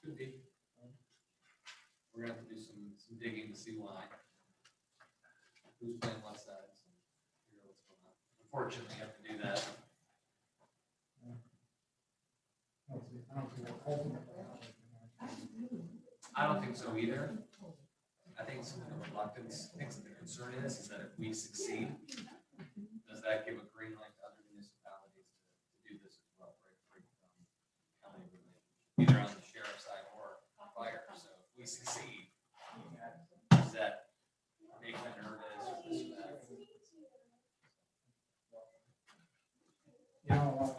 Could be. We're gonna have to do some digging to see why. Who's playing what sides and figure out what's going on. Unfortunately, you have to do that. I don't think so either. I think some of the reluctance, I think the concern is that if we succeed, does that give a green light to other municipalities to do this as well, right? County related, either on the sheriff's side or fire. So if we succeed, does that make them nervous or this or that? You know,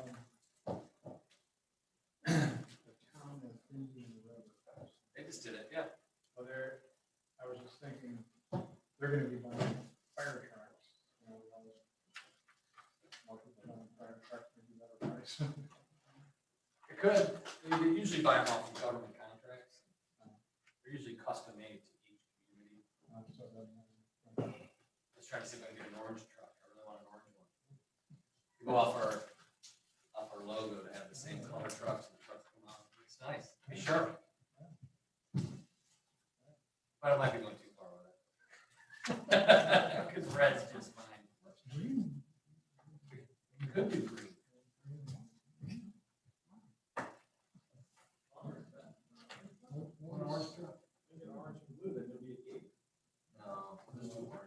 the town is thinking the road fast. They just did it, yeah. Well, I was just thinking, they're gonna be buying fire trucks. You know, more people buying fire trucks, maybe better price. It could. They usually buy them off of government contracts. They're usually custom made to each community. So then, Let's try to see if I can get an orange truck. I really want an orange one. We go off our logo to have the same color trucks and the trucks come out. It's nice. Be sure. But I might be going too far with it. Because red's just fine. green. You could do green. One orange truck. Maybe an orange and blue, then there'll be a gate. No, there's too orange.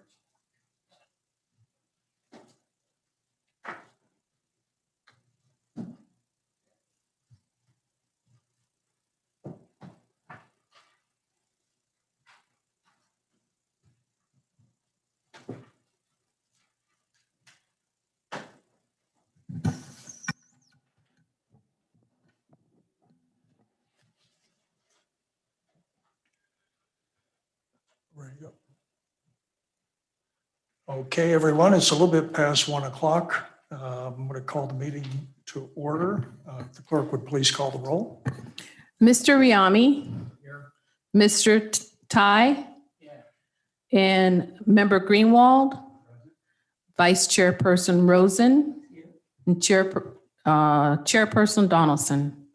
Ready to go. Okay, everyone, it's a little bit past 1 o'clock. I'm going to call the meeting to order. If the clerk would please call the roll. Mr. Riami, Here. Mr. Ty, Yeah. and Member Greenwald, Vice Chairperson Rosen, and Chairperson Donaldson,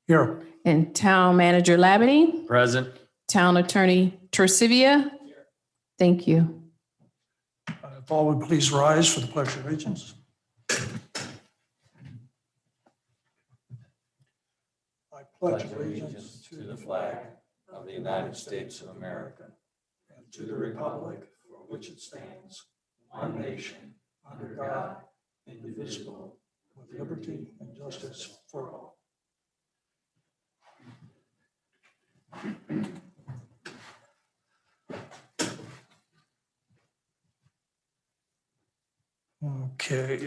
Here. and Town Manager Labadie, Present. Town Attorney Tercivia. Thank you. If all would please rise for the Pledge of Allegiance. I pledge allegiance to the flag of the United States of America and to the republic for which it stands, one nation, under God, indivisible, with liberty and justice for all. Okay,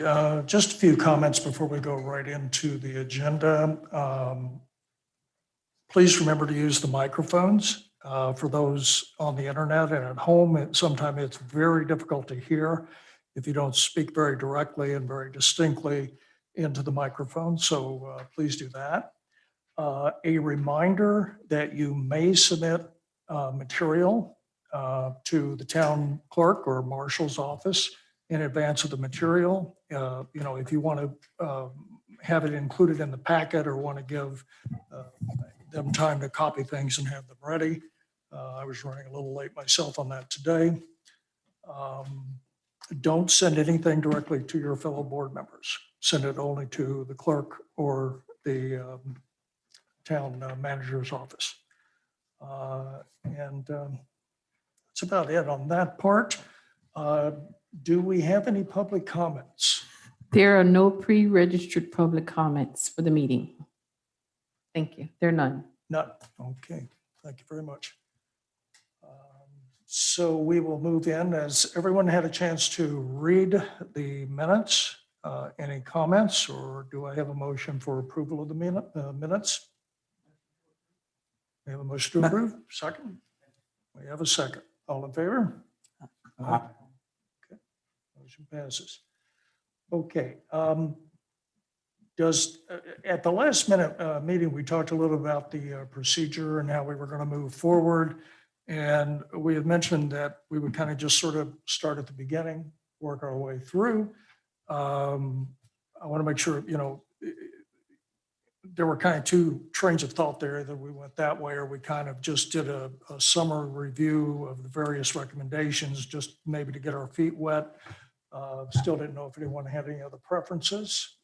just a few comments before we go right into the agenda. Please remember to use the microphones. For those on the internet and at home, sometimes it's very difficult to hear if you don't speak very directly and very distinctly into the microphone. So please do that. A reminder that you may submit material to the town clerk or marshal's office in advance of the material. If you want to have it included in the packet or want to give them time to copy things and have them ready. I was running a little late myself on that today. Don't send anything directly to your fellow board members. Send it only to the clerk or the town manager's office. And that's about it on that part. Do we have any public comments? There are no pre-registered public comments for the meeting. Thank you. There are none. None. Okay, thank you very much. So we will move in. Has everyone had a chance to read the minutes? Any comments, or do I have a motion for approval of the minutes? We have a motion to approve. Second? We have a second. All in favor? Aye. Okay. Motion passes. Okay. At the last minute meeting, we talked a little about the procedure and how we were going to move forward. And we had mentioned that we would kind of just sort of start at the beginning, work our way through. I want to make sure, there were kind of two trains of thought there, that we went that way, or we kind of just did a summary review of the various recommendations, just maybe to get our feet wet. Still didn't know if anyone had any other preferences,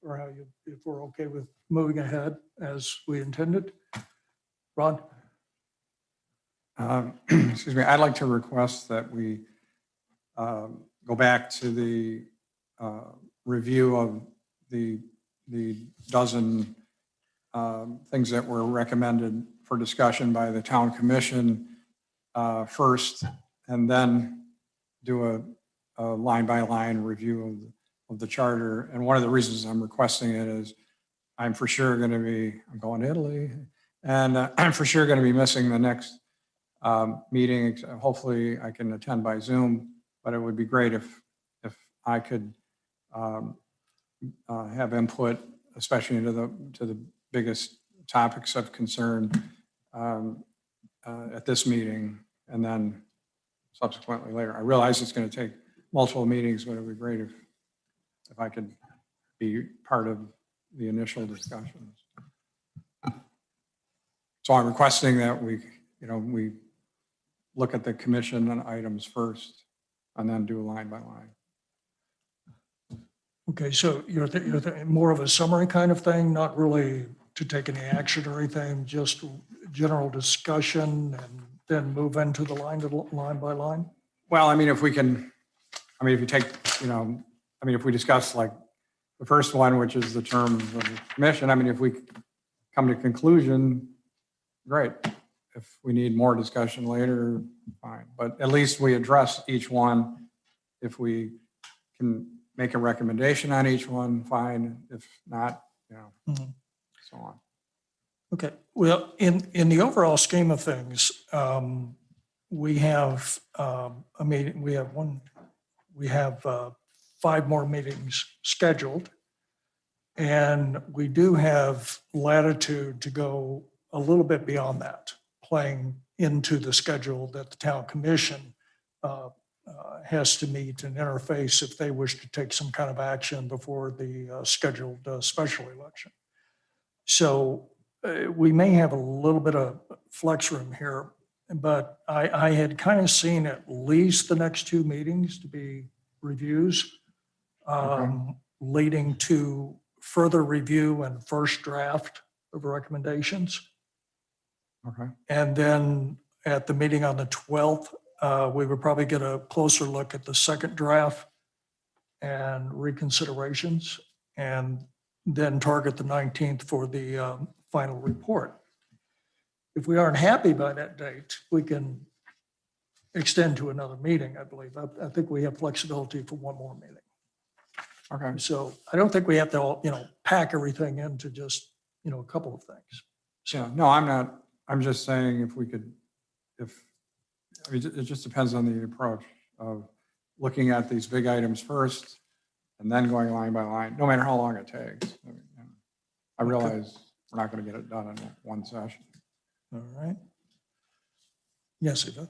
or how you, if we're okay with moving ahead as we intended. Ron? Excuse me, I'd like to request that we go back to the review of the dozen things that were recommended for discussion by the town commission first, and then do a line-by-line review of the charter. And one of the reasons I'm requesting it is I'm for sure going to be, I'm going to Italy, and I'm for sure going to be missing the next meeting. Hopefully I can attend by Zoom, but it would be great if I could have input, especially into the biggest topics of concern at this meeting, and then subsequently later. I realize it's going to take multiple meetings, but it would be great if I could be part of the initial discussions. So I'm requesting that we look at the commission items first and then do line by line. Okay, so you're more of a summary kind of thing, not really to take any action or anything, just general discussion and then move into the line by line? Well, I mean, if we can, I mean, if you take, if we discuss like the first one, which is the terms of the commission, I mean, if we come to conclusion, great. If we need more discussion later, fine. But at least we address each one. If we can make a recommendation on each one, fine. If not, so on. Okay, well, in the overall scheme of things, we have a meeting, we have 5 more meetings scheduled. And we do have latitude to go a little bit beyond that, playing into the schedule that the town commission has to meet and interface if they wish to take some kind of action before the scheduled special election. So we may have a little bit of flex room here, but I had kind of seen at least the next 2 meetings to be reviews, leading to further review and first draft of recommendations. Okay. And then at the meeting on the 12th, we would probably get a closer look at the second draft and reconsiderations, and then target the 19th for the final report. If we aren't happy by that date, we can extend to another meeting, I believe. I think we have flexibility for 1 more meeting. Okay. So I don't think we have to all, pack everything into just, a couple of things. Yeah, no, I'm not, I'm just saying if we could, it just depends on the approach of looking at these big items first and then going line by line, no matter how long it takes. I realize we're not going to get it done in 1 session. All right. Yes, Eva.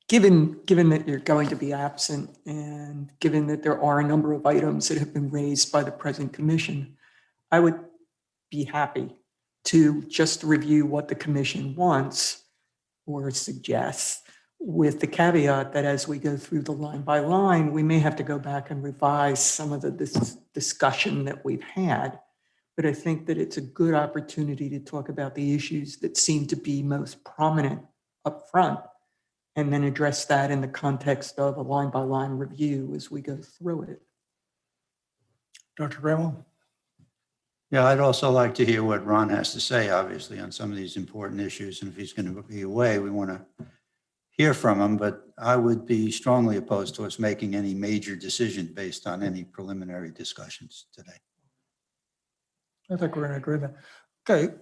Given that you're going to be absent and given that there are a number of items that have been raised by the present commission, I would be happy to just review what the commission wants or suggests, with the caveat that as we go through the line by line, we may have to go back and revise some of the discussion that we've had. But I think that it's a good opportunity to talk about the issues that seem to be most prominent up front, and then address that in the context of a line-by-line review as we go through it. Dr. Graham? Yeah, I'd also like to hear what Ron has to say, obviously, on some of these important issues. And if he's going to be away, we want to hear from him. But I would be strongly opposed to us making any major decision based on any preliminary discussions today. I think we're in agreement. Okay,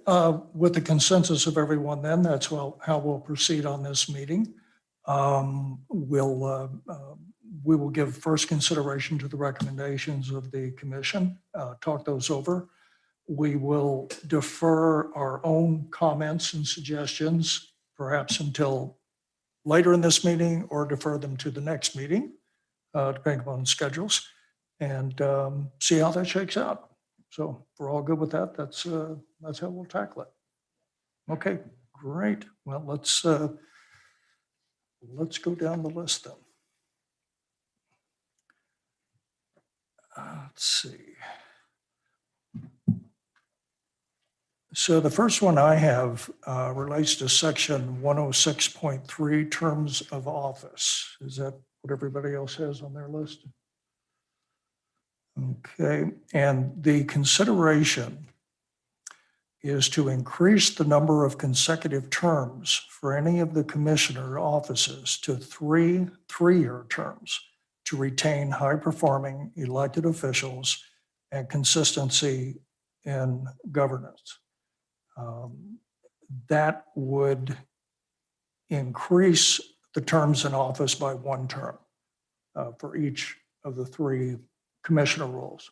with the consensus of everyone then, that's how we'll proceed on this meeting. We will give first consideration to the recommendations of the commission, talk those over. We will defer our own comments and suggestions, perhaps until later in this meeting, or defer them to the next meeting, depending upon schedules, and see how that shakes out. So if we're all good with that, that's how we'll tackle it. Okay, great. Well, let's go down the list then. Let's see. So the first one I have relates to section 106.3, terms of office. Is that what everybody else has on their list? Okay, and the consideration is to increase the number of consecutive terms for any of the commissioner offices to three-year terms to retain high-performing elected officials and consistency in governance. That would increase the terms in office by 1 term for each of the 3 commissioner roles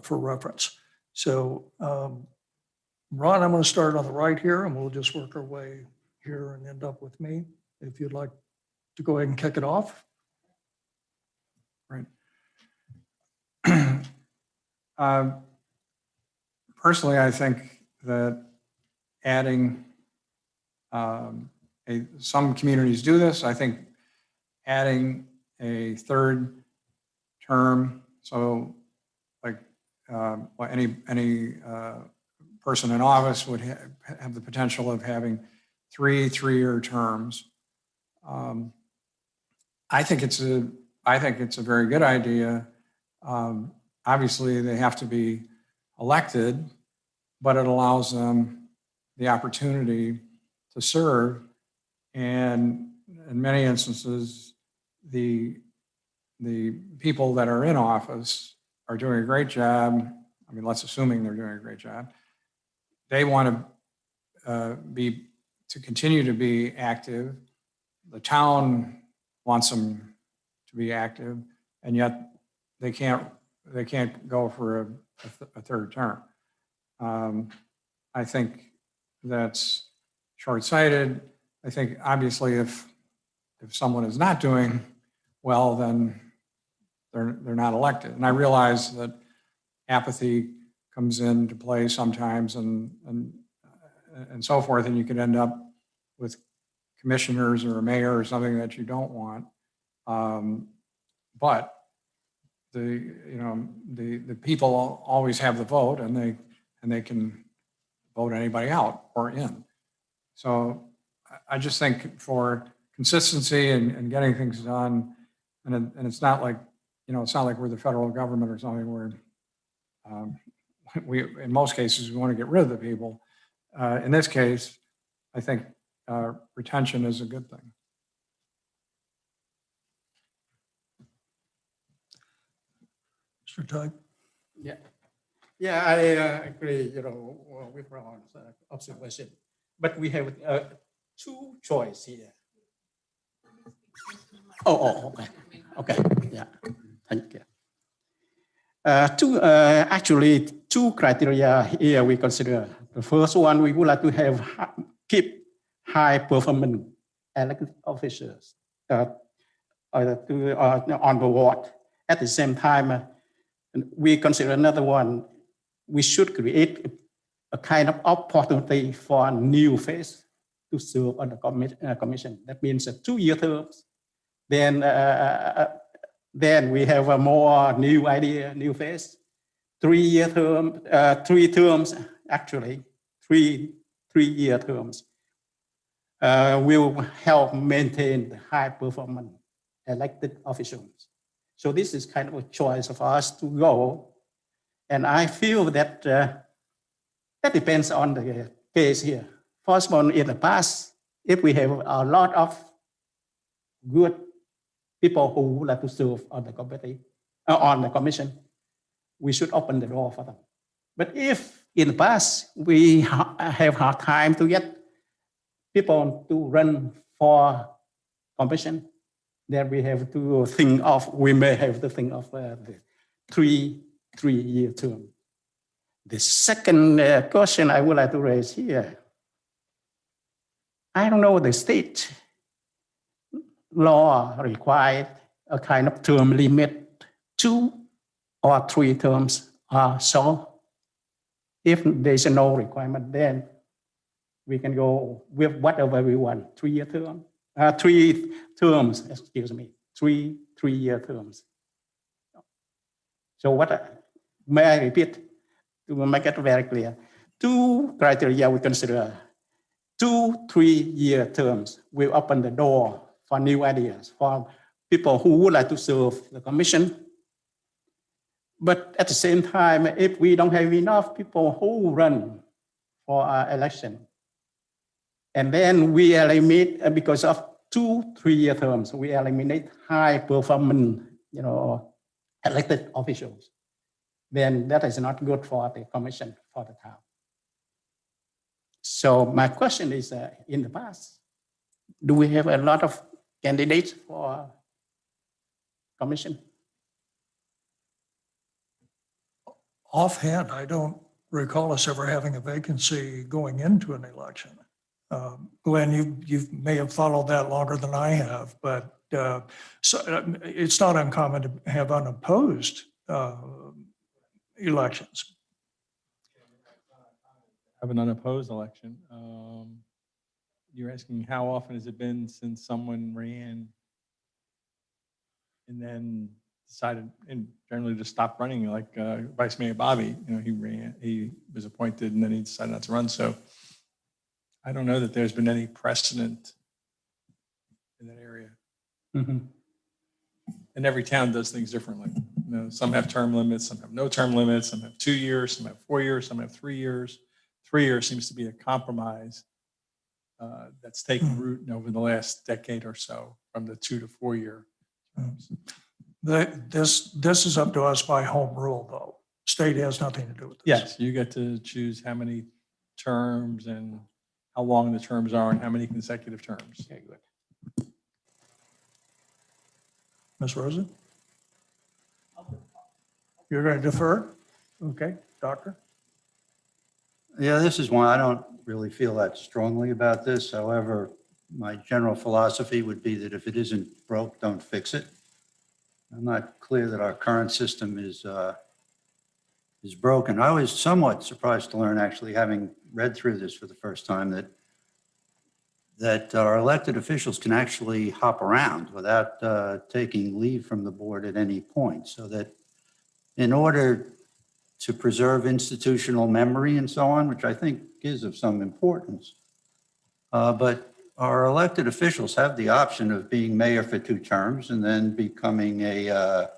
for reference. So Ron, I'm going to start on the right here, and we'll just work our way here and end up with me. If you'd like to go ahead and kick it off. Right. Personally, I think that adding, some communities do this. I think adding a 3rd term, so like any person in office would have the potential of having 3 3-year terms. I think it's a very good idea. Obviously, they have to be elected, but it allows them the opportunity to serve. And in many instances, the people that are in office are doing a great job. I mean, let's assuming they're doing a great job. They want to continue to be active. The town wants them to be active, and yet they can't go for a 3rd term. I think that's short-sighted. I think obviously if someone is not doing well, then they're not elected. And I realize that apathy comes into play sometimes and so forth, and you could end up with commissioners or a mayor or something that you don't want. But the people always have the vote, and they can vote anybody out or in. So I just think for consistency and getting things done, and it's not like, it's not like we're the federal government or something where in most cases, we want to get rid of the people. In this case, I think retention is a good thing. Mr. Tye? Yeah, I agree, with Ron's observation. But we have 2 choices here. Okay, yeah, thank you. Actually, 2 criteria here we consider. The first one, we would like to keep high performing elected officers on the board. At the same time, we consider another one. We should create a kind of opportunity for a new face to serve on the commission. That means 2-year terms. Then we have a more new idea, new face. 3-year term, 3 terms, actually, 3-year terms will help maintain the high performance elected officials. So this is kind of a choice of us to go. And I feel that that depends on the case here. First one, in the past, if we have a lot of good people who would like to serve on the committee, on the commission, we should open the door for them. But if in the past we have hard time to get people to run for commission, then we may have to think of the 3-year term. The second question I would like to raise here, I don't know, the state law required a kind of term limit, 2 or 3 terms are so If there's no requirement, then we can go with whatever we want, 3-year term, 3 terms, excuse me, three-year terms. So may I repeat to make it very clear? 2 criteria we consider. 2 3-year terms will open the door for new ideas, for people who would like to serve the commission. But at the same time, if we don't have enough people who run for our election, and then we eliminate, because of 2 3-year terms, we eliminate high performance, elected officials, then that is not good for the commission, for the town. So my question is, in the past, do we have a lot of candidates for commission? Offhand, I don't recall us ever having a vacancy going into an election. Glenn, you may have followed that longer than I have, but it's not uncommon to have unopposed elections. Have an unopposed election. You're asking how often has it been since someone ran and then decided and generally just stopped running, like Vice Mayor Bobby, he was appointed and then he decided not to run. So I don't know that there's been any precedent in that area. Mm-hmm. And every town does things differently. Some have term limits, some have no term limits, some have 2 years, some have 4 years, some have 3 years. 3 years seems to be a compromise that's taken root over the last decade or so, from the 2 to 4 year terms. This is up to us by home rule, though. State has nothing to do with this. Yes, you get to choose how many terms and how long the terms are and how many consecutive terms. Okay, good. Ms. Rosen? You're going to defer? Okay, doctor? Yeah, this is one, I don't really feel that strongly about this. However, my general philosophy would be that if it isn't broke, don't fix it. I'm not clear that our current system is broken. I was somewhat surprised to learn, actually, having read through this for the first time, that our elected officials can actually hop around without taking leave from the board at any point. So that in order to preserve institutional memory and so on, which I think is of some importance, but our elected officials have the option of being mayor for 2 terms and then becoming a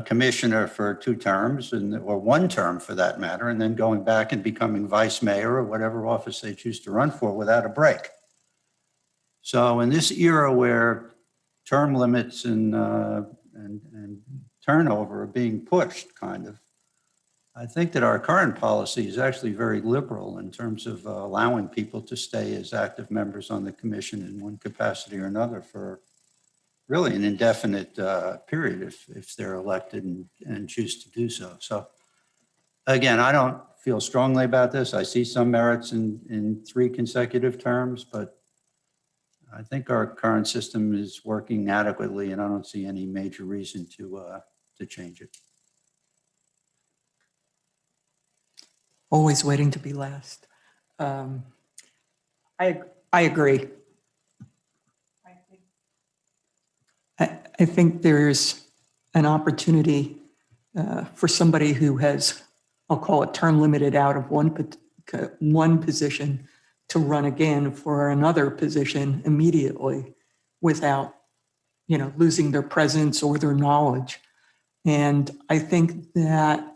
commissioner for 2 terms, or 1 term for that matter, and then going back and becoming vice mayor or whatever office they choose to run for without a break. So in this era where term limits and turnover are being pushed, kind of, I think that our current policy is actually very liberal in terms of allowing people to stay as active members on the commission in one capacity or another for really an indefinite period if they're elected and choose to do so. So again, I don't feel strongly about this. I see some merits in 3 consecutive terms, but I think our current system is working adequately, and I don't see any major reason to change it. Always waiting to be last. I agree. I think there's an opportunity for somebody who has, I'll call it term limited out of one position, to run again for another position immediately without, losing their presence or their knowledge. And I think that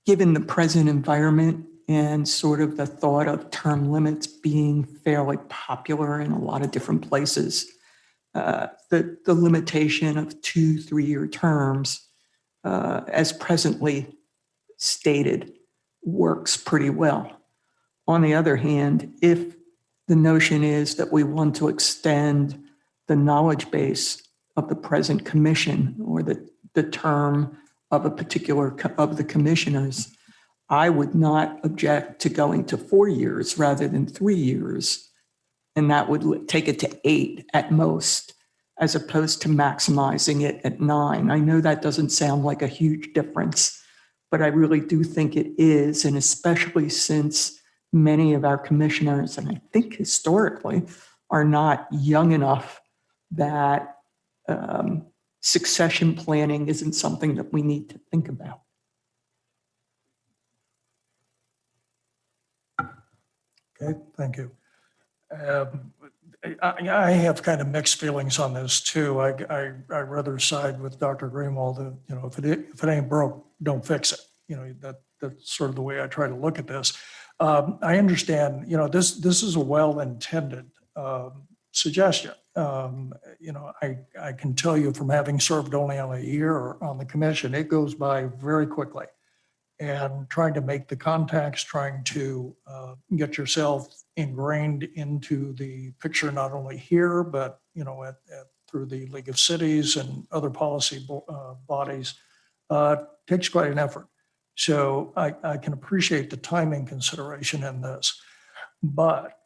given the present environment and sort of the thought of term limits being fairly popular in a lot of different places, the limitation of 2 3-year terms, as presently stated, works pretty well. On the other hand, if the notion is that we want to extend the knowledge base of the present commission or the term of a particular of the commissioners, I would not object to going to 4 years rather than 3 years. And that would take it to 8 at most, as opposed to maximizing it at 9. I know that doesn't sound like a huge difference, but I really do think it is, and especially since many of our commissioners, and I think historically, are not young enough that succession planning isn't something that we need to think about. Okay, thank you. I have kind of mixed feelings on this too. I rather side with Dr. Greenwald that, you know, if it ain't broke, don't fix it. You know, that's sort of the way I try to look at this. I understand, you know, this is a well-intended suggestion. You know, I can tell you from having served only on a year on the commission, it goes by very quickly. And trying to make the contacts, trying to get yourself ingrained into the picture, not only here, but, you know, through the League of Cities and other policy bodies, takes quite an effort. So I can appreciate the timing consideration in this, but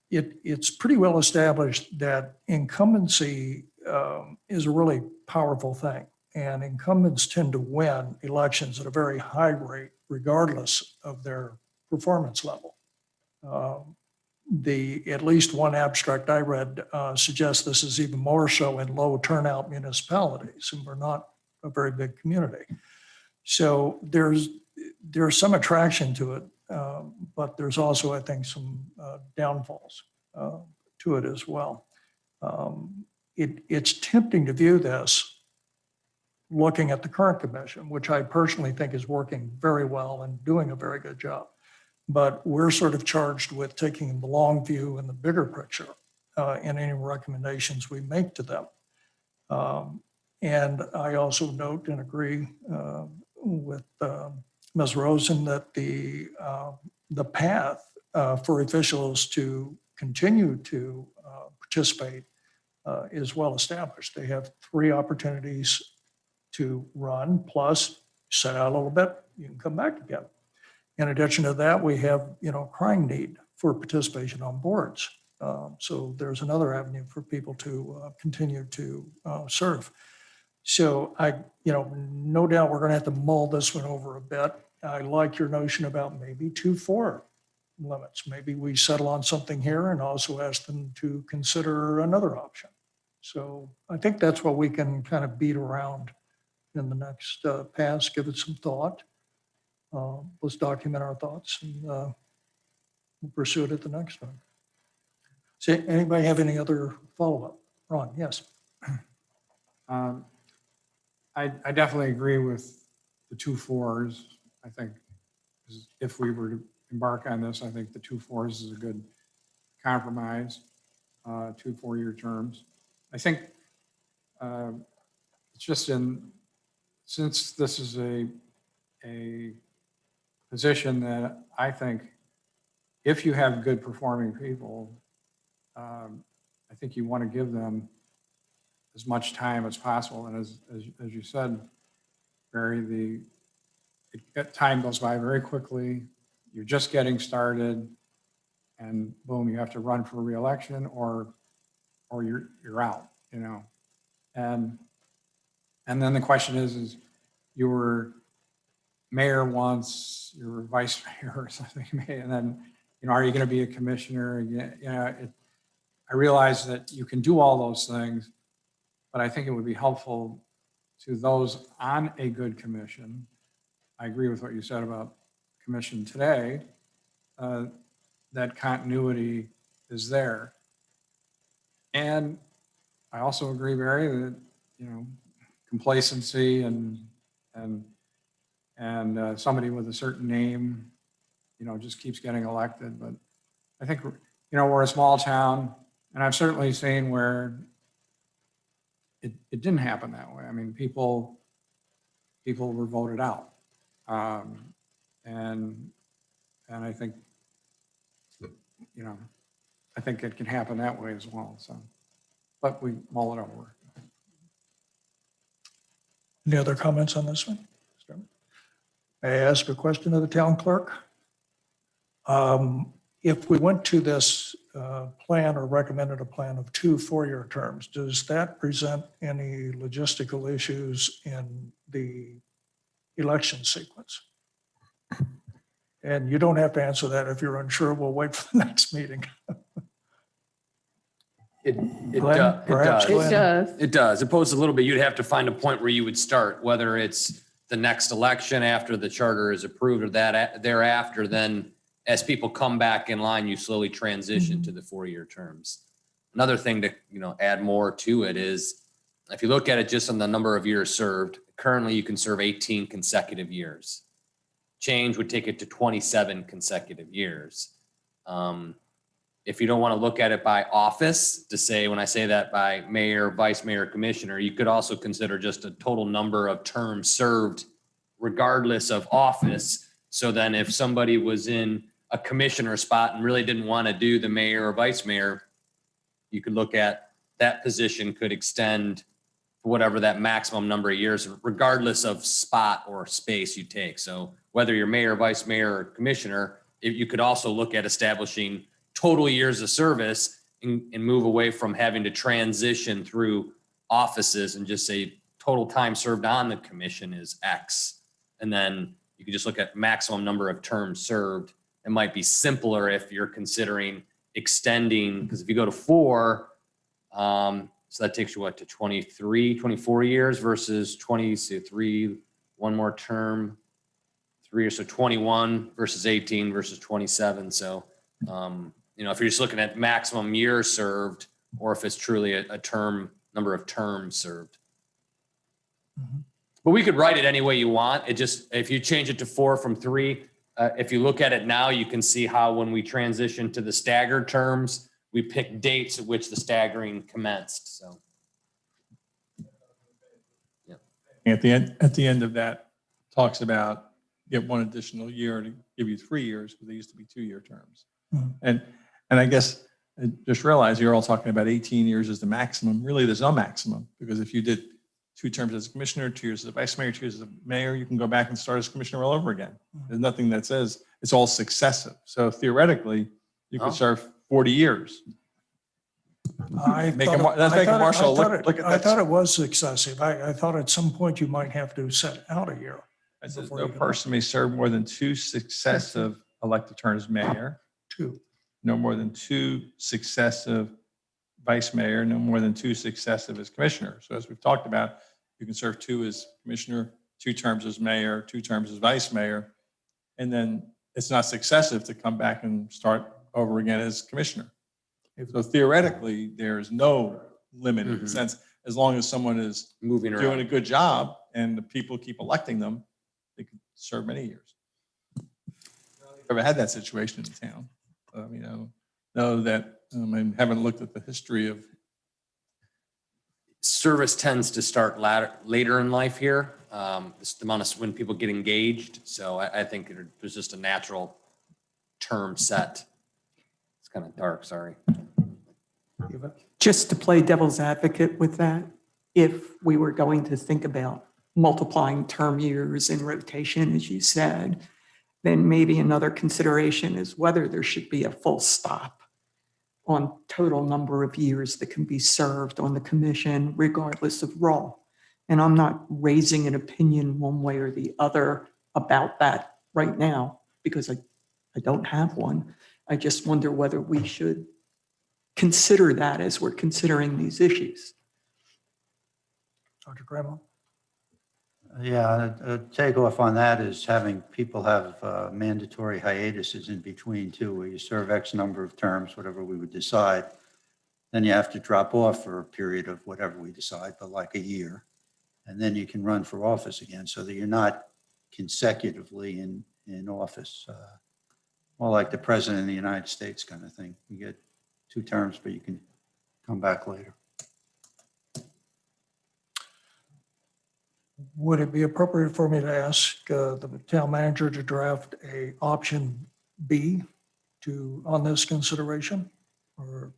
it's pretty well established that incumbency is a really powerful thing. And incumbents tend to win elections at a very high rate, regardless of their performance level. At least one abstract I read suggests this is even more so in low turnout municipalities, and we're not a very big community. So there's some attraction to it, but there's also, I think, some downfalls to it as well. It's tempting to view this looking at the current commission, which I personally think is working very well and doing a very good job. But we're sort of charged with taking the long view and the bigger picture in any recommendations we make to them. And I also note and agree with Ms. Rosen that the path for officials to continue to participate is well established. They have 3 opportunities to run, plus set out a little bit, you can come back again. In addition to that, we have, you know, crying need for participation on boards. So there's another avenue for people to continue to serve. So you know, no doubt we're going to have to mull this one over a bit. I like your notion about maybe 2-4 limits. Maybe we settle on something here and also ask them to consider another option. So I think that's what we can kind of beat around in the next pass, give it some thought. Let's document our thoughts and we'll pursue it at the next one. So anybody have any other follow-up? Ron, yes. I definitely agree with the 2 4s. I think if we were to embark on this, I think the 2 4s is a good compromise, 2 4-year terms. I think it's just since this is a position that I think if you have good performing people, I think you want to give them as much time as possible. And as you said, Barry, time goes by very quickly. You're just getting started and boom, you have to run for re-election or you're out, you know. And then the question is you were mayor once, you were vice mayor or something, and then, you know, are you going to be a commissioner again? You know, I realize that you can do all those things, but I think it would be helpful to those on a good commission. I agree with what you said about commission today, that continuity is there. And I also agree, Barry, that, you know, complacency and somebody with a certain name, you know, just keeps getting elected. But I think, you know, we're a small town, and I've certainly seen where it didn't happen that way. I mean, people were voted out. And I think, you know, I think it can happen that way as well. So, but we mull it over. Any other comments on this one? May I ask a question of the town clerk? If we went to this plan or recommended a plan of 2 4-year terms, does that present any logistical issues in the election sequence? And you don't have to answer that if you're unsure. We'll wait for the next meeting. It Glenn, perhaps does. It does. It does. Opposed to a little bit, you'd have to find a point where you would start, whether it's the next election after the charter is approved or that thereafter, then as people come back in line, you slowly transition to the 4-year terms. Another thing to, add more to it is if you look at it just on the number of years served, currently you can serve 18 consecutive years. Change would take it to 27 consecutive years. If you don't want to look at it by office, to say, when I say that by mayor, vice mayor, commissioner, you could also consider just a total number of terms served regardless of office. So then if somebody was in a commissioner spot and really didn't want to do the mayor or vice mayor, you could look at that position could extend for whatever that maximum number of years, regardless of spot or space you take. So whether you're mayor, vice mayor, or commissioner, you could also look at establishing total years of service and move away from having to transition through offices and just say total time served on the commission is X. And then you can just look at maximum number of terms served. It might be simpler if you're considering extending, because if you go to 4, so that takes you to 23, 24 years versus 20, so 3, one more term, 3 years, so 21 versus 18 versus 27. So, if you're just looking at maximum years served, or if it's truly a term, number of terms served. But we could write it any way you want. It just, if you change it to 4 from 3, if you look at it now, you can see how when we transition to the staggered terms, we pick dates at which the staggering commenced. So. Yeah. At the end of that, talks about get one additional year to give you 3 years, because they used to be 2-year terms. And I guess I just realized you're all talking about 18 years as the maximum. Really, there's no maximum, because if you did 2 terms as a commissioner, 2 years as a vice mayor, 2 years as a mayor, you can go back and start as commissioner all over again. There's nothing that says it's all successive. So theoretically, you could serve 40 years. Let's make a marshal look at I that. thought it was excessive. I thought at some point you might have to set out a year. It says before no you go. person may serve more than 2 successive elected terms as mayor, 2. no more than 2 successive vice mayor, no more than 2 successive as commissioner. So as we've talked about, you can serve 2 as commissioner, 2 terms as mayor, 2 terms as vice mayor, and then it's not successive to come back and start over again as commissioner. So theoretically, there's no limit in the sense, as long as someone is Moving doing a around. good job and the people keep electing them, they could serve many years. Never had that situation in town. I don't know that, I haven't looked at the history of. Service tends to start later in life here. This the amount of when people get engaged. So I think there's just a natural term set. It's kind of dark, sorry. Just to play devil's advocate with that, if we were going to think about multiplying term years in rotation, as you said, then maybe another consideration is whether there should be a full stop on total number of years that can be served on the commission, regardless of role. And I'm not raising an opinion one way or the other about that right now, because I don't have one. I just wonder whether we should consider that as we're considering these issues. Dr. Graham? Yeah, a takeoff on that is having people have mandatory hiatuses in between too, where you serve X number of terms, whatever we would decide. Then you have to drop off for a period of whatever we decide, but like a year. And then you can run for office again, so that you're not consecutively in office. More like the president of the United States kind of thing. You get 2 terms, but you can come back later. Would it be appropriate for me to ask the town manager to draft a option B on this consideration? Or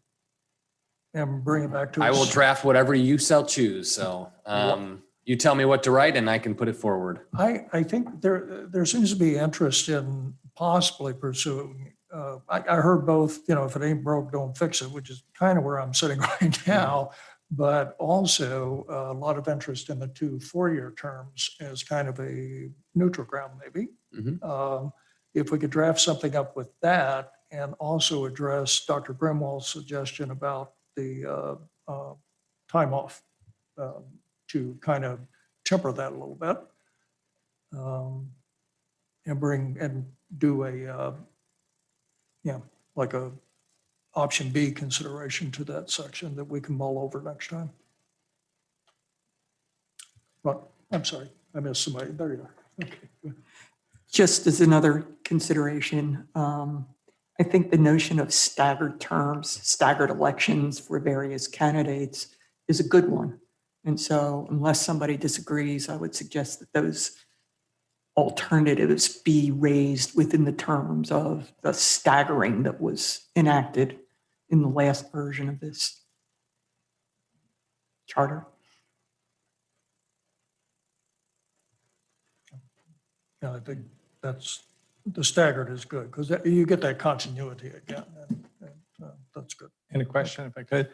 and bring it back to us? I will draft whatever you shall choose. So you tell me what to write and I can put it forward. I think there seems to be interest in possibly pursuing. I heard both, if it ain't broke, don't fix it, which is kind of where I'm sitting right now. but also a lot of interest in the 2 4-year terms as kind of a neutral ground, maybe. If we could draft something up with that and also address Dr. Grimwald's suggestion about the time off to kind of temper that a little bit. And do a, like a option B consideration to that section that we can mull over next time. But, I'm sorry, I missed somebody. There you are. Okay. Just as another consideration, I think the notion of staggered terms, staggered elections for various candidates is a good one. And so unless somebody disagrees, I would suggest that those alternatives be raised within the terms of the staggering that was enacted in the last version of this charter. Yeah, I think that's, the staggered is good because you get that continuity again. And that's good. And a question, if I could,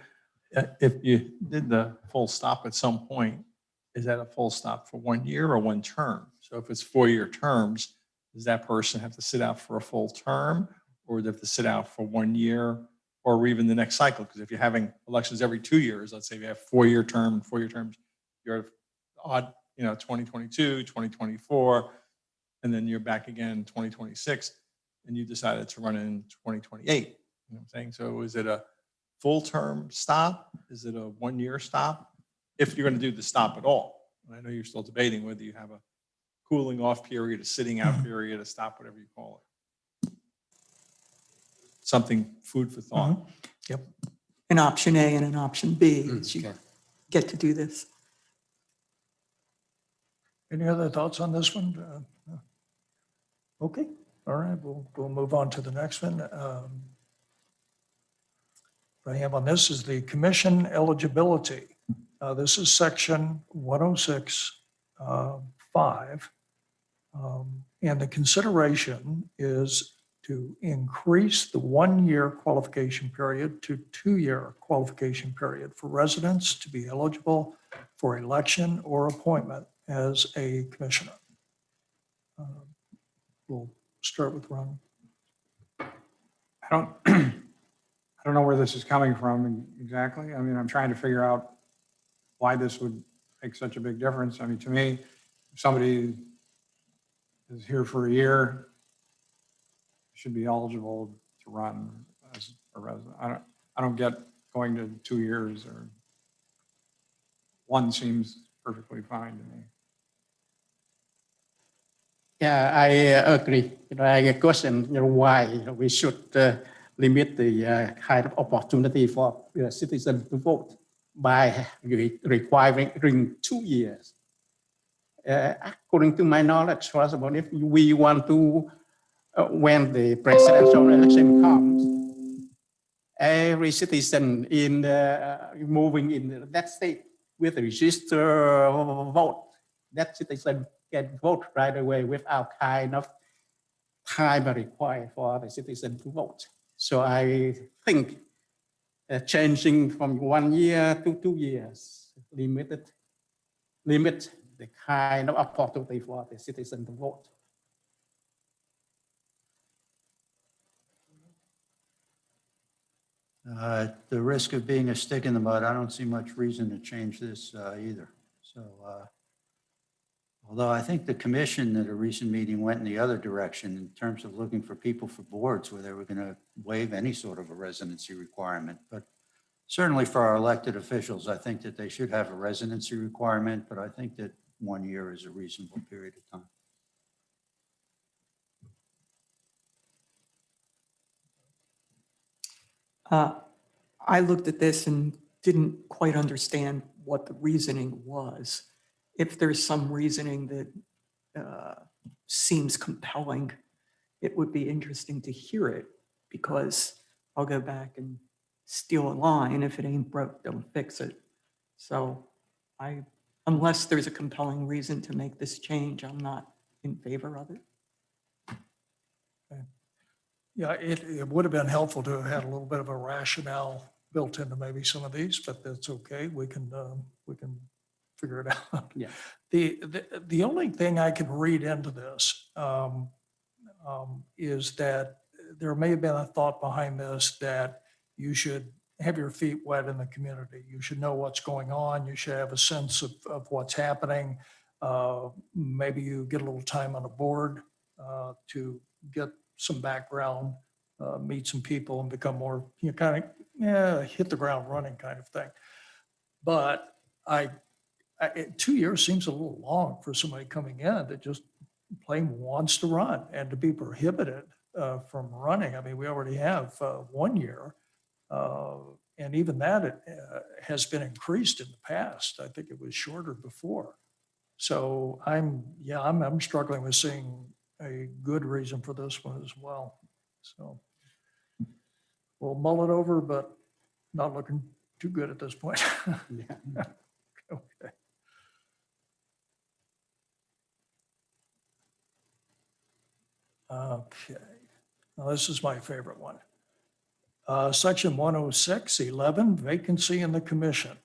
if you did the full stop at some point, is that a full stop for 1 year or 1 term? So if it's 4-year terms, does that person have to sit out for a full term, or do they have to sit out for 1 year or even the next cycle? Because if you're having elections every 2 years, let's say you have 4-year term, 4-year terms, you're odd, 2022, 2024, and then you're back again in 2026, and you decided to run in 2028. You know what I'm saying? So is it a full term stop? Is it a 1-year stop? If you're going to do the stop at all. And I know you're still debating whether you have a cooling off period, a sitting out period, a stop, whatever you call it. Something food for thought. Yep. An option A and an option B, as you Okay. get to do this. Any other thoughts on this one? Okay, all right, we'll move on to the next one. What I have on this is the commission eligibility. This is section 106, 5. And the consideration is to increase the 1-year qualification period to 2-year qualification period for residents to be eligible for election or appointment as a commissioner. We'll start with Ron. I don't know where this is coming from exactly. I mean, I'm trying to figure out why this would make such a big difference. I mean, to me, if somebody is here for a year, should be eligible to run as a resident. I don't get going to 2 years, or 1 seems perfectly fine to me. Yeah, I agree. I question why we should limit the kind of opportunity for citizens to vote by requiring 2 years. According to my knowledge, first of all, if we want to, when the presidential election comes, every citizen in moving in that state with a register vote, that citizen can vote right away without kind of time required for the citizen to vote. So I think changing from 1 year to 2 years limit the kind of opportunity for the citizen to vote. The risk of being a stick in the mud, I don't see much reason to change this either. So, although I think the commission at a recent meeting went in the other direction in terms of looking for people for boards where they were going to waive any sort of a residency requirement. But certainly for our elected officials, I think that they should have a residency requirement, but I think that 1 year is a reasonable period of time. I looked at this and didn't quite understand what the reasoning was. If there's some reasoning that seems compelling, it would be interesting to hear it, because I'll go back and steal a line. If it ain't broke, don't fix it. So unless there's a compelling reason to make this change, I'm not in favor of it. Yeah, it would have been helpful to have had a little bit of a rationale built into maybe some of these, but that's okay. We can figure it out. Yeah. The only thing I can read into this is that there may have been a thought behind this that you should have your feet wet in the community. You should know what's going on. You should have a sense of what's happening. Maybe you get a little time on a board to get some background, meet some people and become more, kind of, hit the ground running kind of thing. But 2 years seems a little long for somebody coming in that just plain wants to run and to be prohibited from running. I mean, we already have 1 year. And even that has been increased in the past. I think it was shorter before. So I'm struggling with seeing a good reason for this one as well. So we'll mull it over, but not looking too good at this point. Yeah. Okay. Okay. Now this is my favorite one. Section 106.11, vacancy in the commission.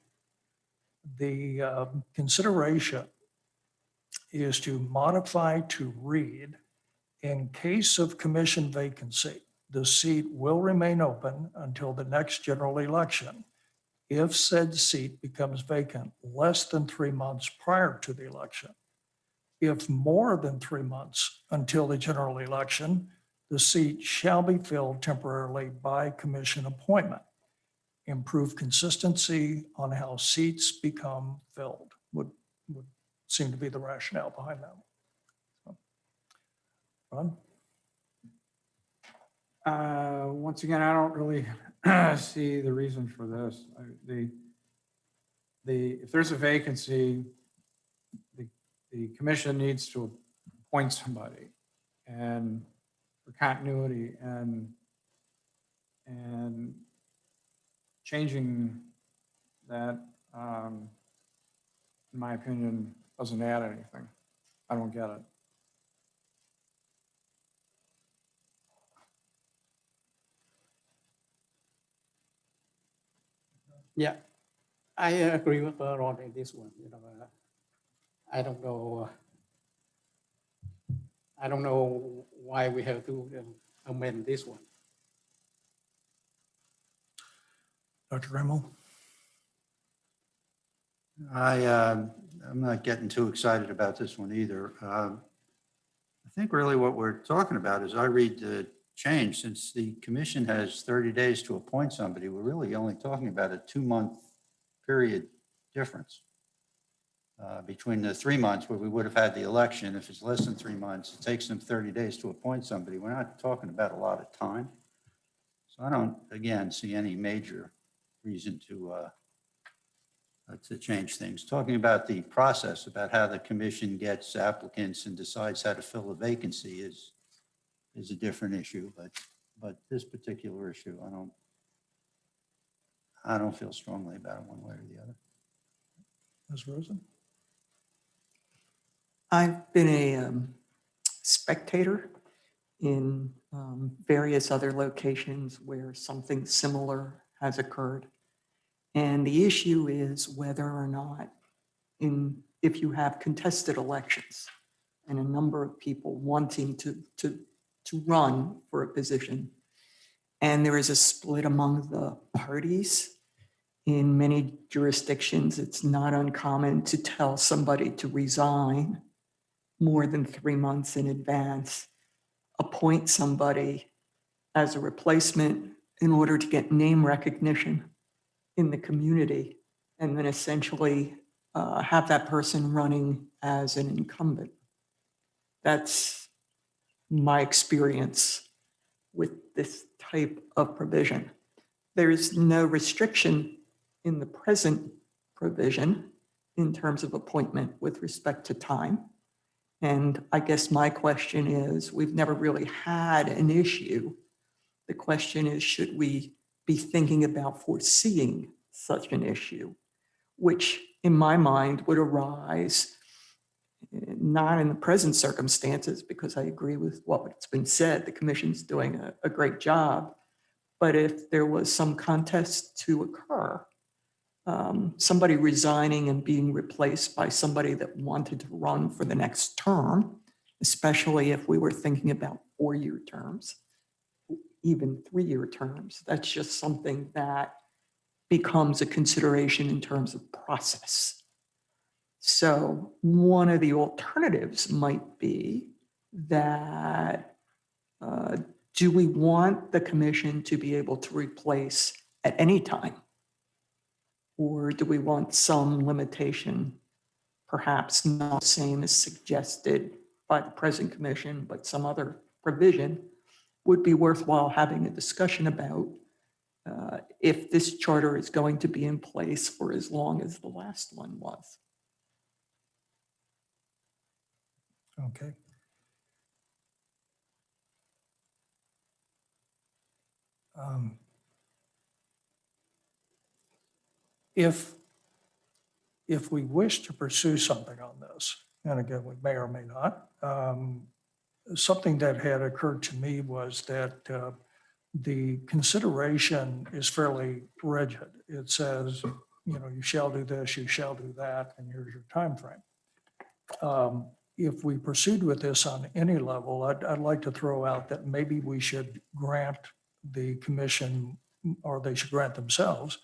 The consideration is to modify to read, in case of commission vacancy, the seat will remain open until the next general election if said seat becomes vacant less than 3 months prior to the election. If more than 3 months until the general election, the seat shall be filled temporarily by commission appointment. Improve consistency on how seats become filled would seem to be the rationale behind that. So, Ron? Once again, I don't really see the reason for this. If there's a vacancy, the commission needs to appoint somebody, and for continuity and changing that, in my opinion, doesn't add anything. I don't get it. Yeah, I agree with Ron in this one. I don't know. I don't know why we have to amend this one. Dr. Gremmel? I'm not getting too excited about this one either. I think really what we're talking about is I read the change, since the commission has 30 days to appoint somebody, we're really only talking about a 2-month period difference between the 3 months where we would have had the election. If it's less than 3 months, it takes them 30 days to appoint somebody. We're not talking about a lot of time. So I don't, again, see any major reason to change things. Talking about the process, about how the commission gets applicants and decides how to fill a vacancy is a different issue, but this particular issue, I don't feel strongly about it one way or the other. Ms. Rosen? I've been a spectator in various other locations where something similar has occurred. And the issue is whether or not, if you have contested elections and a number of people wanting to run for a position, and there is a split among the parties. In many jurisdictions, it's not uncommon to tell somebody to resign more than 3 months in advance, appoint somebody as a replacement in order to get name recognition in the community, and then essentially have that person running as an incumbent. That's my experience with this type of provision. There is no restriction in the present provision in terms of appointment with respect to time. And I guess my question is, we've never really had an issue. The question is, should we be thinking about foreseeing such an issue, which in my mind would arise not in the present circumstances, because I agree with what's been said. The commission's doing a great job, But if there was some contest to occur, somebody resigning and being replaced by somebody that wanted to run for the next term, especially if we were thinking about 4-year terms, even 3-year terms, that's just something that becomes a consideration in terms of process. So one of the alternatives might be that do we want the commission to be able to replace at any time? Or do we want some limitation, perhaps not the same as suggested by the present commission, but some other provision would be worthwhile having a discussion about if this charter is going to be in place for as long as the last one was. Okay. If we wish to pursue something on this, and again, we may or may not, something that had occurred to me was that the consideration is fairly rigid. It says, you shall do this, you shall do that, and here's your timeframe. If we proceed with this on any level, I'd like to throw out that maybe we should grant the commission, or they should grant themselves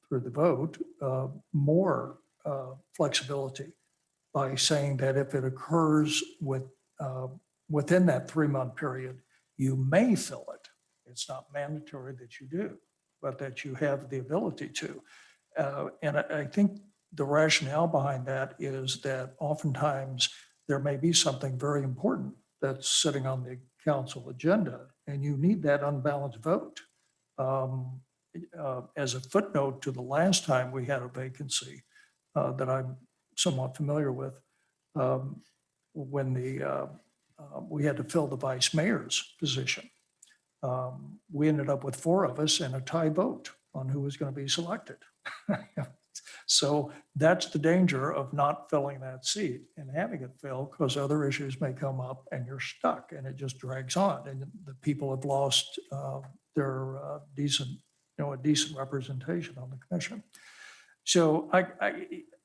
through the vote, more flexibility by saying that if it occurs within that 3-month period, you may fill it. It's not mandatory that you do, but that you have the ability to. And I think the rationale behind that is that oftentimes there may be something very important that's sitting on the council agenda, and you need that unbalanced vote. As a footnote to the last time we had a vacancy that I'm somewhat familiar with, when we had to fill the vice mayor's position, we ended up with 4 of us and a tie vote on who was going to be selected. So that's the danger of not filling that seat and having it filled, because other issues may come up and you're stuck and it just drags on, and the people have lost their a decent representation on the commission. So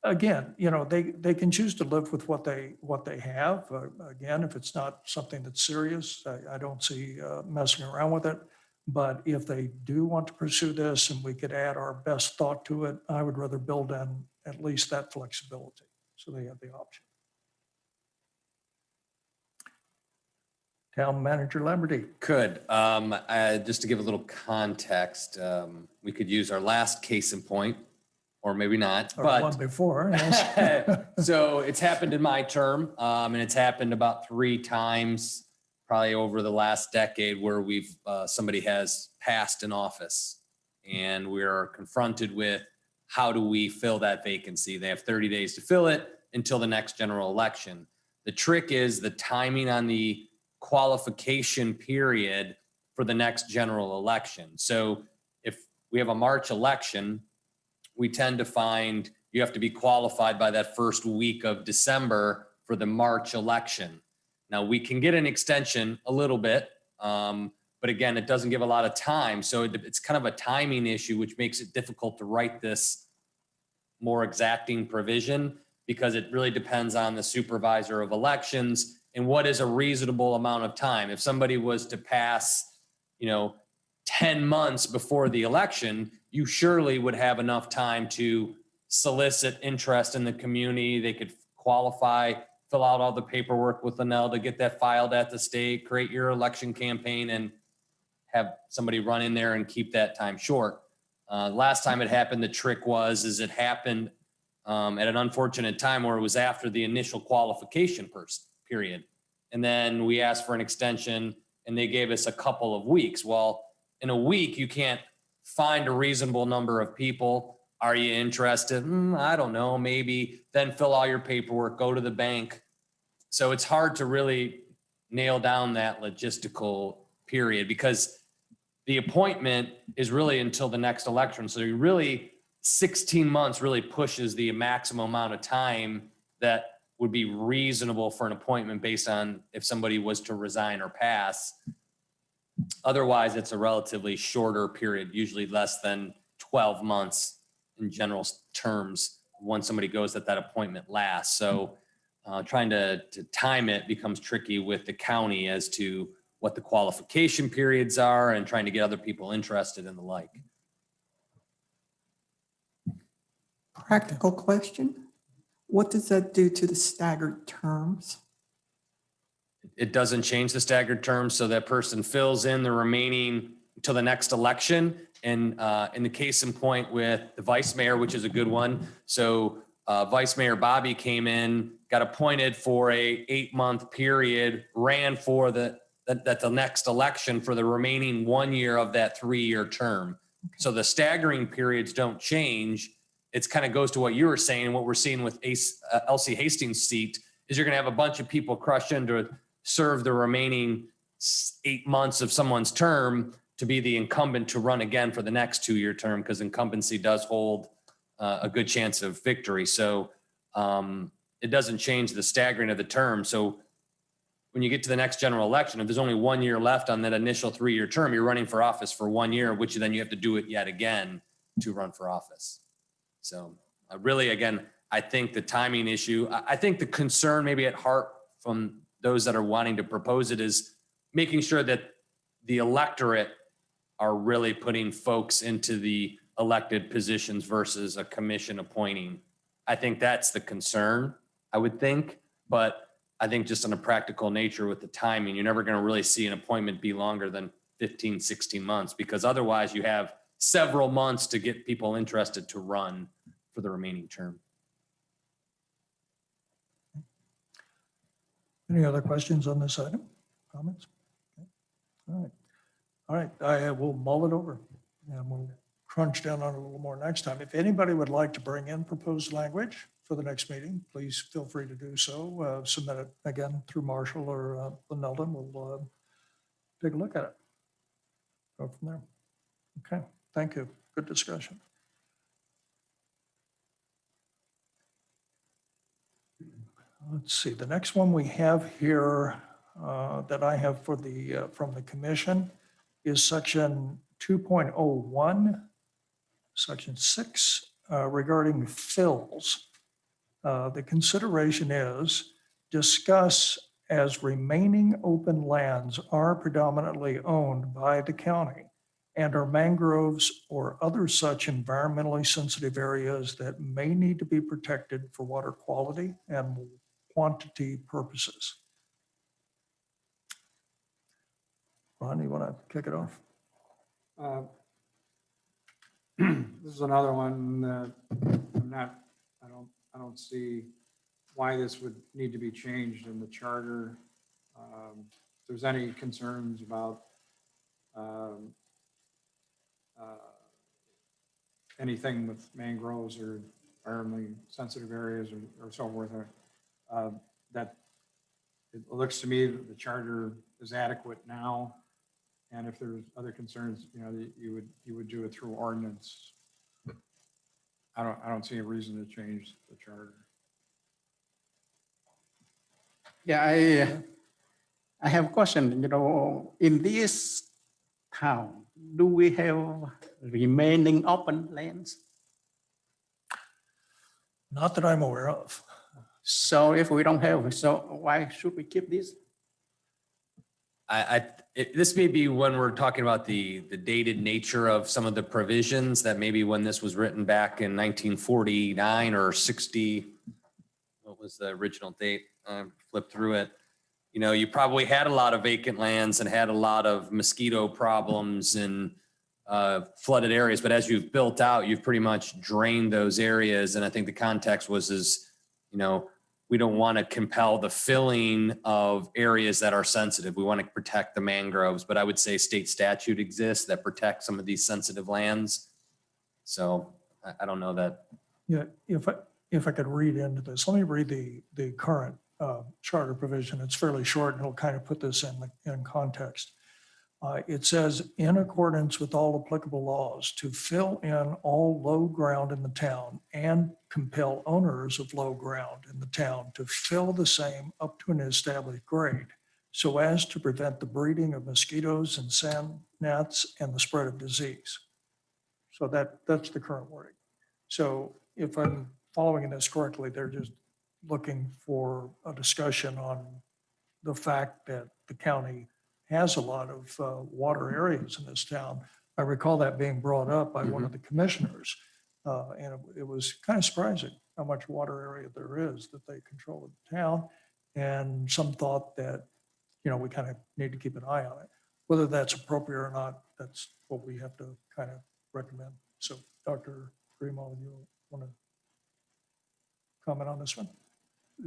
again, they can choose to live with what they have. Again, if it's not something that's serious, I don't see messing around with it. But if they do want to pursue this and we could add our best thought to it, I would rather build in at least that flexibility so they have the option. Town Manager Lamberty. Could, just to give a little context, we could use our last case in point, or maybe not, Or but. one before, yes. So it's happened in my term, and it's happened about 3 times, probably over the last decade, where somebody has passed in office, and we're confronted with how do we fill that vacancy? They have 30 days to fill it until the next general election. The trick is the timing on the qualification period for the next general election. So if we have a March election, we tend to find you have to be qualified by that first week of December for the March election. Now, we can get an extension a little bit, but again, it doesn't give a lot of time. So it's kind of a timing issue, which makes it difficult to write this more exacting provision, because it really depends on the supervisor of elections and what is a reasonable amount of time. If somebody was to pass, 10 months before the election, you surely would have enough time to solicit interest in the community. They could qualify, fill out all the paperwork with Linnell to get that filed at the state, create your election campaign, and have somebody run in there and keep that time short. Last time it happened, the trick is it happened at an unfortunate time where it was after the initial qualification period. And then we asked for an extension and they gave us a couple of weeks. Well, in a week, you can't find a reasonable number of people. Are you interested? I don't know, maybe. Then fill all your paperwork, go to the bank. So it's hard to really nail down that logistical period, because the appointment is really until the next election. So you really, 16 months really pushes the maximum amount of time that would be reasonable for an appointment based on if somebody was to resign or pass. Otherwise, it's a relatively shorter period, usually less than 12 months in general terms, once somebody goes that appointment lasts. So trying to time it becomes tricky with the county as to what the qualification periods are and trying to get other people interested and the like. Practical question. What does that do to the staggered terms? It doesn't change the staggered term, so that person fills in the remaining till the next election. And in the case in point with the vice mayor, which is a good one. So Vice Mayor Bobby came in, got appointed for a 8-month period, ran for the next election for the remaining 1 year of that 3-year term. So the staggering periods don't change. It's kind of goes to what you were saying. What we're seeing with Elsie Hastings' seat is you're going to have a bunch of people crush in to serve the remaining 8 months of someone's term to be the incumbent to run again for the next 2-year term, because incumbency does hold a good chance of victory. So it doesn't change the staggering of the term. So when you get to the next general election, if there's only 1 year left on that initial 3-year term, you're running for office for 1 year, which then you have to do it yet again to run for office. So really, again, I think the timing issue, I think the concern maybe at heart from those that are wanting to propose it is making sure that the electorate are really putting folks into the elected positions versus a commission appointing. I think that's the concern, I would think. But I think just on a practical nature with the timing, you're never going to really see an appointment be longer than 15, 16 months, because otherwise you have several months to get people interested to run for the remaining term. Any other questions on this item? Comments? Okay. All right. All right, I will mull it over and we'll crunch down on it a little more next time. If anybody would like to bring in proposed language for the next meeting, please feel free to do so. Submit it again through Marshall or Linelda. We'll take a look at it. Go from there. Okay, thank you. Good discussion. Let's see, the next one we have here that I have for the from the commission is section 2.01, section 6, regarding fills. The consideration is discuss as remaining open lands are predominantly owned by the county and are mangroves or other such environmentally sensitive areas that may need to be protected for water quality and quantity purposes. Ron, you want to kick it off? This is another one that I don't see why this would need to be changed in the charter. If there's any concerns about anything with mangroves or environmentally sensitive areas or so forth, that it looks to me that the charter is adequate now. And if there's other concerns, you would do it through ordinance. I don't see a reason to change the charter. Yeah, I have a question. In this town, do we have remaining open lands? Not that I'm aware of. So if we don't have, so why should we keep this? This may be when we're talking about the dated nature of some of the provisions that maybe when this was written back in 1949 or 60, what was the original date? Flip through it. You probably had a lot of vacant lands and had a lot of mosquito problems and flooded areas. But as you've built out, you've pretty much drained those areas. And I think the context was we don't want to compel the filling of areas that are sensitive. We want to protect the mangroves, but I would say state statute exists that protects some of these sensitive lands. So I don't know that. Yeah, if I could read into this, let me read the current charter provision. It's fairly short and it'll kind of put this in context. It says, in accordance with all applicable laws, to fill in all low ground in the town and compel owners of low ground in the town to fill the same up to an established grade. so as to prevent the breeding of mosquitoes and sand gnats and the spread of disease. So that's the current wording. So if I'm following this correctly, they're just looking for a discussion on the fact that the county has a lot of water areas in this town. I recall that being brought up by one of the commissioners. And it was kind of surprising how much water area there is that they control in the town. And some thought that, we kind of need to keep an eye on it. Whether that's appropriate or not, that's what we have to kind of recommend. So Dr. Grimo, you want to comment on this one?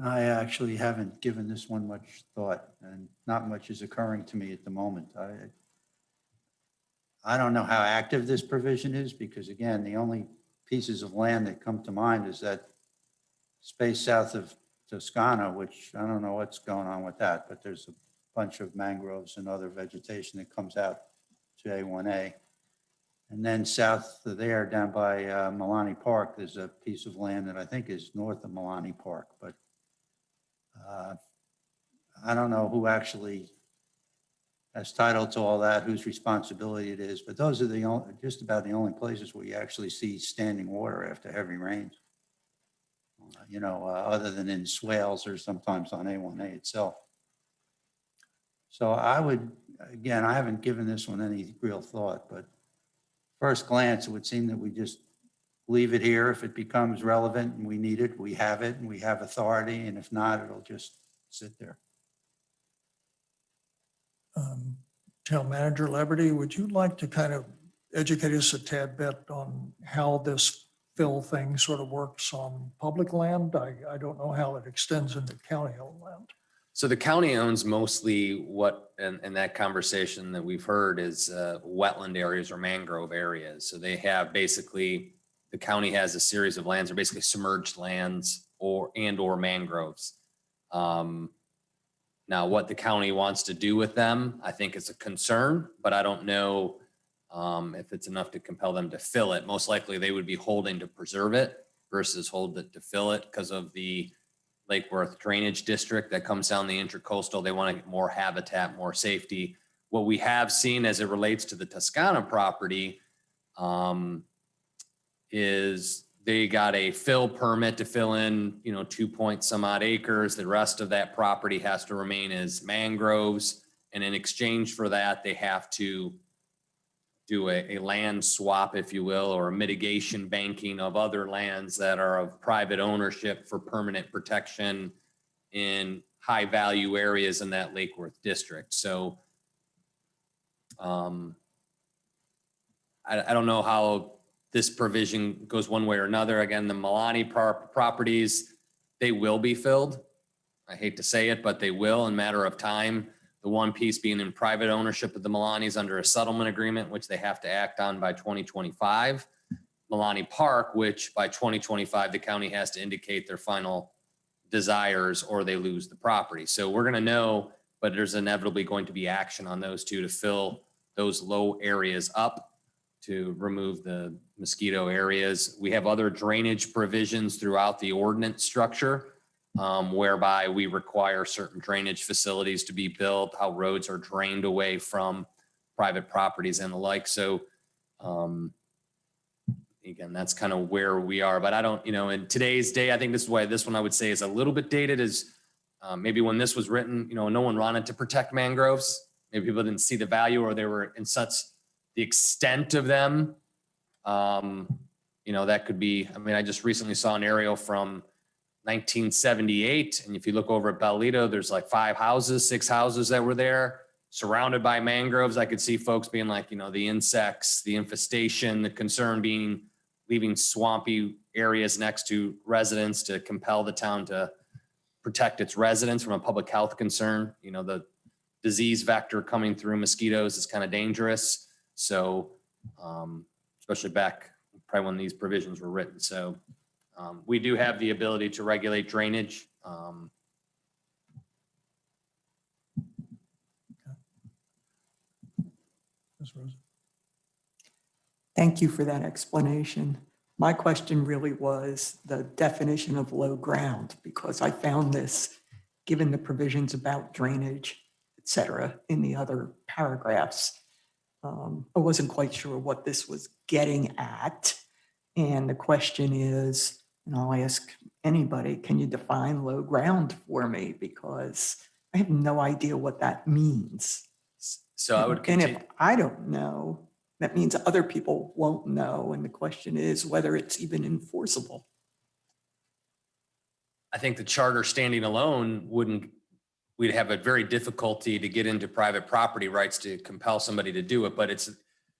I actually haven't given this one much thought, and not much is occurring to me at the moment. I don't know how active this provision is, because again, the only pieces of land that come to mind is that space south of Toscana, which I don't know what's going on with that, but there's a bunch of mangroves and other vegetation that comes out to A1A. And then south of there, down by Milani Park, there's a piece of land that I think is north of Milani Park, but I don't know who actually has title to all that, whose responsibility it is, but those are just about the only places where you actually see standing water after heavy rains. Other than in swales or sometimes on A1A itself. So I haven't given this one any real thought, but first glance, it would seem that we just leave it here. If it becomes relevant and we need it, we have it and we have authority. And if not, it'll just sit there. Town Manager Leverty, would you like to kind of educate us a tad bit on how this fill thing sort of works on public land? I don't know how it extends into county-owned land. So the county owns mostly what, in that conversation that we've heard, is wetland areas or mangrove areas. So they have basically, the county has a series of lands, or basically submerged lands or mangroves. Now, what the county wants to do with them, I think is a concern, but I don't know if it's enough to compel them to fill it. Most likely they would be holding to preserve it versus hold it to fill it because of the Lake Worth drainage district that comes down the intercoastal. They want to get more habitat, more safety. What we have seen as it relates to the Toscana property is they got a fill permit to fill in, 2 point some odd acres. The rest of that property has to remain as mangroves. And in exchange for that, they have to do a land swap, if you will, or a mitigation banking of other lands that are of private ownership for permanent protection in high value areas in that Lake Worth district. So I don't know how this provision goes one way or another. Again, the Milani properties, they will be filled. I hate to say it, but they will in a matter of time. The one piece being in private ownership of the Milanis under a settlement agreement, which they have to act on by 2025. Milani Park, which by 2025, the county has to indicate their final desires or they lose the property. So we're going to know, but there's inevitably going to be action on those two to fill those low areas up to remove the mosquito areas. We have other drainage provisions throughout the ordinance structure whereby we require certain drainage facilities to be built, how roads are drained away from private properties and the like. So again, that's kind of where we are, but I don't, in today's day, I think this is why this one I would say is a little bit dated, is maybe when this was written, no one wanted to protect mangroves. Maybe people didn't see the value, or they were in such the extent of them. That could be, I just recently saw an aerial from 1978. And if you look over at Bellito, there's like 6 houses that were there surrounded by mangroves. I could see folks being like, the insects, the infestation, the concern being leaving swampy areas next to residents to compel the town to protect its residents from a public health concern. The disease vector coming through mosquitoes is kind of dangerous. So, especially back probably when these provisions were written. So we do have the ability to regulate drainage. Ms. Rosa? Thank you for that explanation. My question really was the definition of low ground, because I found this, given the provisions about drainage, it cetera, in the other paragraphs. I wasn't quite sure what this was getting at. And the question is, and I'll ask anybody, can you define low ground for me? Because I have no idea what that means. So I would And continue. if I don't know, that means other people won't know. And the question is whether it's even enforceable. I think the charter standing alone we'd have a very difficulty to get into private property rights to compel somebody to do it. But it's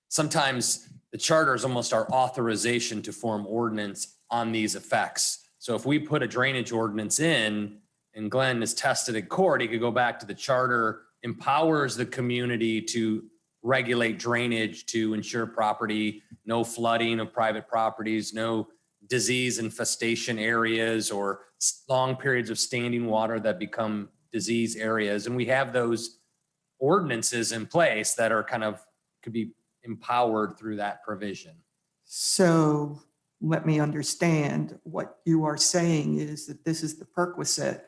sometimes the charter is almost our authorization to form ordinance on these effects. So if we put a drainage ordinance in and Glenn is tested in court, he could go back to the charter, empowers the community to regulate drainage to ensure property, no flooding of private properties, no disease infestation areas or long periods of standing water that become disease areas. And we have those ordinances in place that are could be empowered through that provision. So let me understand, what you are saying is that this is the perquisite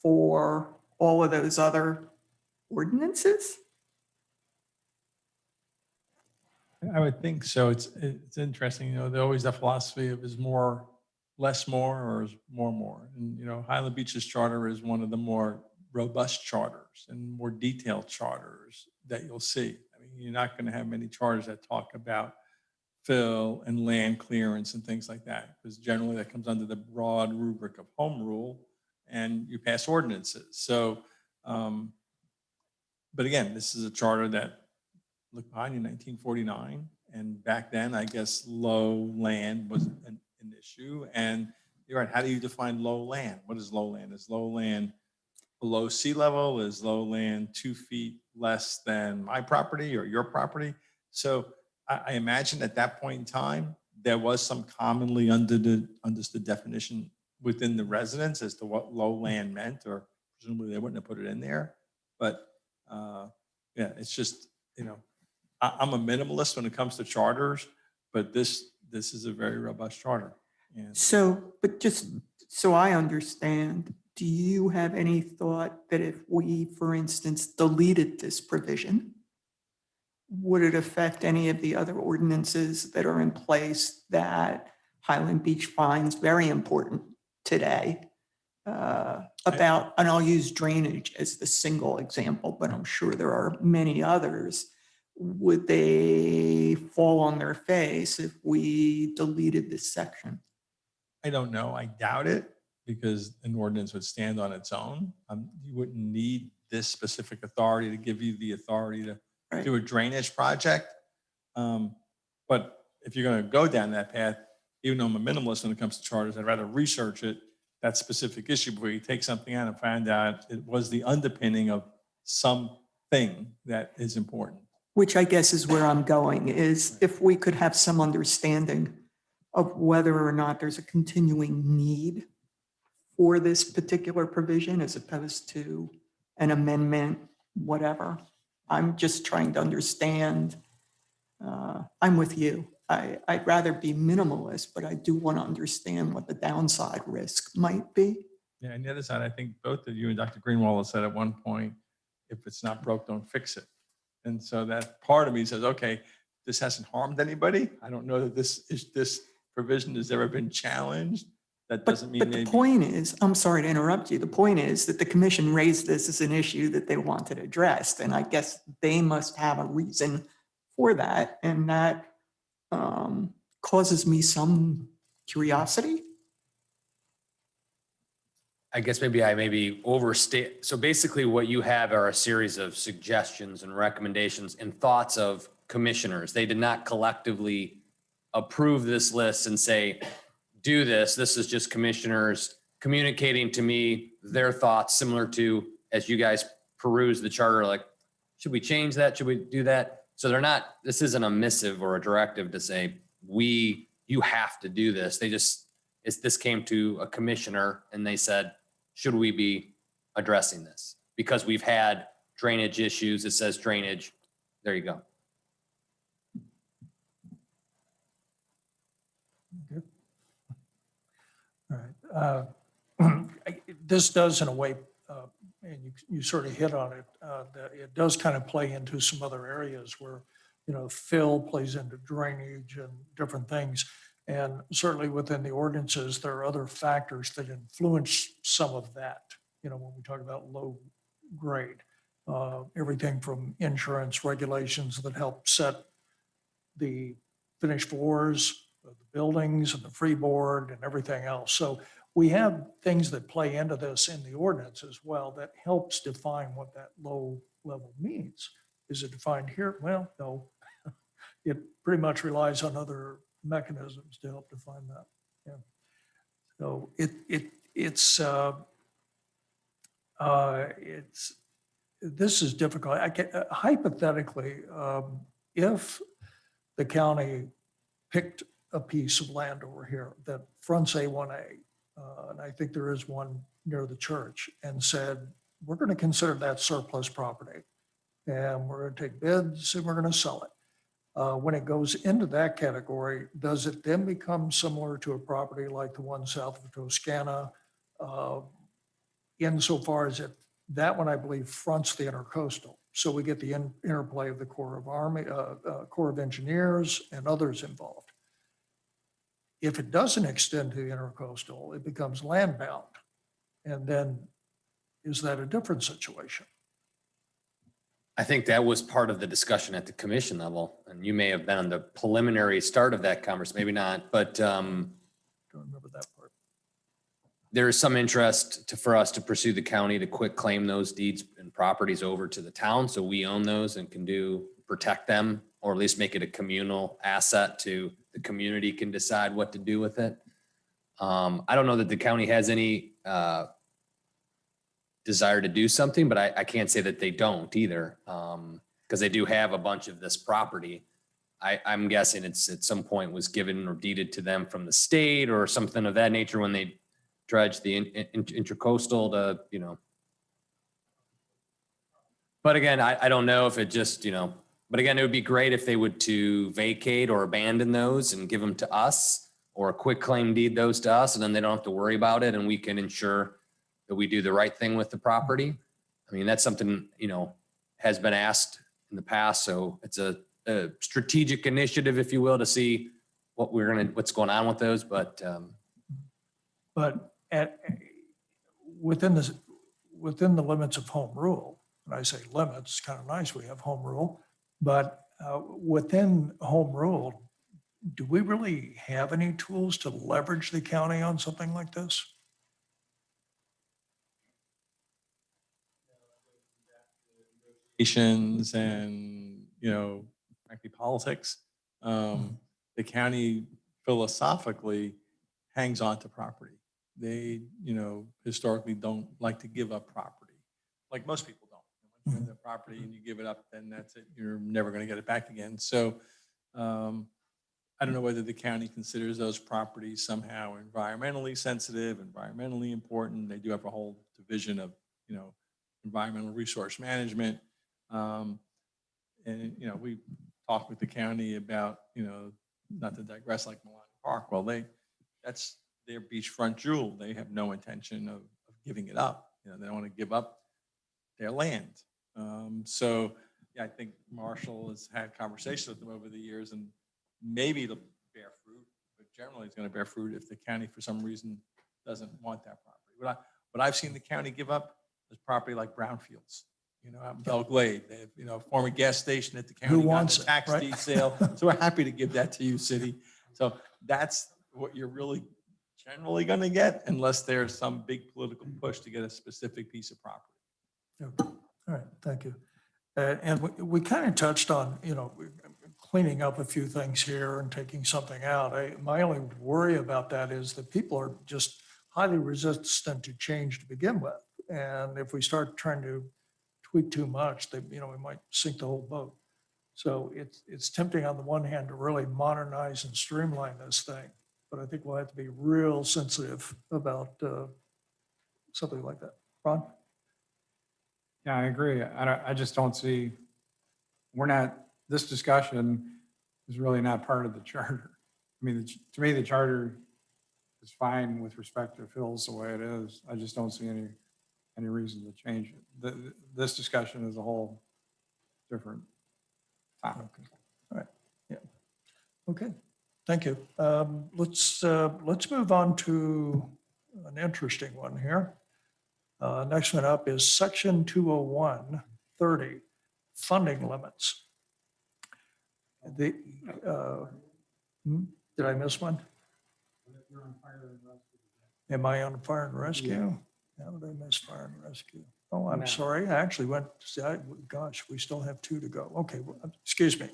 for all of those other ordinances? I would think so. It's interesting, there's always that philosophy of is more, less more, or is more. And, Highland Beach's charter is one of the more robust charters and more detailed charters that you'll see. I mean, you're not going to have many charters that talk about fill and land clearance and things like that, because generally that comes under the broad rubric of home rule and you pass ordinances. So, but again, this is a charter that looked behind in 1949. And back then, I guess low land was an issue. And you're right, how do you define low land? What is low land? Is low land below sea level? Is low land 2 feet less than my property or your property? So I imagine at that point in time, there was some commonly understood definition within the residents as to what low land meant, or presumably they wouldn't have put it in there. But yeah, it's just, I'm a minimalist when it comes to charters, but this is a very robust charter. And So, but just so I understand, do you have any thought that if we, for instance, deleted this provision, would it affect any of the other ordinances that are in place that Highland Beach finds very important today? About, and I'll use drainage as the single example, but I'm sure there are many others. Would they fall on their face if we deleted this section? I don't know. I doubt it, because an ordinance would stand on its own. You wouldn't need this specific authority to give you the authority to Right. do a drainage project. But if you're going to go down that path, even though I'm a minimalist when it comes to charters, I'd rather research it, that specific issue, before you take something out and find out it was the underpinning of something that is important. Which I guess is where I'm going, is if we could have some understanding of whether or not there's a continuing need for this particular provision as opposed to an amendment, whatever. I'm just trying to understand. I'm with you. I'd rather be minimalist, but I do want to understand what the downside risk might be. Yeah, and the other side, I think both of you and Dr. Greenwald have said at one point, if it's not broke, don't fix it. And so that part of me says, okay, this hasn't harmed anybody. I don't know that this provision has ever been challenged. That doesn't mean But the maybe. point is, I'm sorry to interrupt you. The point is that the commission raised this as an issue that they wanted addressed. And I guess they must have a reason for that. And that causes me some curiosity. I guess maybe I overstate. So basically what you have are a series of suggestions and recommendations and thoughts of commissioners. They did not collectively approve this list and say, do this. This is just commissioners communicating to me their thoughts, similar to as you guys peruse the charter, like, should we change that? Should we do that? So this isn't a missive or a directive to say, you have to do this. This came to a commissioner and they said, should we be addressing this? Because we've had drainage issues. It says drainage. There you go. All right. This does in a way and you sort of hit on it, that it does kind of play into some other areas where, fill plays into drainage and different things. And certainly within the ordinances, there are other factors that influence some of that, when we talk about low grade. Everything from insurance regulations that help set the finished floors of the buildings and the freeboard and everything else. So we have things that play into this in the ordinance as well that helps define what that low level means. Is it defined here? Well, no. It pretty much relies on other mechanisms to help define that. Yeah. So this is difficult. Hypothetically, if the county picked a piece of land over here that fronts A1A, and I think there is one near the church, and said, we're going to consider that surplus property, and we're going to take bids and we're going to sell it. When it goes into that category, does it then become similar to a property like the one south of Toscana? Insofar as that one, I believe, fronts the intercoastal. So we get the interplay of the Corps of Engineers and others involved. If it doesn't extend to the intercoastal, it becomes landbound. And then is that a different situation? I think that was part of the discussion at the commission level, and you may have been on the preliminary start of that conversation, maybe not, but Don't remember that part. there is some interest for us to pursue the county to quit claim those deeds and properties over to the town. So we own those and can protect them, or at least make it a communal asset to the community can decide what to do with it. I don't know that the county has any desire to do something, but I can't say that they don't either, because they do have a bunch of this property. I'm guessing it's at some point was given or deeded to them from the state or something of that nature when they dredged the intercoastal to, But again, I don't know if it just, but again, it would be great if they would to vacate or abandon those and give them to us, or a quick claim deed those to us, and then they don't have to worry about it, and we can ensure that we do the right thing with the property. I mean, that's something, has been asked in the past. So it's a strategic initiative, if you will, to see what's going on with those. But within the limits of home rule, and I say limits, it's kind of nice we have home rule, but within home rule, do we really have any tools to leverage the county on something like this? Negotiations and, frankly, politics. The county philosophically hangs on to property. They, historically don't like to give up property, like most people don't. Once you have the property and you give it up, then that's it. You're never going to get it back again. So I don't know whether the county considers those properties somehow environmentally sensitive, environmentally important. They do have a whole division of, environmental resource management. And, we talked with the county about, not to digress like Milan Park. Well, that's their beachfront jewel. They have no intention of giving it up. They don't want to give up their land. So yeah, I think Marshall has had conversations with them over the years, and maybe it'll bear fruit, but generally it's going to bear fruit if the county for some reason doesn't want that property. What I've seen the county give up is property like brownfields. Out in Belle Glade, they have, a former gas station at the county. Who got wants the it, tax right? deed sale. So we're happy to give that to you, city. So that's what you're really generally going to get, unless there's some big political push to get a specific piece of property. Okay. All right, thank you. And we kind of touched on, cleaning up a few things here and taking something out. My only worry about that is that people are just highly resistant to change to begin with. And if we start trying to tweak too much, we might sink the whole boat. So it's tempting on the one hand to really modernize and streamline this thing, but I think we'll have to be real sensitive about something like that. Ron? Yeah, I agree. I just don't see, this discussion is really not part of the charter. I mean, to me, the charter is fine with respect to Phil's the way it is. I just don't see any any reason to change it. This discussion is a whole different topic. Okay, thank you. Let's move on to an interesting one here. Next one up is section 201-30, funding limits. The, did I miss one? Am I on fire and rescue? How did I miss fire and rescue? Oh, I'm sorry. I actually went, gosh, we still have 2 to go. Okay, well, excuse me.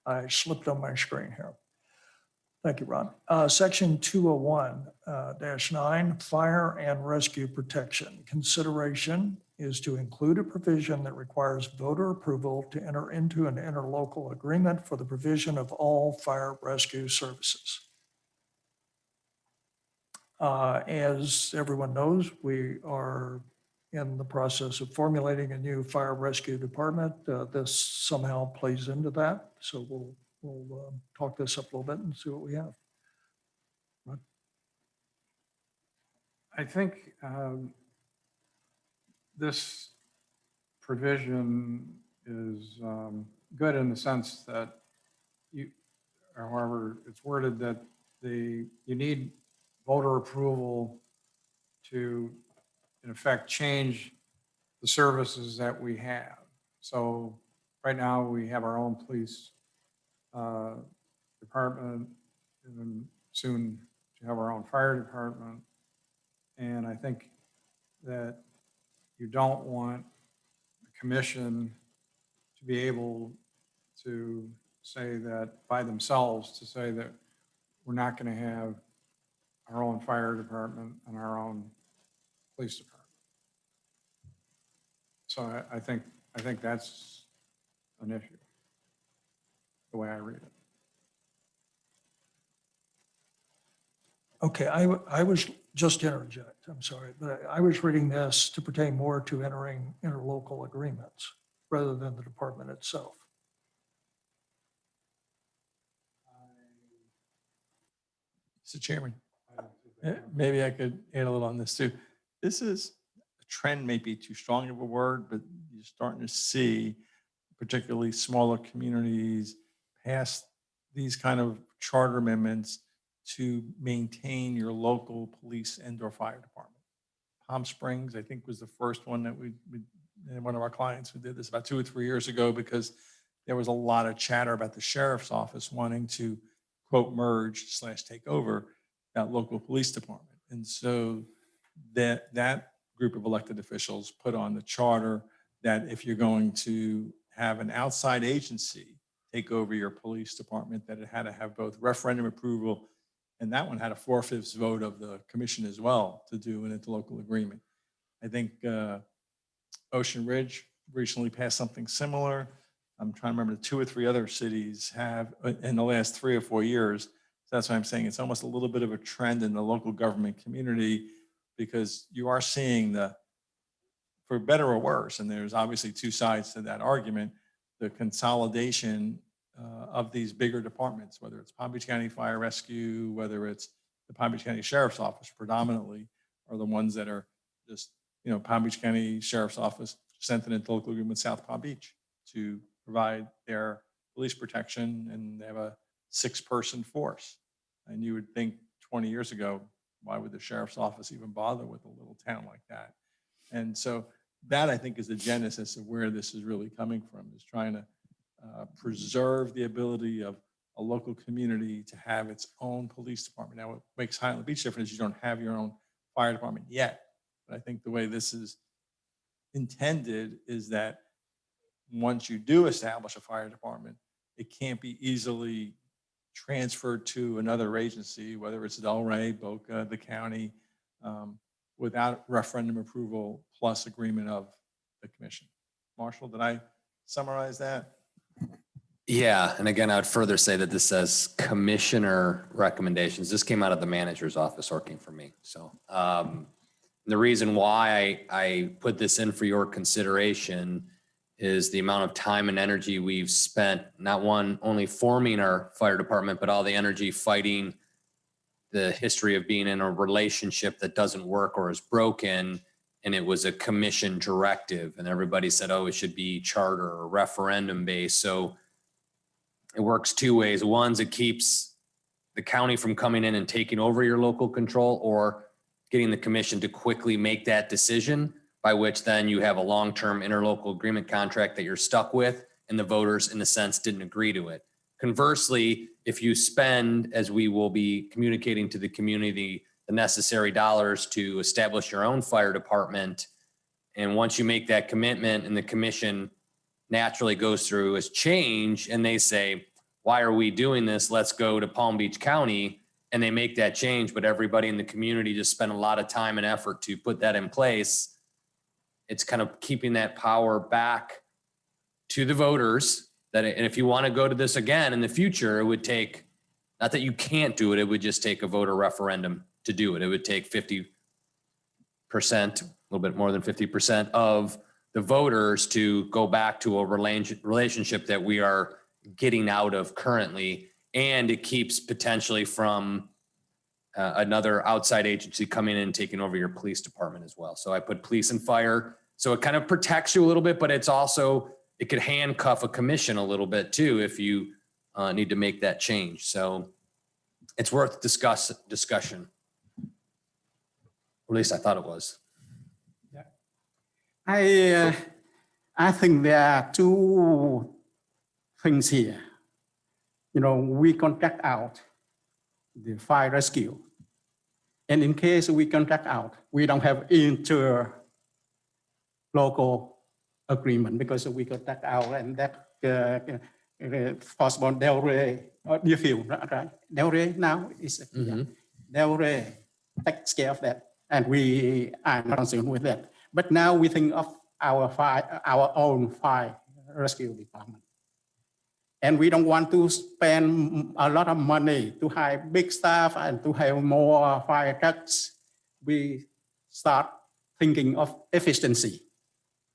I slipped on my screen here. Thank you, Ron. Section 201-9, fire and rescue protection. Consideration is to include a provision that requires voter approval to enter into an interlocal agreement for the provision of all fire rescue services. As everyone knows, we are in the process of formulating a new fire rescue department. This somehow plays into that. So we'll talk this up a little bit and see what we have. Ron? I think this provision is good in the sense that however, it's worded that you need voter approval to, in effect, change the services that we have. So right now we have our own police department, and then soon to have our own fire department. And I think that you don't want the commission to be able to say that by themselves, to say that we're not going to have our own fire department and our own police department. So I think that's an issue, the way I read it. Okay, I was just to interject, I'm sorry, but I was reading this to pertain more to entering interlocal agreements rather than the department itself. Mr. Chairman, maybe I could add a little on this too. This is, a trend may be too strong of a word, but you're starting to see particularly smaller communities pass these kind of charter amendments to maintain your local police and/or fire department. Palm Springs, I think, was the first one that one of our clients who did this about 2 or 3 years ago, because there was a lot of chatter about the sheriff's office wanting to, quote, merge / take over that local police department. And so that group of elected officials put on the charter that if you're going to have an outside agency take over your police department, that it had to have both referendum approval, and that one had a 4/5 vote of the commission as well to do an interlocal agreement. I think Ocean Ridge recently passed something similar. I'm trying to remember, 2 or 3 other cities have in the last 3 or 4 years. So that's why I'm saying it's almost a little bit of a trend in the local government community, because you are seeing for better or worse, and there's obviously 2 sides to that argument, the consolidation of these bigger departments, whether it's Palm Beach County Fire Rescue, whether it's the Palm Beach County Sheriff's Office predominantly, are the ones that are just, Palm Beach County Sheriff's Office sent an interlocal agreement with South Palm Beach to provide their police protection, and they have a 6-person force. And you would think 20 years ago, why would the sheriff's office even bother with a little town like that? And so that, I think, is the genesis of where this is really coming from, is trying to preserve the ability of a local community to have its own police department. Now, what makes Highland Beach different is you don't have your own fire department yet. But I think the way this is intended is that once you do establish a fire department, it can't be easily transferred to another agency, whether it's Delray, Boca, the county, without referendum approval plus agreement of the commission. Marshall, did I summarize that? Yeah, and again, I would further say that this says commissioner recommendations. This came out of the manager's office working for me. So the reason why I put this in for your consideration is the amount of time and energy we've spent, not only forming our fire department, but all the energy fighting the history of being in a relationship that doesn't work or is broken, and it was a commission directive, and everybody said, oh, it should be charter or referendum based. So it works two ways. One's it keeps the county from coming in and taking over your local control, or getting the commission to quickly make that decision, by which then you have a long-term interlocal agreement contract that you're stuck with, and the voters, in a sense, didn't agree to it. Conversely, if you spend, as we will be communicating to the community, the necessary dollars to establish your own fire department, and once you make that commitment and the commission naturally goes through as change and they say, why are we doing this? Let's go to Palm Beach County, and they make that change, but everybody in the community just spent a lot of time and effort to put that in place. It's kind of keeping that power back to the voters, that, and if you want to go to this again in the future, it would take, not that you can't do it, it would just take a voter referendum to do it. It would take 50%, a little bit more than 50% of the voters to go back to a relationship that we are getting out of currently. And it keeps potentially from another outside agency coming in and taking over your police department as well. So I put police and fire. So it kind of protects you a little bit, but it's also, it could handcuff a commission a little bit too if you need to make that change. So it's worth discussion. Or at least I thought it was. I think there are two things here. You know, we contract out the fire rescue. And in case we contract out, we don't have inter-local agreement because we contract out, and that possible Delray or Deerfield, right? Delray now is Delray takes care of that, and we are not concerned with that. But now we think of our own fire rescue department. And we don't want to spend a lot of money to hire big staff and to have more fire trucks. We start thinking of efficiency.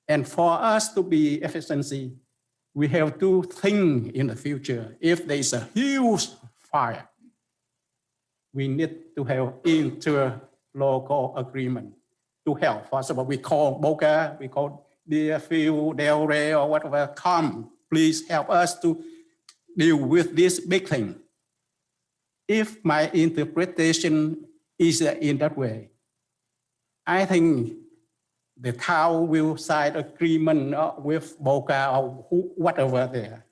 And for us to be efficiency, we have to think in the future. If there's a huge fire, we need to have inter-local agreement to help. First of all, we call Boca, we call Deerfield, Delray, or whatever, come, please help us to deal with this big thing. If my interpretation is in that way, I think the town will sign agreement with Boca or whatever there.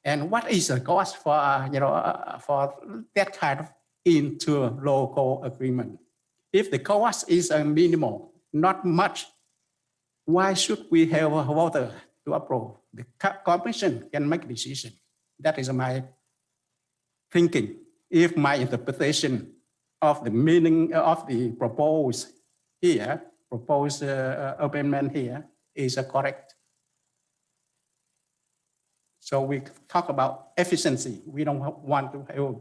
And what is the cost for, for that kind of inter-local agreement? If the cost is minimal, not much, why should we have a voter to approve? The commission can make a decision. That is my thinking. If my interpretation of the meaning of the proposed amendment here is correct. So we talk about efficiency. We don't want to have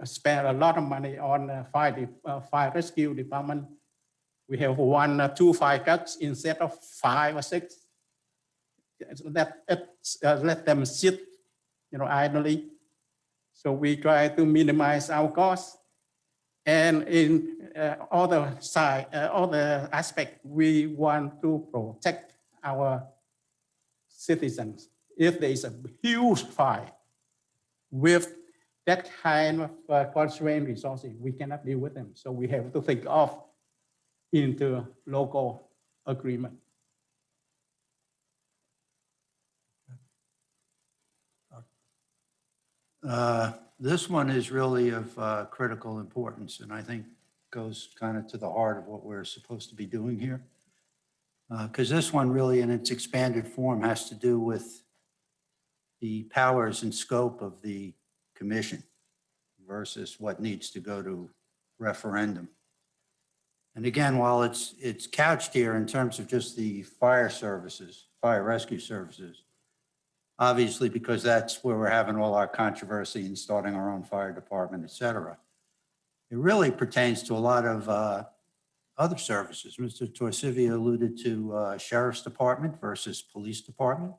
spend a lot of money on fire rescue department. We have 1 or 2 fire trucks instead of 5 or 6. Let them sit, idly. So we try to minimize our costs. And in other aspect, we want to protect our citizens. If there is a huge fire with that kind of constrained resources, we cannot deal with them. So we have to think of inter-local agreement. This one is really of critical importance, and I think goes kind of to the heart of what we're supposed to be doing here. Because this one really, in its expanded form, has to do with the powers and scope of the commission versus what needs to go to referendum. And again, while it's couched here in terms of just the fire services, fire rescue services, obviously, because that's where we're having all our controversy in starting our own fire department, et cetera. It really pertains to a lot of other services. Mr. Torcivia alluded to Sheriff's Department versus Police Department.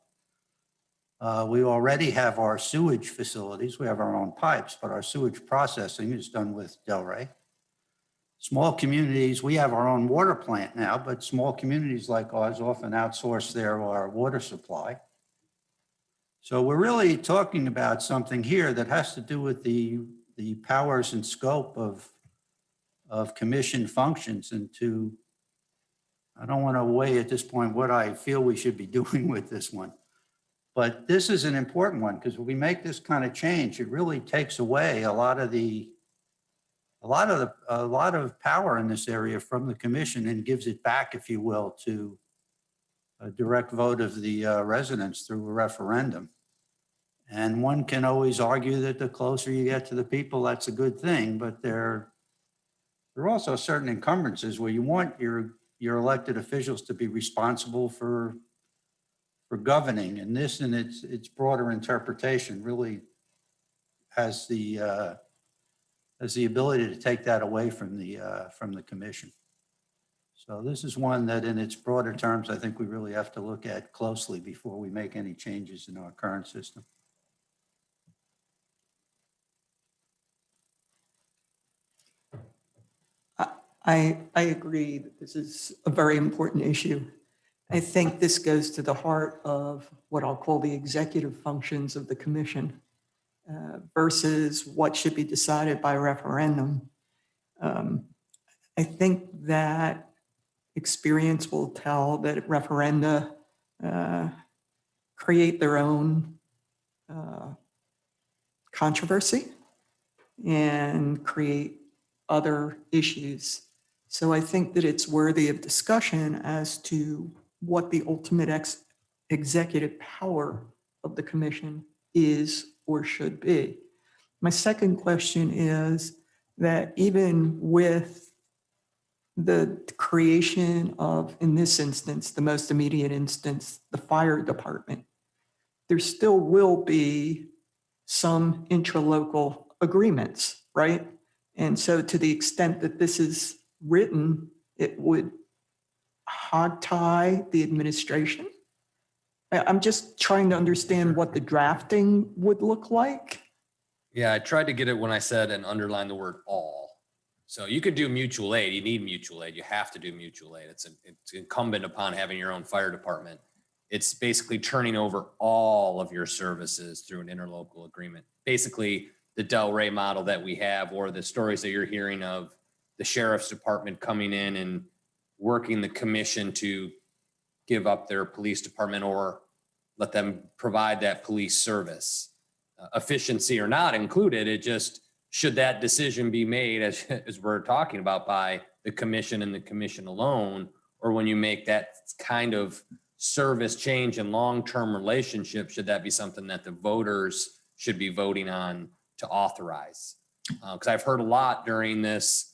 We already have our sewage facilities. We have our own pipes, but our sewage processing is done with Delray. small communities, we have our own water plant now, but small communities like ours often outsource their water supply. So we're really talking about something here that has to do with the powers and scope of commission functions, and I don't want to weigh at this point what I feel we should be doing with this one. But this is an important one, because when we make this kind of change, it really takes away a lot of power in this area from the commission and gives it back, if you will, to a direct vote of the residents through a referendum. And one can always argue that the closer you get to the people, that's a good thing, but there are also certain encumbrances where you want your elected officials to be responsible for governing, and this, in its broader interpretation, really has the ability to take that away from the commission. So this is one that, in its broader terms, I think we really have to look at closely before we make any changes in our current system. I agree that this is a very important issue. I think this goes to the heart of what I'll call the executive functions of the commission versus what should be decided by referendum. I think that experience will tell that referenda create their own controversy and create other issues. So I think that it's worthy of discussion as to what the ultimate executive power of the commission is or should be. My second question is that even with the creation of, in this instance, the most immediate instance, the fire department, there still will be some intralocal agreements, right? And so to the extent that this is written, it would hog tie the administration. I'm just trying to understand what the drafting would look like. Yeah, I tried to get it when I said and underline the word all. So you could do mutual aid. You need mutual aid. You have to do mutual aid. It's incumbent upon having your own fire department. It's basically turning over all of your services through an interlocal agreement. Basically, the Delray model that we have, or the stories that you're hearing of the sheriff's department coming in and working the commission to give up their police department or let them provide that police service. Efficiency or not included, it just, should that decision be made, as we're talking about, by the commission and the commission alone, or when you make that kind of service change in long-term relationship, should that be something that the voters should be voting on to authorize? Because I've heard a lot during this,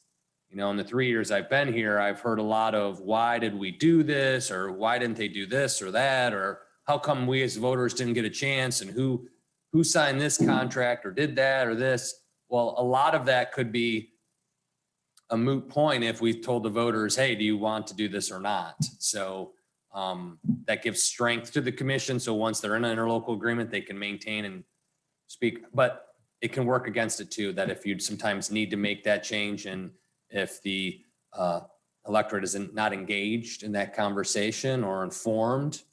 in the 3 years I've been here, I've heard a lot of, why did we do this? Or why didn't they do this or that? Or how come we as voters didn't get a chance? And who signed this contract or did that or this? Well, a lot of that could be a moot point if we told the voters, hey, do you want to do this or not? So that gives strength to the commission. So once they're in an interlocal agreement, they can maintain and speak, but it can work against it too, that if you sometimes need to make that change, and if the electorate is not engaged in that conversation or informed,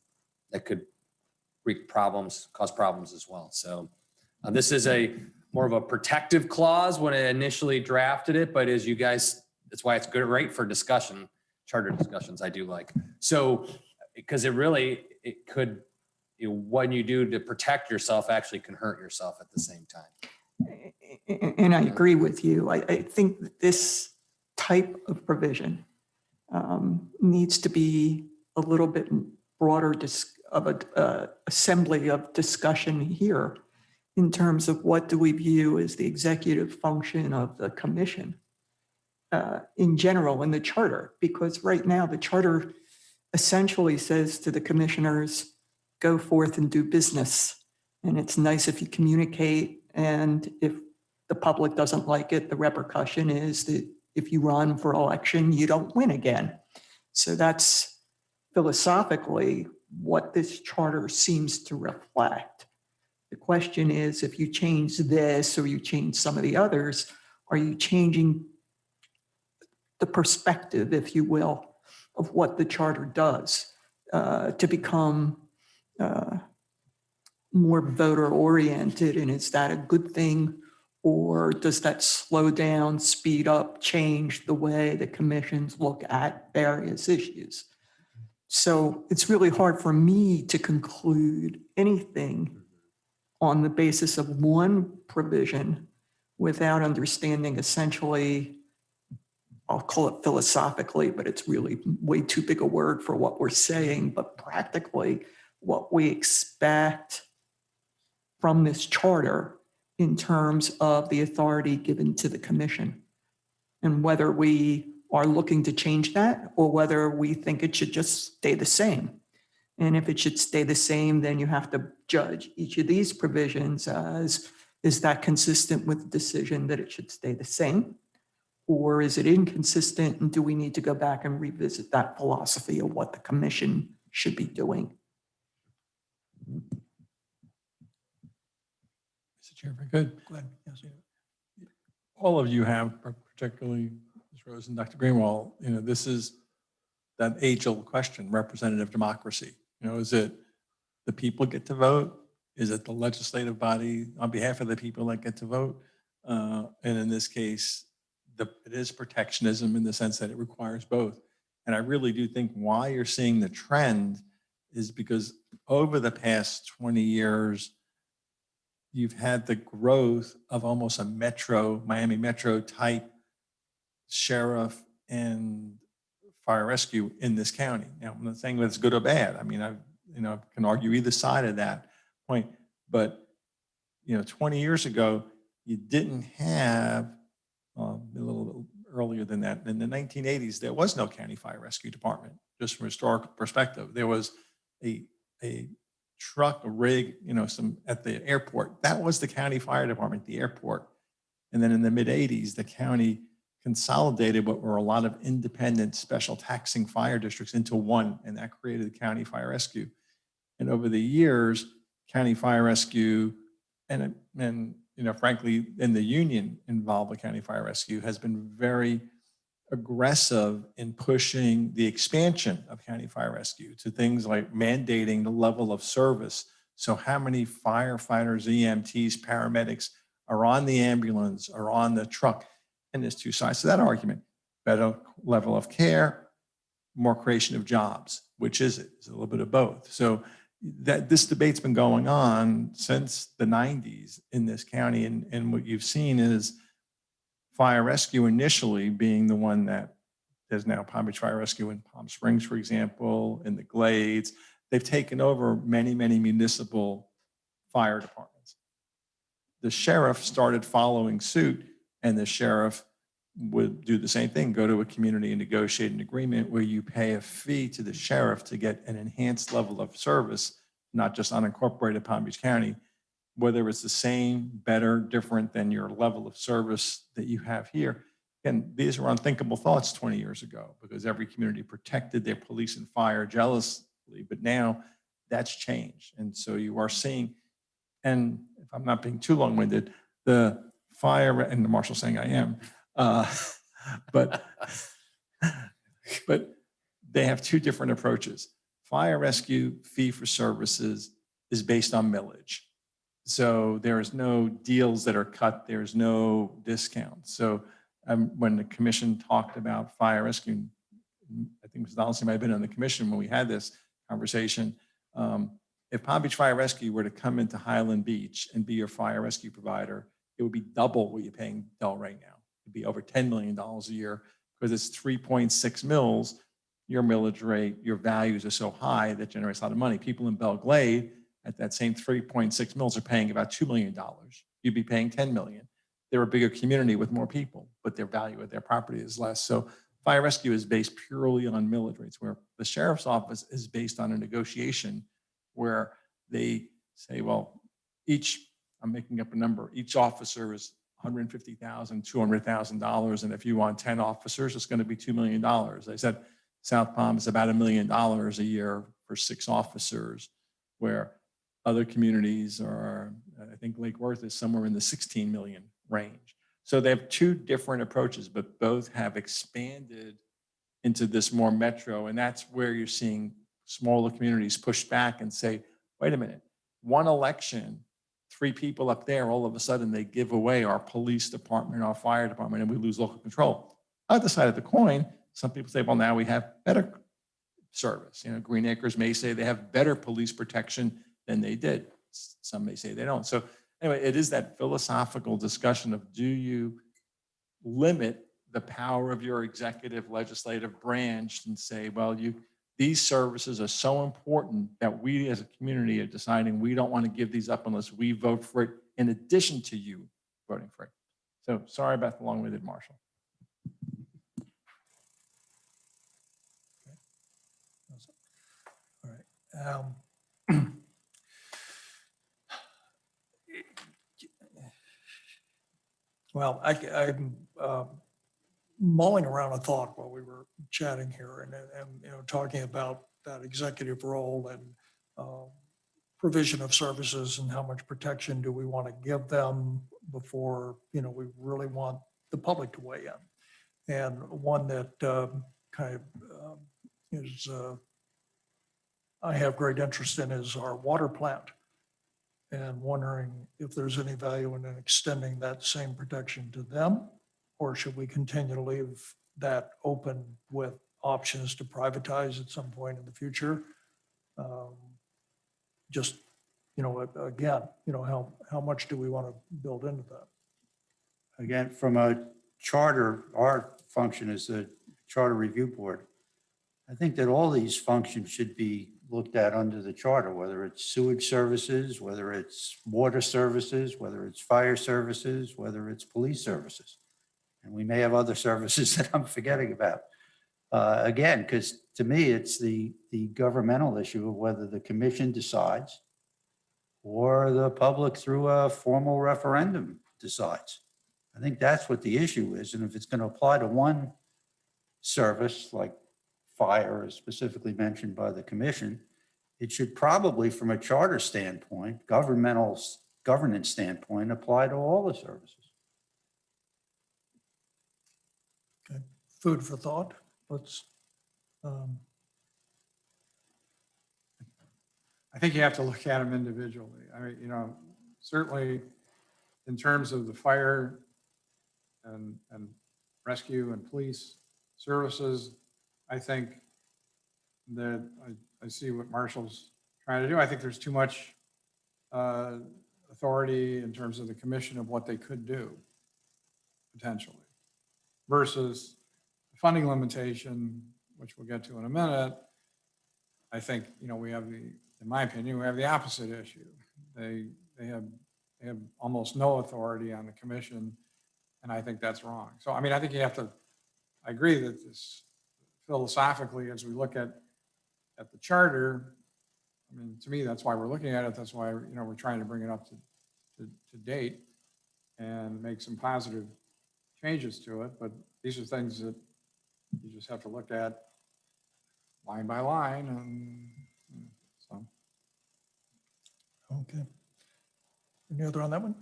that could wreak problems, cause problems as well. So this is more of a protective clause when it initially drafted it, but as you guys, that's why it's good, right, for discussion, charter discussions I do like. So, because it could, what you do to protect yourself actually can hurt yourself at the same time. And I agree with you. I think that this type of provision needs to be a little bit broader of an assembly of discussion here in terms of what do we view as the executive function of the commission in general in the charter, because right now the charter essentially says to the commissioners, go forth and do business. And it's nice if you communicate, and if the public doesn't like it, the repercussion is that if you run for election, you don't win again. So that's philosophically what this charter seems to reflect. The question is, if you change this or you change some of the others, are you changing the perspective, if you will, of what the charter does to become more voter oriented. And is that a good thing? Or does that slow down, speed up, change the way the commissions look at various issues? So it's really hard for me to conclude anything on the basis of one provision without understanding essentially, I'll call it philosophically, but it's really way too big a word for what we're saying, but practically what we expect from this charter in terms of the authority given to the commission, and whether we are looking to change that or whether we think it should just stay the same. And if it should stay the same, then you have to judge each of these provisions as, is that consistent with the decision that it should stay the same? Or is it inconsistent, and do we need to go back and revisit that philosophy of what the commission should be doing? Mr. Chair, if I could. Go ahead. Yes. All of you have, particularly Ms. Rose and Dr. Greenwald, this is that age-old question, representative democracy. Is it the people get to vote? Is it the legislative body on behalf of the people that get to vote? And in this case, it is protectionism in the sense that it requires both. And I really do think why you're seeing the trend is because over the past 20 years, you've had the growth of almost a Miami Metro type sheriff and fire rescue in this county. Now, I'm not saying whether it's good or bad. I mean, I can argue either side of that point, but 20 years ago, you didn't have a little earlier than that. In the 1980s, there was no county fire rescue department, just from a historical perspective. There was a truck, a rig, some at the airport. That was the county fire department, the airport. And then in the mid 80s, the county consolidated what were a lot of independent special taxing fire districts into one, and that created the county fire rescue. And over the years, county fire rescue and frankly, in the union involved with county fire rescue has been very aggressive in pushing the expansion of county fire rescue to things like mandating the level of service. So how many firefighters, EMTs, paramedics are on the ambulance or on the truck? And there's two sides to that argument. Better level of care, more creation of jobs. Which is it? It's a little bit of both. So that this debate's been going on since the 90s in this county. And what you've seen is fire rescue initially being the one that there's now Palm Beach Fire Rescue in Palm Springs, for example, in the Glades. They've taken over many, many municipal fire departments. The sheriff started following suit, and the sheriff would do the same thing, go to a community and negotiate an agreement where you pay a fee to the sheriff to get an enhanced level of service, not just unincorporated Palm Beach County, whether it's the same, better, different than your level of service that you have here. And these were unthinkable thoughts 20 years ago because every community protected their police and fire jealously, but now that's changed. And so you are seeing, and if I'm not being too long-winded, the fire, and the marshal's saying I am, but they have two different approaches. Fire rescue fee for services is based on millage. So there is no deals that are cut. There's no discount. So when the commission talked about fire rescue, I think Ms. Donaldson might have been on the commission when we had this conversation. If Palm Beach Fire Rescue were to come into Highland Beach and be your fire rescue provider, it would be double what you're paying Delray now. It'd be over $10 million a year because it's 3.6 mils. Your millage rate, your values are so high that generates a lot of money. People in Belle Glade at that same 3.6 mils are paying about $2 million. You'd be paying 10 million. They're a bigger community with more people, but their value of their property is less. So fire rescue is based purely on millage rates, where the sheriff's office is based on a negotiation where they say, well, I'm making up a number, each officer is $150,000, $200,000. And if you want 10 officers, it's going to be $2 million. I said, South Palm is about $1 million a year for 6 officers, where other communities are, I think Lake Worth is somewhere in the 16 million range. So they have two different approaches, but both have expanded into this more metro. And that's where you're seeing smaller communities push back and say, wait a minute, one election, 3 people up there, all of a sudden they give away our police department, our fire department, and we lose local control. Other side of the coin, some people say, well, now we have better service. You know, Green Acres may say they have better police protection than they did. Some may say they don't. So anyway, it is that philosophical discussion of, do you limit the power of your executive legislative branch and say, well, these services are so important that we as a community are deciding we don't want to give these up unless we vote for it in addition to you voting for it. So sorry about the long-winded Marshall. All right. Well, I'm mulling around a thought while we were chatting here and you know, talking about that executive role and provision of services and how much protection do we want to give them before, you know, we really want the public to weigh in. And one that kind of is, I have great interest in is our water plant. And wondering if there's any value in extending that same protection to them, or should we continue to leave that open with options to privatize at some point in the future? Just, you know, again, you know, how much do we want to build into that? Again, from a charter, our function is the Charter Review Board. I think that all these functions should be looked at under the charter, whether it's sewage services, whether it's water services, whether it's fire services, whether it's police services. And we may have other services that I'm forgetting about. Again, because to me, it's the governmental issue of whether the commission decides or the public through a formal referendum decides. I think that's what the issue is. And if it's going to apply to one service, like fire is specifically mentioned by the commission, it should probably, from a charter standpoint, governmental governance standpoint, apply to all the services. Okay, food for thought. Let's, I think you have to look at them individually. I mean, you know, certainly in terms of the fire and rescue and police services, I think that I see what Marshall's trying to do. I think there's too much authority in terms of the commission of what they could do potentially versus the funding limitation, which we'll get to in a minute. I think, you know, we have in my opinion, we have the opposite issue. They have almost no authority on the commission, and I think that's wrong. So, I mean, I think you have to, I agree that this philosophically, as we look at the charter, I mean, to me, that's why we're looking at it. That's why, you know, we're trying to bring it up to date and make some positive changes to it. But these are things that you just have to look at line by line, and so. okay. Any other on that one?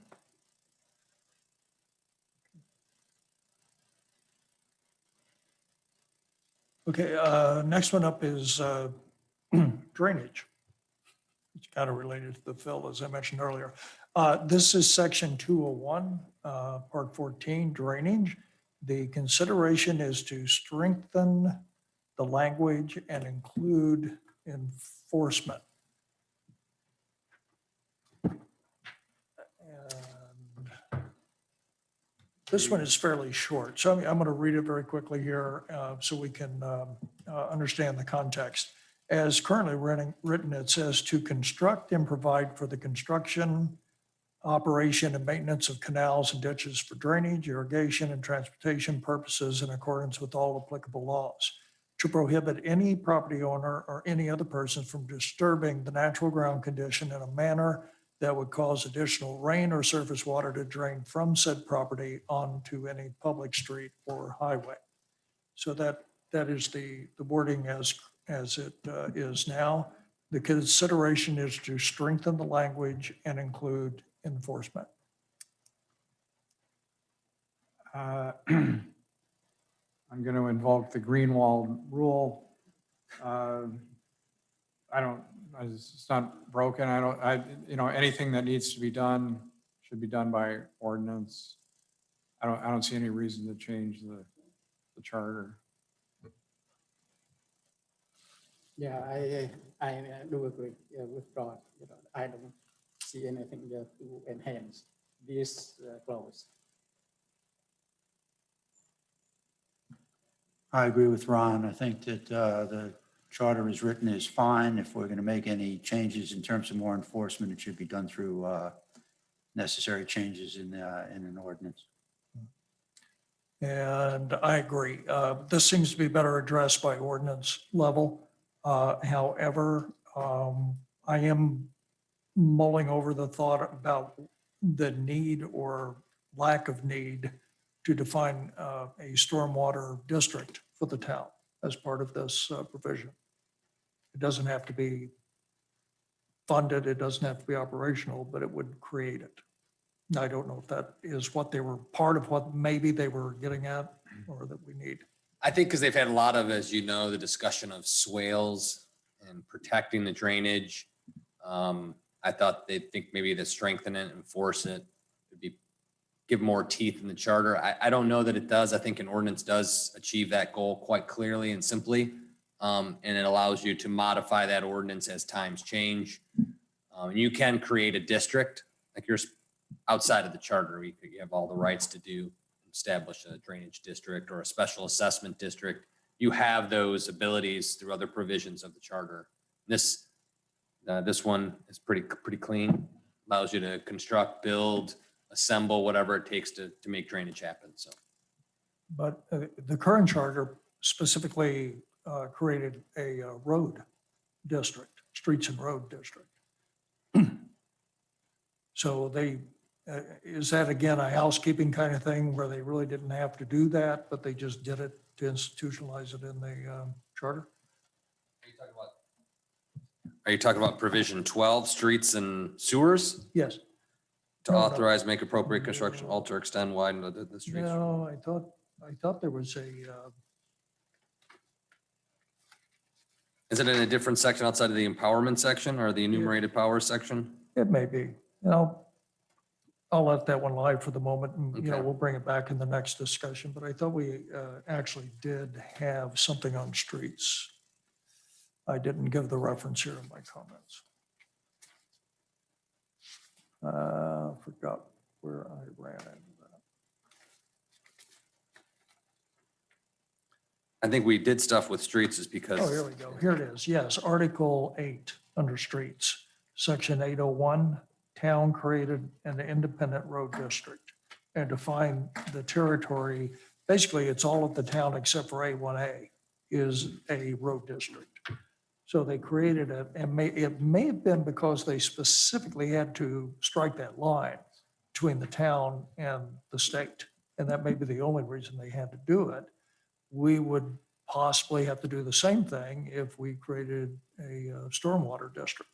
Okay, next one up is drainage. It's kind of related to the fill, as I mentioned earlier. This is section 201, part 14, drainage. The consideration is to strengthen the language and include enforcement. And this one is fairly short, so I'm going to read it very quickly here so we can understand the context. As currently written, it says to construct and provide for the construction, operation and maintenance of canals and ditches for drainage, irrigation and transportation purposes in accordance with all applicable laws. To prohibit any property owner or any other person from disturbing the natural ground condition in a manner that would cause additional rain or surface water to drain from said property onto any public street or highway. So that is the wording as it is now. The consideration is to strengthen the language and include enforcement. I'm going to invoke the Greenwald rule. It's not broken. Anything that needs to be done should be done by ordinance. I don't see any reason to change the charter. Yeah, I do agree with Ron. I don't see anything to enhance this clause. I agree with Ron. I think that the charter as written is fine. If we're going to make any changes in terms of more enforcement, it should be done through necessary changes in an ordinance. And I agree. This seems to be better addressed by ordinance level. However, I am mulling over the thought about the need or lack of need to define a stormwater district for the town as part of this provision. It doesn't have to be funded, it doesn't have to be operational, but it would create it. And I don't know if that is what they were, part of what maybe they were getting at or that we need. I think because they've had a lot of, as you know, the discussion of swales and protecting the drainage. I thought they'd think maybe to strengthen it, enforce it, would be, give more teeth in the charter. I don't know that it does. I think an ordinance does achieve that goal quite clearly and simply. And it allows you to modify that ordinance as times change. You can create a district, like you're outside of the charter, you have all the rights to establish a drainage district or a special assessment district. You have those abilities through other provisions of the charter. This one is pretty clean, allows you to construct, build, assemble, whatever it takes to make drainage happen, so. But the current charter specifically created a road district, streets and road district. So is that again a housekeeping kind of thing where they really didn't have to do that, but they just did it to institutionalize it in the charter? Are you talking about provision 12, streets and sewers? Yes. To No, no. authorize, make appropriate construction, alter, extend, widen the streets? No, I thought there was a, Is it in a different section outside of the empowerment section or the enumerated powers section? it may be, I'll let that one lie for the moment and, Okay. we'll bring it back in the next discussion, but I thought we actually did have something on streets. I didn't give the reference here in my comments. Forgot where I ran into that. I think we did stuff with streets is because. Oh, here we go. Here it is. Yes, Article 8 under streets, Section 801, town created an independent road district and define the territory. Basically, it's all of the town except for A1A is a road district. So they created it, and it may have been because they specifically had to strike that line between the town and the state. And that may be the only reason they had to do it. We would possibly have to do the same thing if we created a stormwater district.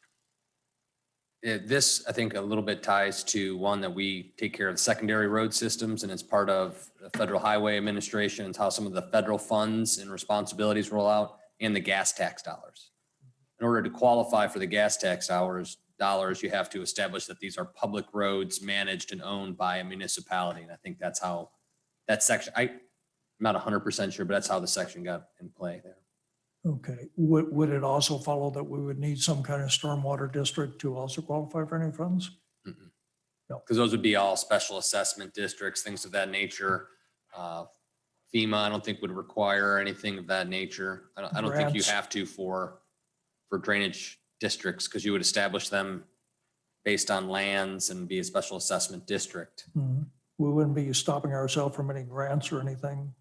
This, I think, a little bit ties to one that we take care of secondary road systems, and it's part of the Federal Highway Administration. It's how some of the federal funds and responsibilities roll out, and the gas tax dollars. In order to qualify for the gas tax dollars, you have to establish that these are public roads managed and owned by a municipality. And I think that's how that section, I'm not 100% sure, but that's how the section got in play there. Okay, would it also follow that we would need some kind of stormwater district to also qualify for any funds? Because those would be all special assessment districts, things of that nature. FEMA, I don't think would require anything of that nature. I don't think you Grants. have to for drainage districts, because you would establish them based on lands and be a special assessment district. Mhm. We wouldn't be stopping ourselves from any grants or anything.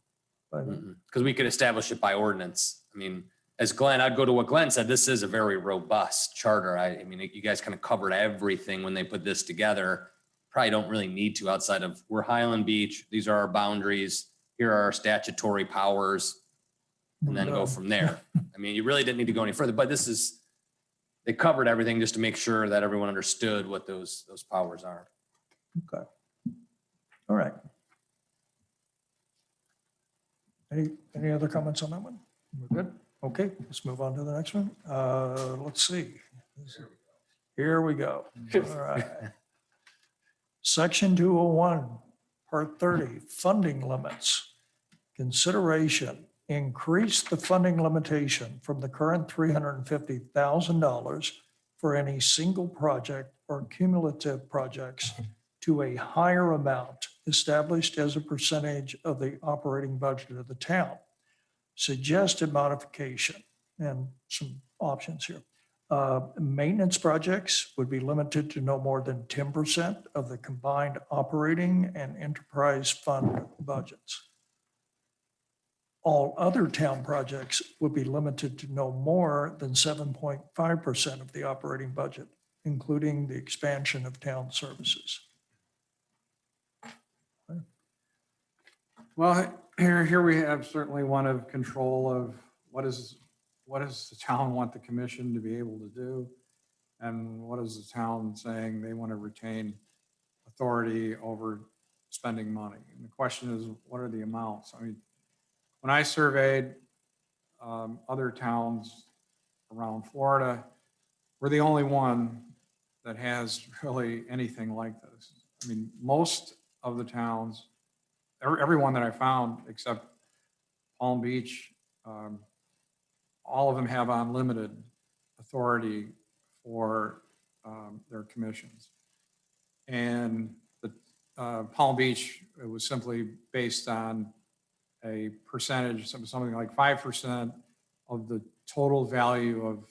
But Because we could establish it by ordinance. I mean, as Glenn, I'd go to what Glenn said, this is a very robust charter. I mean, you guys kind of covered everything when they put this together. Probably don't really need to outside of, we're Highland Beach, these are our boundaries, here are our statutory powers, and then go from there. I mean, you really didn't need to go any further, but they covered everything just to make sure that everyone understood what those powers are. Okay. All right. Any other comments on that one? We're good? Okay, let's move on to the next one. Let's see. Here we go. All right. Section 201, Part 30, funding limits. Consideration, increase the funding limitation from the current $350,000 for any single project or cumulative projects to a higher amount established as a percentage of the operating budget of the town. Suggested modification and some options here. Maintenance projects would be limited to no more than 10% of the combined operating and enterprise fund budgets. All other town projects would be limited to no more than 7.5% of the operating budget, including the expansion of town services. Well, here we have certainly one of control of what does the town want the commission to be able to do? And what is the town saying they want to retain authority over spending money? And the question is, what are the amounts? I mean, when I surveyed other towns around Florida, we're the only one that has really anything like this. I mean, most of the towns, everyone that I found except Palm Beach, all of them have unlimited authority for their commissions. And the Palm Beach, it was simply based on a percentage, something like 5% of the total value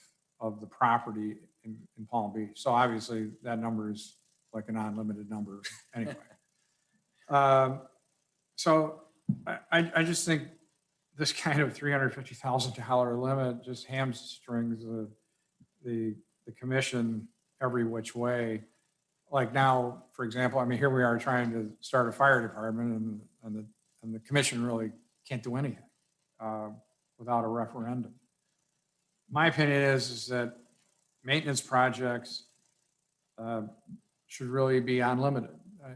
of the property in Palm Beach. So obviously that number is like an unlimited number anyway. So I just think this kind of $350,000 limit just hamstrings the commission every which way. Like now, for example, I mean, here we are trying to start a fire department and the commission really can't do anything without a referendum. My opinion is that maintenance projects should really be unlimited.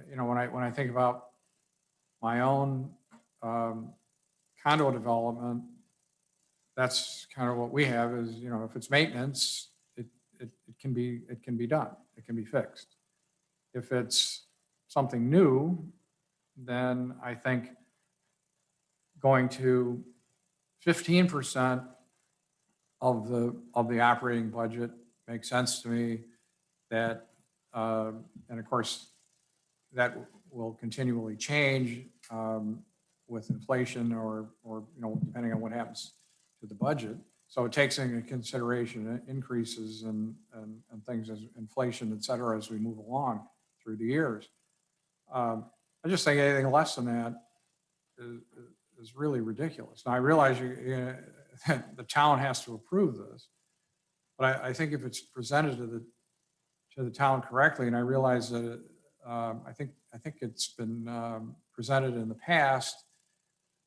You know, when I think about my own condo development, that's kind of what we have is, you know, if it's maintenance, it can be done. It can be fixed. If it's something new, then I think going to 15% of the operating budget makes sense to me. That and of course that will continually change with inflation or you know, depending on what happens to the budget. So it takes into consideration increases and things as inflation, et cetera, as we move along through the years. I just think anything less than that is really ridiculous. Now I realize that the town has to approve this, but I think if it's presented to the town correctly, and I realize that I think it's been presented in the past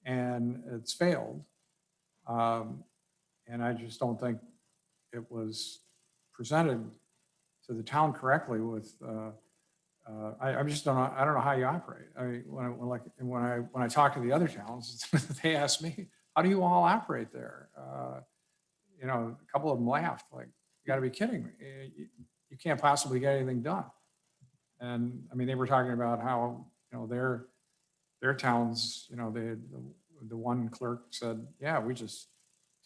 and it's failed. And I just don't think it was presented to the town correctly with, I just don't know, I don't know how you operate. I mean, when I talk to the other towns, they ask me, how do you all operate there? You know, a couple of them laughed, like, you gotta be kidding me. You can't possibly get anything done. And I mean, they were talking about how, you know, their towns, you know, the one clerk said, yeah, we just,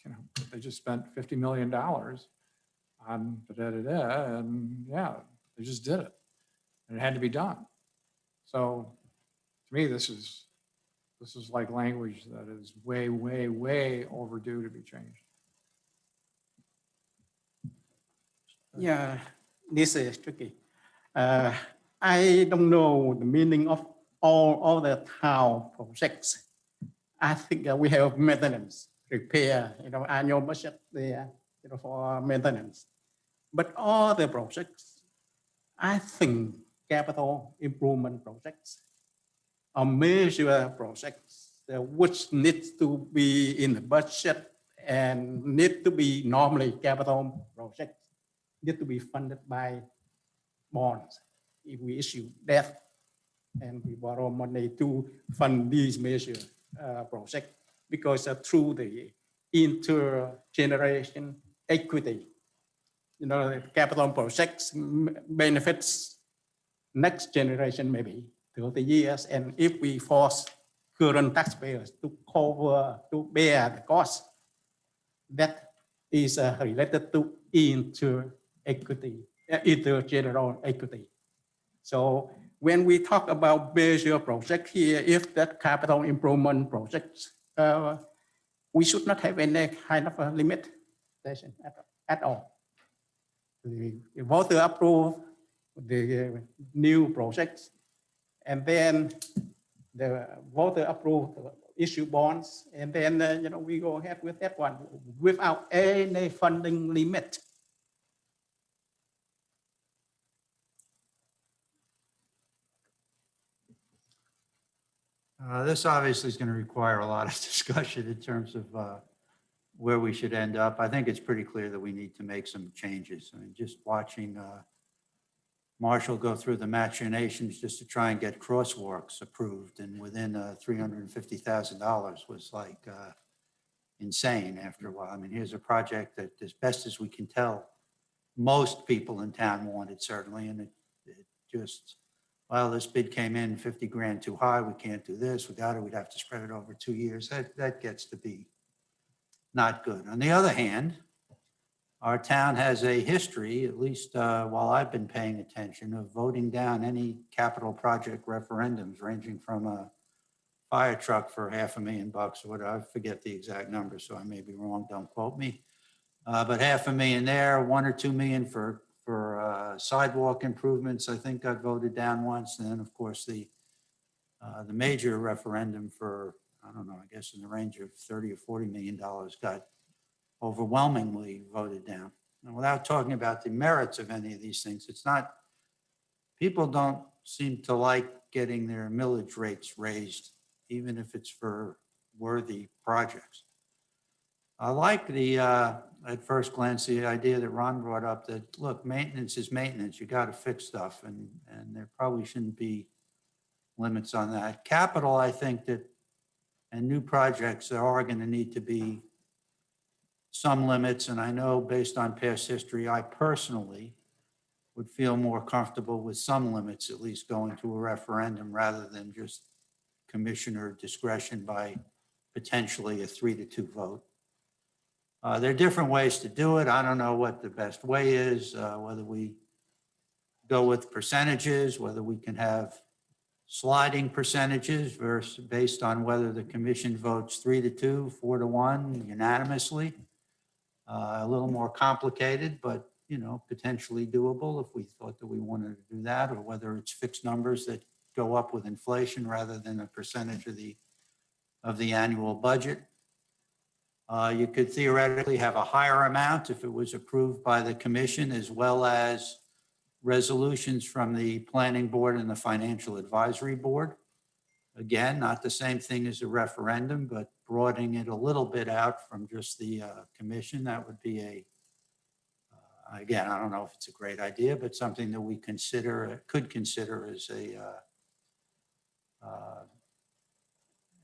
you know, they just spent $50 million on da-da-da-da, and yeah, they just did it. And it had to be done. So to me, this is like language that is way, way, way overdue to be changed. Yeah, this is tricky. I don't know the meaning of all the town projects. I think we have maintenance, repair, you know, annual budget there, you know, for maintenance. But all the projects, I think capital improvement projects or major projects which needs to be in the budget and need to be normally capital projects, need to be funded by bonds. If we issue debt and we borrow money to fund these major projects, because through the intergeneration equity, the capital projects benefits next generation maybe 30 years. And if we force current taxpayers to bear the cost, that is related to intergeneral equity. So when we talk about major project here, if that capital improvement projects, we should not have any kind of a limitation at all. The voter approve the new projects, and then the voter approve issue bonds, and then we go ahead with that one without any funding limit. This obviously is going to require a lot of discussion in terms of where we should end up. I think it's pretty clear that we need to make some changes. I mean, just watching Marshall go through the machinations just to try and get crosswalks approved, and within $350,000 was like insane after a while. I mean, here's a project that, as best as we can tell, most people in town wanted, certainly, and it just, well, this bid came in 50 grand too high, we can't do this, we'd have to spread it over 2 years. That gets to be not good. On the other hand, our town has a history, at least while I've been paying attention, of voting down any capital project referendums ranging from a fire truck for $500,000 or whatever. I forget the exact number, so I may be wrong, don't quote me. But $500,000 there, 1 or 2 million for sidewalk improvements, I think got voted down once. And then, of course, the major referendum for, I don't know, I guess in the range of $30 or $40 million got overwhelmingly voted down. And without talking about the merits of any of these things, it's not, people don't seem to like getting their millage rates raised, even if it's for worthy projects. I like the, at first glance, the idea that Ron brought up that, look, maintenance is maintenance. You got to fix stuff, and there probably shouldn't be limits on that. Capital, I think that, and new projects, there are going to need to be some limits. And I know based on past history, I personally would feel more comfortable with some limits, at least going to a referendum rather than just commissioner discretion by potentially a 3-2 vote. There are different ways to do it. I don't know what the best way is, whether we go with percentages, whether we can have sliding percentages versus based on whether the commission votes 3-2, 4-1 unanimously. A little more complicated, but potentially doable if we thought that we wanted to do that, or whether it's fixed numbers that go up with inflation rather than a percentage of the annual budget. You could theoretically have a higher amount if it was approved by the commission, as well as resolutions from the planning board and the financial advisory board. Again, not the same thing as a referendum, but broadening it a little bit out from just the commission. That would be again, I don't know if it's a great idea, but something that we could consider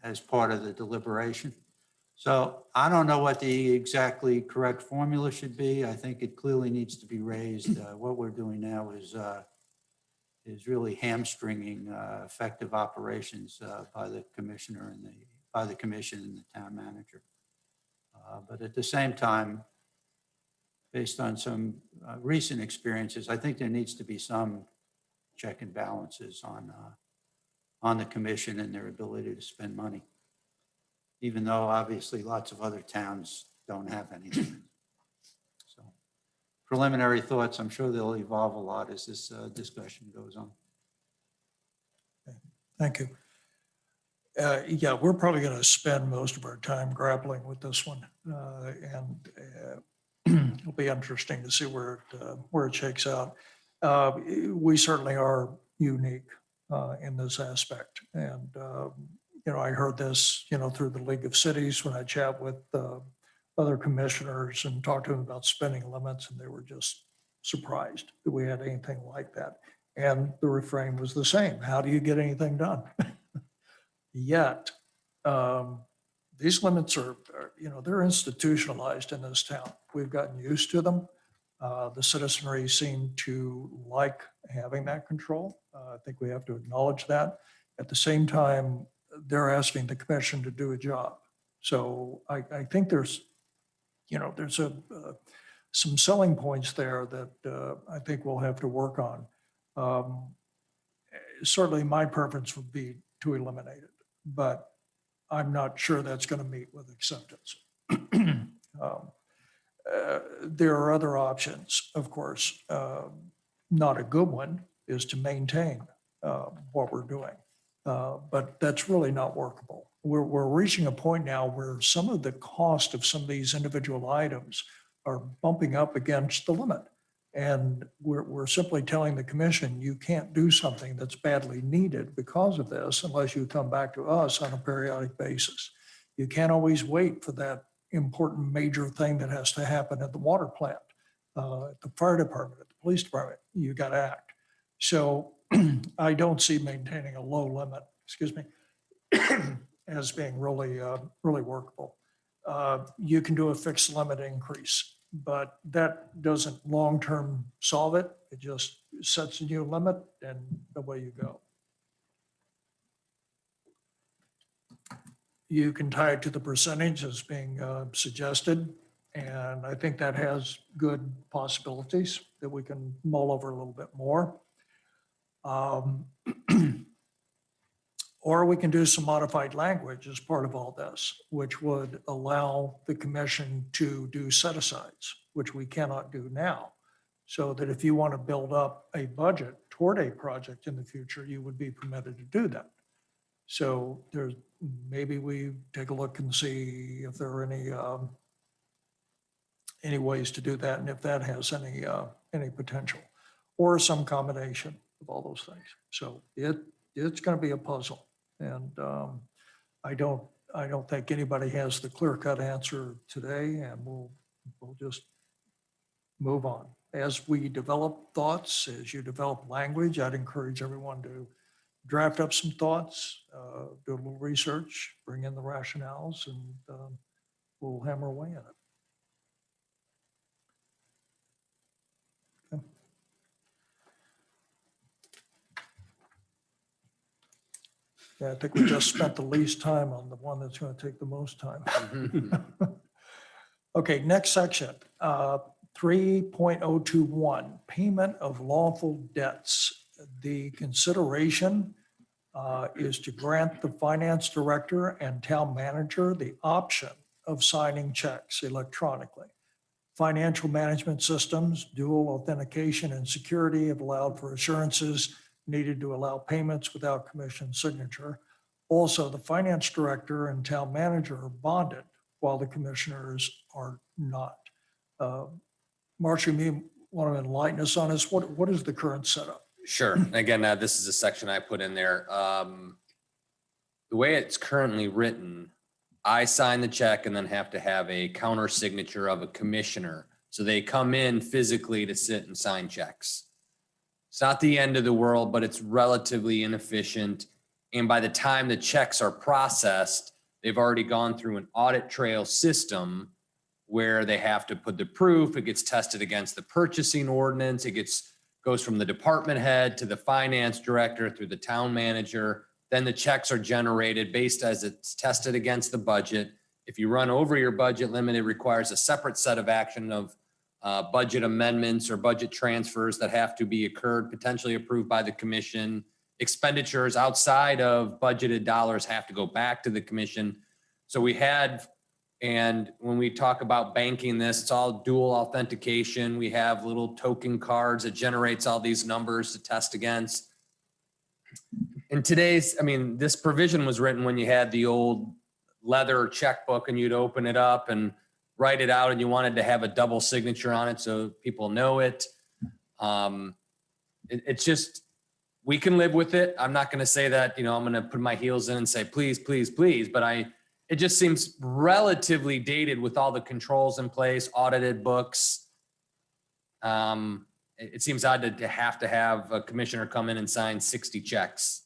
as part of the deliberation. So I don't know what the exactly correct formula should be. I think it clearly needs to be raised. What we're doing now is really hamstringing effective operations by the commissioner and by the commission and the town manager. But at the same time, based on some recent experiences, I think there needs to be some check and balances on the commission and their ability to spend money, even though obviously lots of other towns don't have anything. So preliminary thoughts, I'm sure they'll evolve a lot as this discussion goes on. Thank you. Yeah, we're probably going to spend most of our time grappling with this one. And it'll be interesting to see where it shakes out. We certainly are unique in this aspect. And, I heard this, through the League of Cities when I chat with other commissioners and talked to them about spending limits, and they were just surprised that we had anything like that. And the refrain was the same. How do you get anything done? Yet, these limits they're institutionalized in this town. We've gotten used to them. The citizenry seem to like having that control. I think we have to acknowledge that. At the same time, they're asking the commission to do a job. So I think there's some selling points there that I think we'll have to work on. Certainly my preference would be to eliminate it, but I'm not sure that's going to meet with acceptance. There are other options, of course. Not a good one is to maintain what we're doing, but that's really not workable. We're reaching a point now where some of the cost of some of these individual items are bumping up against the limit. And we're simply telling the commission, you can't do something that's badly needed because of this unless you come back to us on a periodic basis. You can't always wait for that important major thing that has to happen at the water plant, at the fire department, at the police department. You got to act. So I don't see maintaining a low limit, as being really workable. You can do a fixed limit increase, but that doesn't long-term solve it. It just sets a new limit and away you go. You can tie it to the percentage as being suggested. And I think that has good possibilities that we can mull over a little bit more. Or we can do some modified language as part of all this, which would allow the commission to do set-asides, which we cannot do now. So that if you want to build up a budget toward a project in the future, you would be permitted to do that. So there's, maybe we take a look and see if there are any ways to do that, and if that has any potential, or some combination of all those things. So it's going to be a puzzle. And I don't think anybody has the clear-cut answer today, and we'll just move on. As we develop thoughts, as you develop language, I'd encourage everyone to draft up some thoughts, do a little research, bring in the rationales, and we'll hammer away at it. Yeah, I think we just spent the least time on the one that's going to take the most time. Okay, next section, 3.021, payment of lawful debts. The consideration is to grant the finance director and town manager the option of signing checks electronically. Financial management systems, dual authentication and security have allowed for assurances needed to allow payments without commission signature. Also, the finance director and town manager are bonded while the commissioners are not. Marcia, you may want to enlighten us on this. What is the current setup? Sure. Again, this is a section I put in there. The way it's currently written, I sign the check and then have to have a counter signature of a commissioner. So they come in physically to sit and sign checks. It's not the end of the world, but it's relatively inefficient. And by the time the checks are processed, they've already gone through an audit trail system where they have to put the proof. It gets tested against the purchasing ordinance. It goes from the department head to the finance director through the town manager. Then the checks are generated based as it's tested against the budget. If you run over your budget limit, it requires a separate set of action of budget amendments or budget transfers that have to be occurred, potentially approved by the commission. Expenditures outside of budgeted dollars have to go back to the commission. So we had, and when we talk about banking this, it's all dual authentication. We have little token cards that generates all these numbers to test against. In today's, this provision was written when you had the old leather checkbook and you'd open it up and write it out and you wanted to have a double signature on it so people know it. It's just, we can live with it. I'm not going to say that, I'm going to put my heels in and say, please, please, please. But it just seems relatively dated with all the controls in place, audited books. It seems odd to have a commissioner come in and sign 60 checks.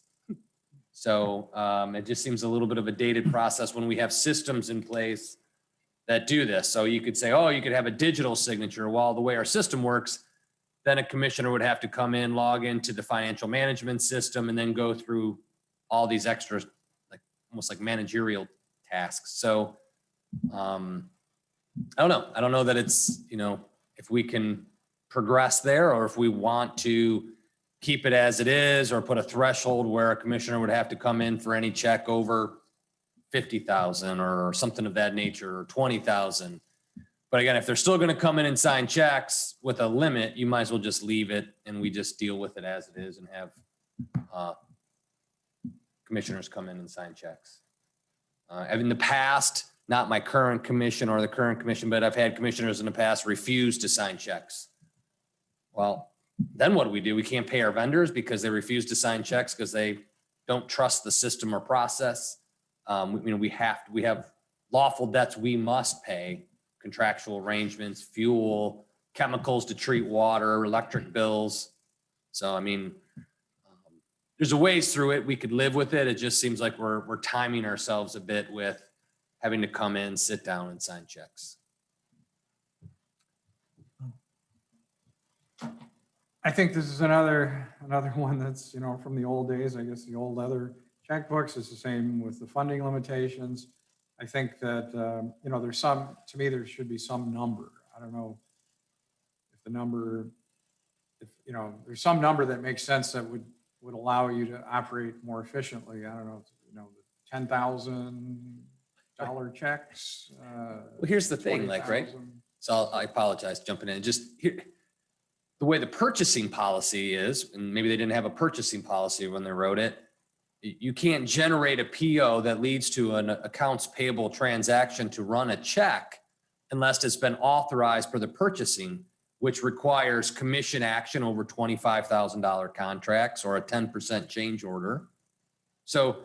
So it just seems a little bit of a dated process when we have systems in place that do this. So you could say, oh, you could have a digital signature. Well, the way our system works, then a commissioner would have to come in, log into the financial management system, and then go through all these extras, like almost like managerial tasks. So I don't know. I don't know that it's, if we can progress there or if we want to keep it as it is or put a threshold where a commissioner would have to come in for any check over 50,000 or something of that nature, or 20,000. But again, if they're still going to come in and sign checks with a limit, you might as well just leave it and we just deal with it as it is and have commissioners come in and sign checks. In the past, not my current commission or the current commission, but I've had commissioners in the past refuse to sign checks. Well, then what do? We can't pay our vendors because they refuse to sign checks because they don't trust the system or process. We have lawful debts we must pay, contractual arrangements, fuel, chemicals to treat water, electric bills. So, there's a ways through it. We could live with it. It just seems like we're timing ourselves a bit with having to come in, sit down and sign checks. I think this is another one that's, from the old days, I guess the old leather checkbooks is the same with the funding limitations. I think that, there's to me, there should be some number. I don't know if the number, there's some number that makes sense that would allow you to operate more efficiently. I don't know, the $10,000 checks. Well, here's the thing, right? 20,000. So I apologize jumping in. Just here, the way the purchasing policy is, and maybe they didn't have a purchasing policy when they wrote it, you can't generate a PO that leads to an accounts payable transaction to run a check unless it's been authorized for the purchasing, which requires commission action over $25,000 contracts or a 10% change order. So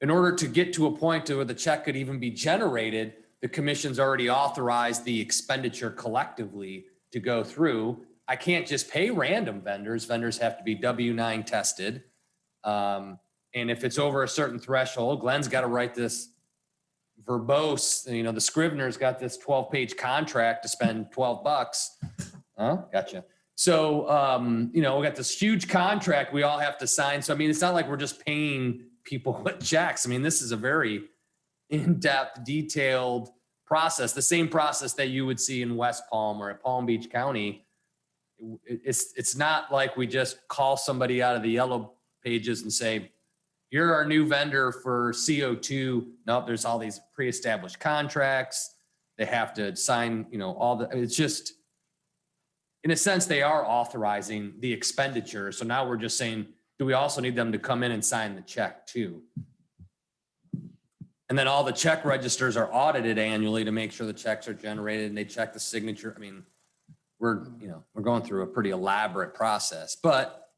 in order to get to a point where the check could even be generated, the commission's already authorized the expenditure collectively to go through. I can't just pay random vendors. Vendors have to be W-9 tested. And if it's over a certain threshold, Glenn's got to write this verbose, the Scrivener's got this 12-page contract to spend $12. Oh, gotcha. So, we got this huge contract we all have to sign. So, it's not like we're just paying people with checks. This is a very in-depth, detailed process, the same process that you would see in West Palm or at Palm Beach County. It's not like we just call somebody out of the yellow pages and say, you're our new vendor for CO2. Nope, there's all these pre-established contracts. They have to sign, it's just, in a sense, they are authorizing the expenditure. So now we're just saying, do we also need them to come in and sign the check too? And then all the check registers are audited annually to make sure the checks are generated and they check the signature. We're going through a pretty elaborate process, but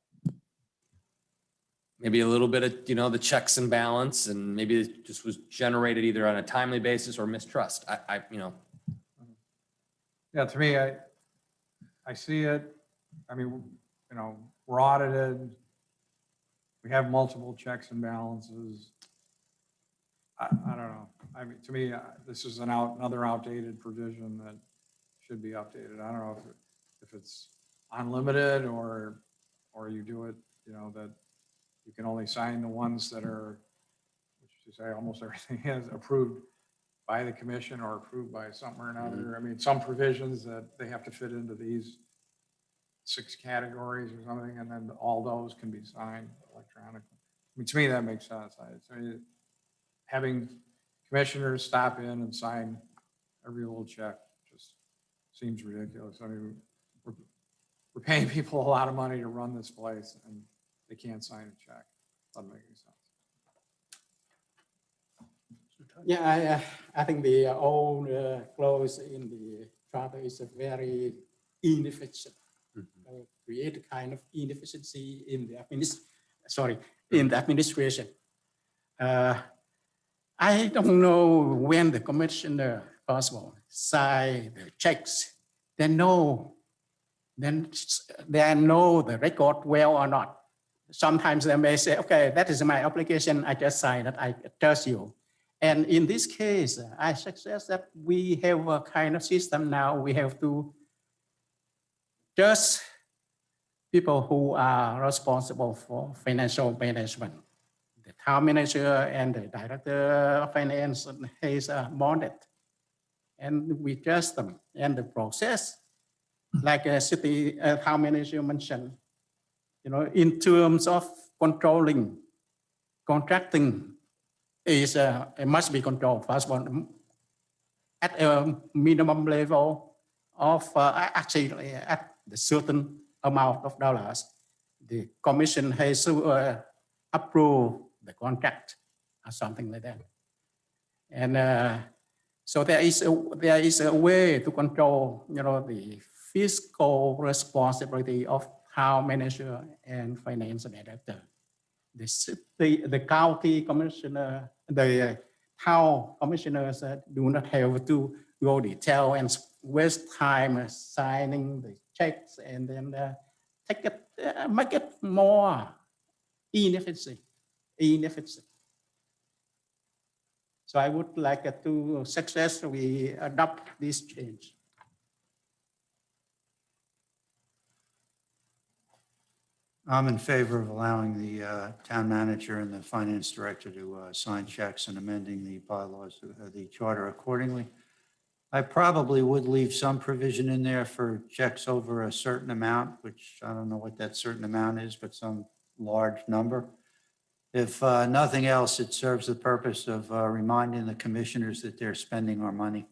maybe a little bit of, the checks and balance, and maybe it just was generated either on a timely basis or mistrust. Yeah, to me, I see it. We're audited. We have multiple checks and balances. I don't know. To me, this is another outdated provision that should be updated. I don't know if it's unlimited or you do it, that you can only sign the ones that are, which is say almost everything is approved by the commission or approved by something or another. Some provisions that they have to fit into these 6 categories or something, and then all those can be signed electronically. To me, that makes sense. Having commissioners stop in and sign every little check just seems ridiculous. We're paying people a lot of money to run this place, and they can't sign a check. Doesn't make any sense. Yeah, I think the old clause in the charter is a very inefficient. Create a kind of inefficiency in the administration. I don't know when the commissioner possible sign the checks. They know the record well or not. sometimes they may say, okay, that is my application, I just sign it, I trust you. And in this case, I suggest that we have a kind of system now, we have to trust people who are responsible for financial management. The town manager and the director of finance has bonded. And we trust them. And the process, like a city town manager mentioned, in terms of controlling, contracting is it must be controlled first one at a minimum level of actually at the certain amount of dollars. The commission has to approve the contract or something like that. And so there is a way to control, the fiscal responsibility of town manager and finance director. The county commissioner, the town commissioners do not have to go detail and waste time signing the checks and then make it more inefficient. So I would like to successfully adopt this change. I'm in favor of allowing the town manager and the finance director to sign checks and amending the bylaws, the charter accordingly. I probably would leave some provision in there for checks over a certain amount, which I don't know what that certain amount is, but some large number. If nothing else, it serves the purpose of reminding the commissioners that they're spending our money.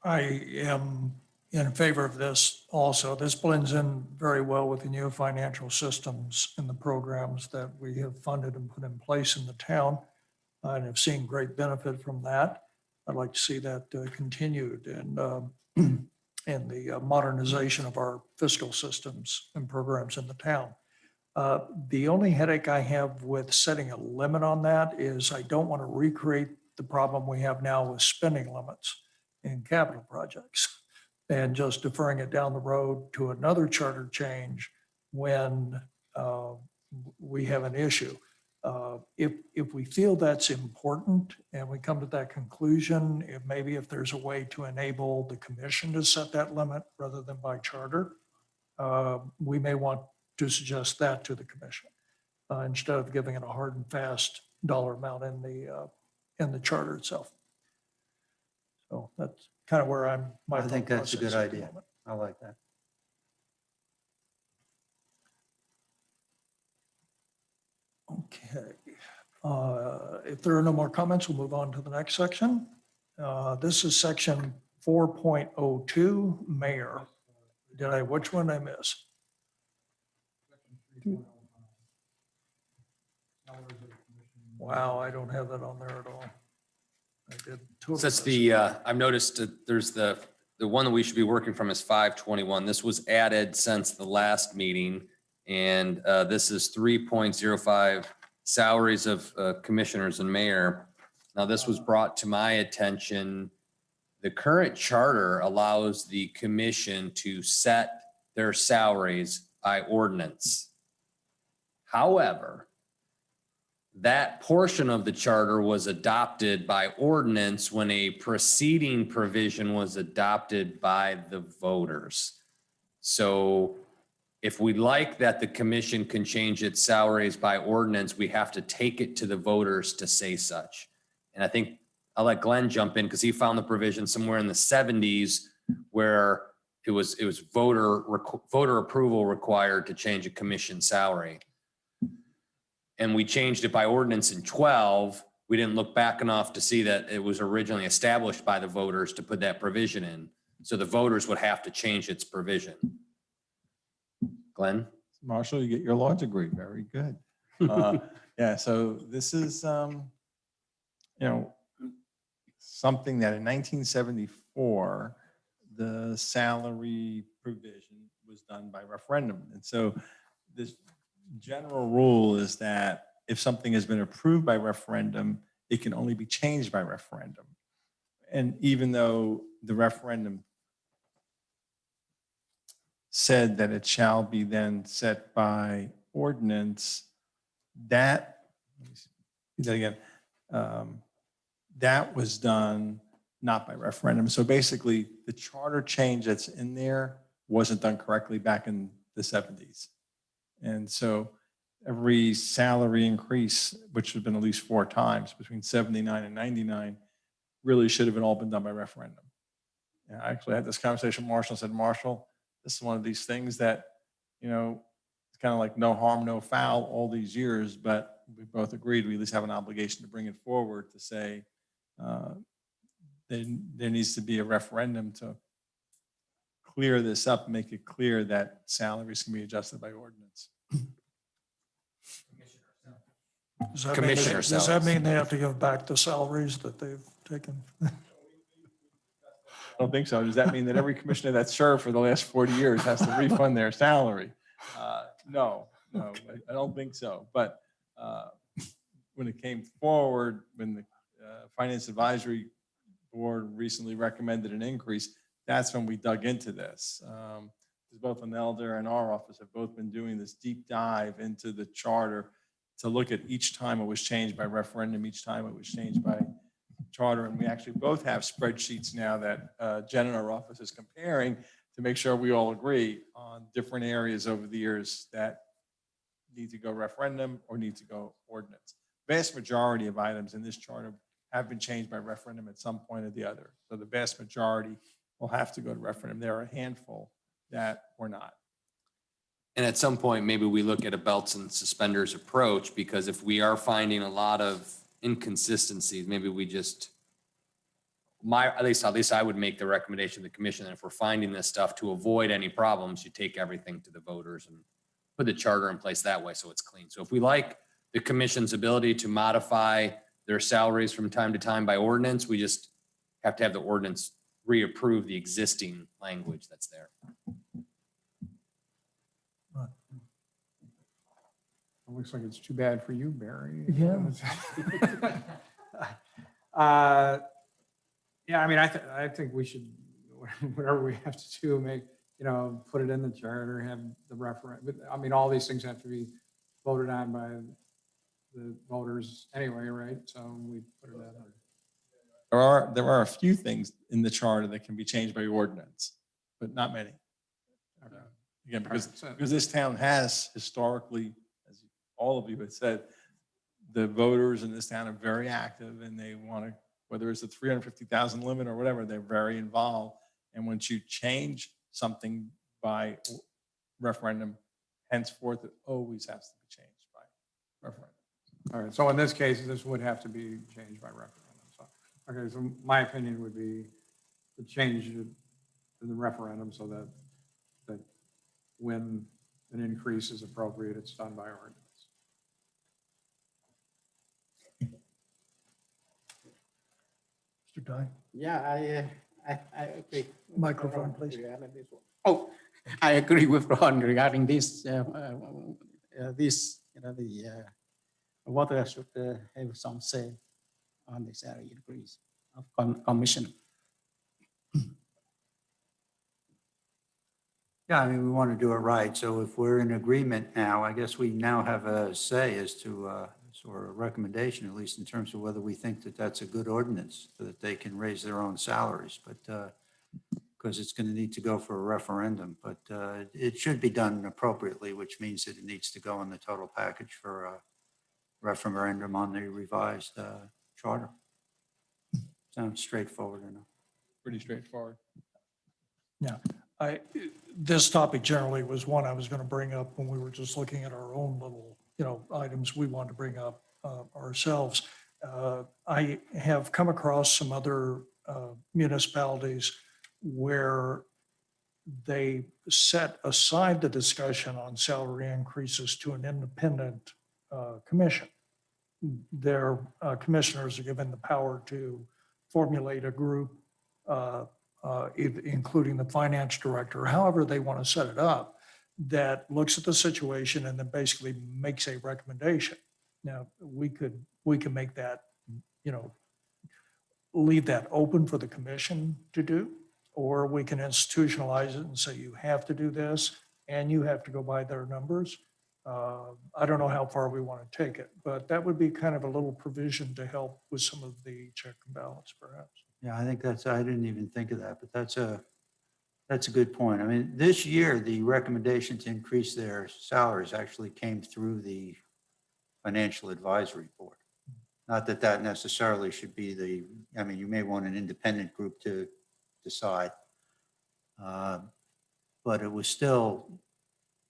I am in favor of this also. This blends in very well with the new financial systems and the programs that we have funded and put in place in the town, and have seen great benefit from that. I'd like to see that continued and the modernization of our fiscal systems and programs in the town. The only headache I have with setting a limit on that is I don't want to recreate the problem we have now with spending limits in capital projects and just deferring it down the road to another charter change when we have an issue. If we feel that's important and we come to that conclusion, if there's a way to enable the commission to set that limit rather than by charter, we may want to suggest that to the commission instead of giving it a hard and fast dollar amount in the charter itself. So that's kind of where I think that's a good idea. I like that. Okay. If there are no more comments, we'll move on to the next section. This is section 4.02, Mayor. Which one did I miss? Wow, I don't have that on there at all. I did two of So that's those. I've noticed that there's the one that we should be working from is 521. This was added since the last meeting. And this is 3.05 salaries of commissioners and mayor. Now, this was brought to my attention. The current charter allows the commission to set their salaries by ordinance. However, that portion of the charter was adopted by ordinance when a preceding provision was adopted by the voters. So if we like that the commission can change its salaries by ordinance, we have to take it to the voters to say such. And I think I'll let Glenn jump in because he found the provision somewhere in the 70s where it was voter approval required to change a commission salary. And we changed it by ordinance in 12. We didn't look back enough to see that it was originally established by the voters to put that provision in. So the voters would have to change its provision. Glenn? Marshall, you get your law degree. Very good. Yeah, so this is, something that in 1974, the salary provision was done by referendum. And so this general rule is that if something has been approved by referendum, it can only be changed by referendum. And even though the referendum said that it shall be then set by ordinance, that, let me see, do that again. That was done not by referendum. So basically, the charter change that's in there wasn't done correctly back in the 70s. And so every salary increase, which has been at least 4 times between 79 and 99, really should have all been done by referendum. And I actually had this conversation with Marshall and said, Marshall, this is one of these things that, it's kind of like no harm, no foul all these years, but we both agreed we at least have an obligation to bring it forward to say there needs to be a referendum to clear this up, make it clear that salaries can be adjusted by ordinance. Does that mean- Commissioner Does that salaries. mean they have to give back the salaries that they've taken? I don't think so. Does that mean that every commissioner that's served for the last 40 years has to refund their salary? No, I don't think so. But when it came forward, when the Finance Advisory Board recently recommended an increase, that's when we dug into this. Because both Anelder and our office have both been doing this deep dive into the charter to look at each time it was changed by referendum, each time it was changed by charter. And we actually both have spreadsheets now that Jen and our office is comparing to make sure we all agree on different areas over the years that need to go referendum or need to go ordinance. Vast majority of items in this charter have been changed by referendum at some point or the other. So the vast majority will have to go to referendum. There are a handful that were not. And at some point, maybe we look at a belts and suspenders approach, because if we are finding a lot of inconsistencies, maybe we just, at least I would make the recommendation to the commission that if we're finding this stuff, to avoid any problems, you take everything to the voters and put the charter in place that way so it's clean. So if we like the commission's ability to modify their salaries from time to time by ordinance, we just have to have the ordinance reapprove the existing language that's there. It looks like it's too bad for you, Barry. Yeah. Yeah, I mean, I think we should, whatever we have to do, put it in the charter, have the referendum. But I mean, all these things have to be voted on by the voters anyway, right? So we put it in. There are a few things in the charter that can be changed by ordinance, but not many. Again, because this town has historically, as all of you have said, the voters in this town are very active and they want to, whether it's the 350,000 limit or whatever, they're very involved. And once you change something by referendum, henceforth, it always has to be changed by referendum. All right, so in this case, this would have to be changed by referendum. So, okay, so my opinion would be to change it in the referendum so that when an increase is appropriate, it's done by ordinance. Mr. Dye? Yeah, I agree. Microphone, please. Regarding this one. Oh, I agree with Ron regarding this. Water should have some say on the salary increase of commission. Yeah, I mean, we want to do it right. So if we're in agreement now, I guess we now have a say as to, or a recommendation, at least in terms of whether we think that that's a good ordinance, so that they can raise their own salaries, but because it's going to need to go for a referendum, but it should be done appropriately, which means that it needs to go in the total package for a referendum on the revised charter. Sounds straightforward enough. Pretty straightforward. Yeah, this topic generally was one I was going to bring up when we were just looking at our own little, items we wanted to bring up ourselves. I have come across some other municipalities where they set aside the discussion on salary increases to an independent commission. Their commissioners are given the power to formulate a group, including the finance director, however they want to set it up, that looks at the situation and then basically makes a recommendation. Now, we could make that, leave that open for the commission to do, or we can institutionalize it and say, you have to do this and you have to go by their numbers. I don't know how far we want to take it, but that would be kind of a little provision to help with some of the check and balance perhaps. Yeah, I think I didn't even think of that, but that's a good point. I mean, this year, the recommendation to increase their salaries actually came through the Financial Advisory Board. Not that that necessarily should be I mean, you may want an independent group to decide. But it was still,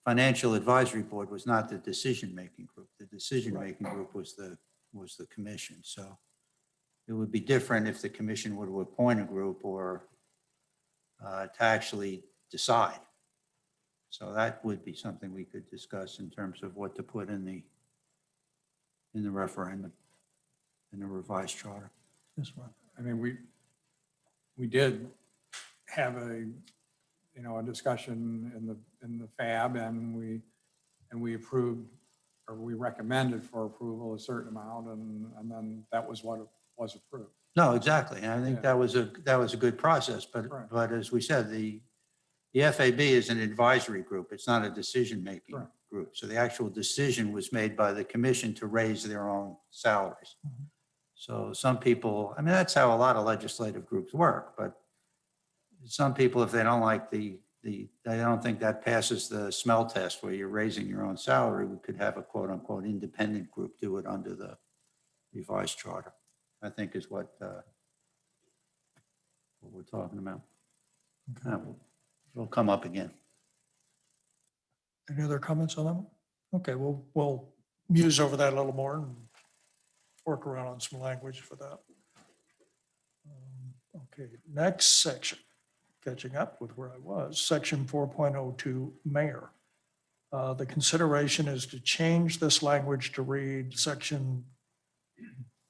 Financial Advisory Board was not the decision-making group. The decision-making group was the commission. So it would be different if the commission were to appoint a group or to actually decide. So that would be something we could discuss in terms of what to put in the referendum, in the revised charter. Yes, Ron. I mean, we did have a discussion in the FAB, and we approved, or we recommended for approval a certain amount, and then that was what was approved. No, exactly. And I think Yeah. that was a good process, Right. but as we said, the FAB is an advisory group. It's not a decision-making Right. group. So the actual decision was made by the commission to raise their own salaries. Mhm. So some people, I mean, that's how a lot of legislative groups work, but some people, if they don't like they don't think that passes the smell test where you're raising your own salary, we could have a quote unquote independent group do it under the revised charter, I think is what we're talking about. It'll come up again. Any other comments on that one? Okay, we'll muse over that a little more and work around on some language for that. Okay, next section, catching up with where I was, section 4.02, mayor. The consideration is to change this language to read section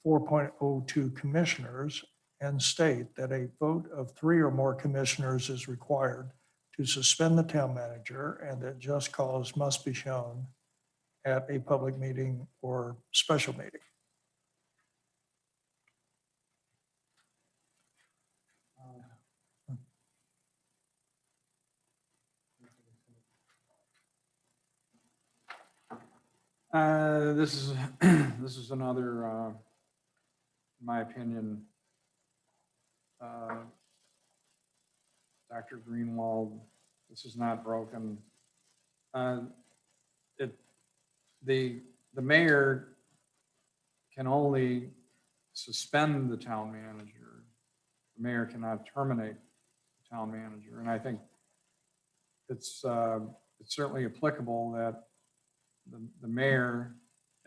4.02 commissioners and state that a vote of 3 or more commissioners is required to suspend the town manager, and that just cause must be shown at a public meeting or special meeting. This is, this is another, in my opinion, Dr. Greenwald, this is not broken. The mayor can only suspend the town manager. The mayor cannot terminate the town manager. And I think it's certainly applicable that the mayor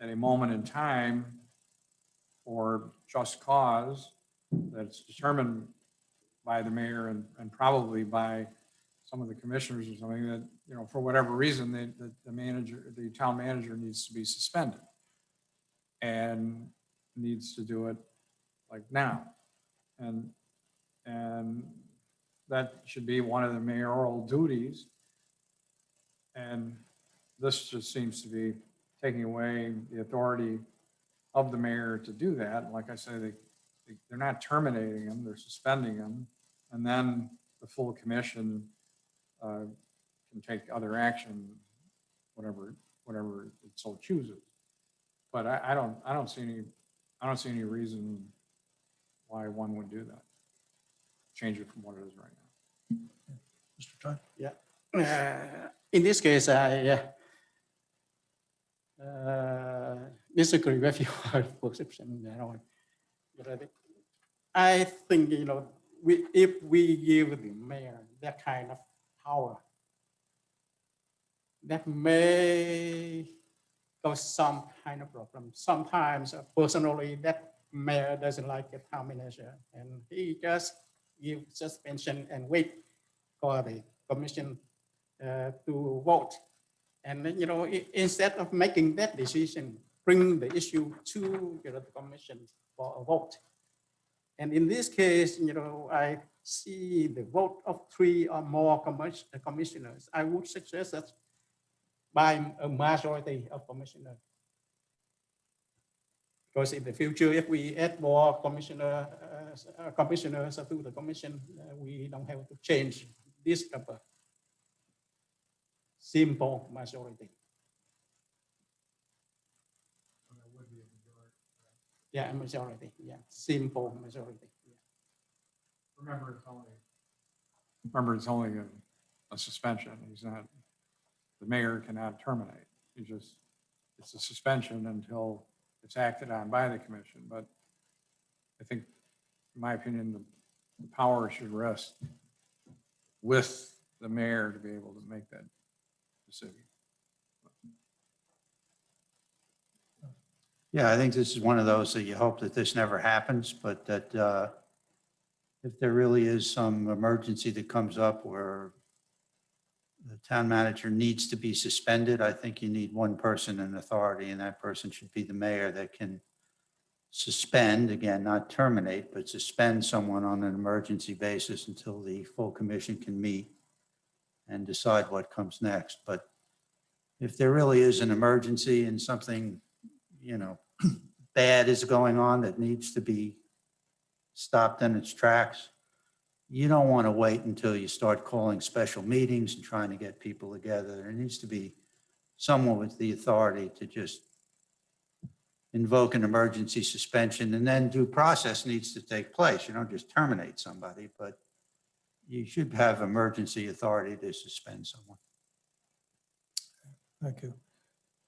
at a moment in time or just cause that's determined by the mayor and probably by some of the commissioners or something that, for whatever reason, the town manager needs to be suspended and needs to do it like now. And that should be one of the mayoral duties. And this just seems to be taking away the authority of the mayor to do that. Like I say, they're not terminating him, they're suspending him. And then the full commission can take other action, whatever it so chooses. But I don't see any reason why one would do that. Change it from what it is right now. Mr. Todd? In this case, I disagree with your perception. But I think, if we give the mayor that kind of power, that may cause some kind of problem. Sometimes, personally, that mayor doesn't like a town manager, and he just give suspension and wait for the commission to vote. And then, instead of making that decision, bring the issue to the commission for a vote. And in this case, I see the vote of 3 or more commissioners. I would suggest that by a majority of commissioners. Because in the future, if we add more commissioner commissioners to the commission, we don't have to change this number. Simple majority. Yeah, majority, yeah, simple majority. Yeah. Remember, it's only a suspension. He's not, the mayor cannot terminate. It's a suspension until it's acted on by the commission. But I think, in my opinion, the power should rest with the mayor to be able to make that decision. Yeah, I think this is one of those that you hope that this never happens, but that if there really is some emergency that comes up where the town manager needs to be suspended, I think you need one person in authority, and that person should be the mayor that can suspend, again, not terminate, but suspend someone on an emergency basis until the full commission can meet and decide what comes next. But if there really is an emergency and something, bad is going on that needs to be stopped in its tracks, you don't want to wait until you start calling special meetings and trying to get people together. There needs to be someone with the authority to just invoke an emergency suspension, and then due process needs to take place. You don't just terminate somebody, but you should have emergency authority to suspend someone. Thank you.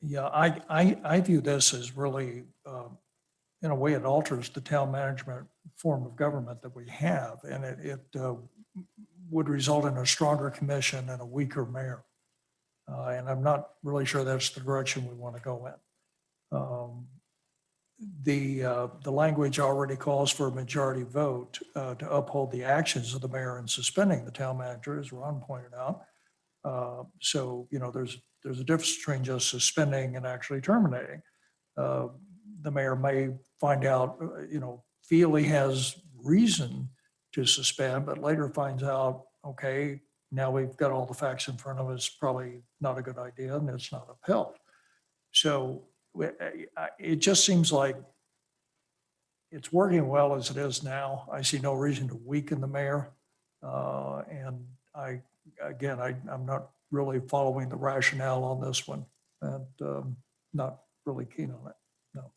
Yeah, I view this as really, in a way, it alters the town management form of government that we have, and it would result in a stronger commission and a weaker mayor. And I'm not really sure that's the direction we want to go in. The language already calls for a majority vote to uphold the actions of the mayor in suspending the town manager, as Ron pointed out. So, there's a difference between just suspending and actually terminating. The mayor may find out, feel he has reason to suspend, but later finds out, okay, now we've got all the facts in front of us, probably not a good idea, and it's not upheld. So it just seems like it's working well as it is now. I see no reason to weaken the mayor. And I'm not really following the rationale on this one, and not really keen on it. No.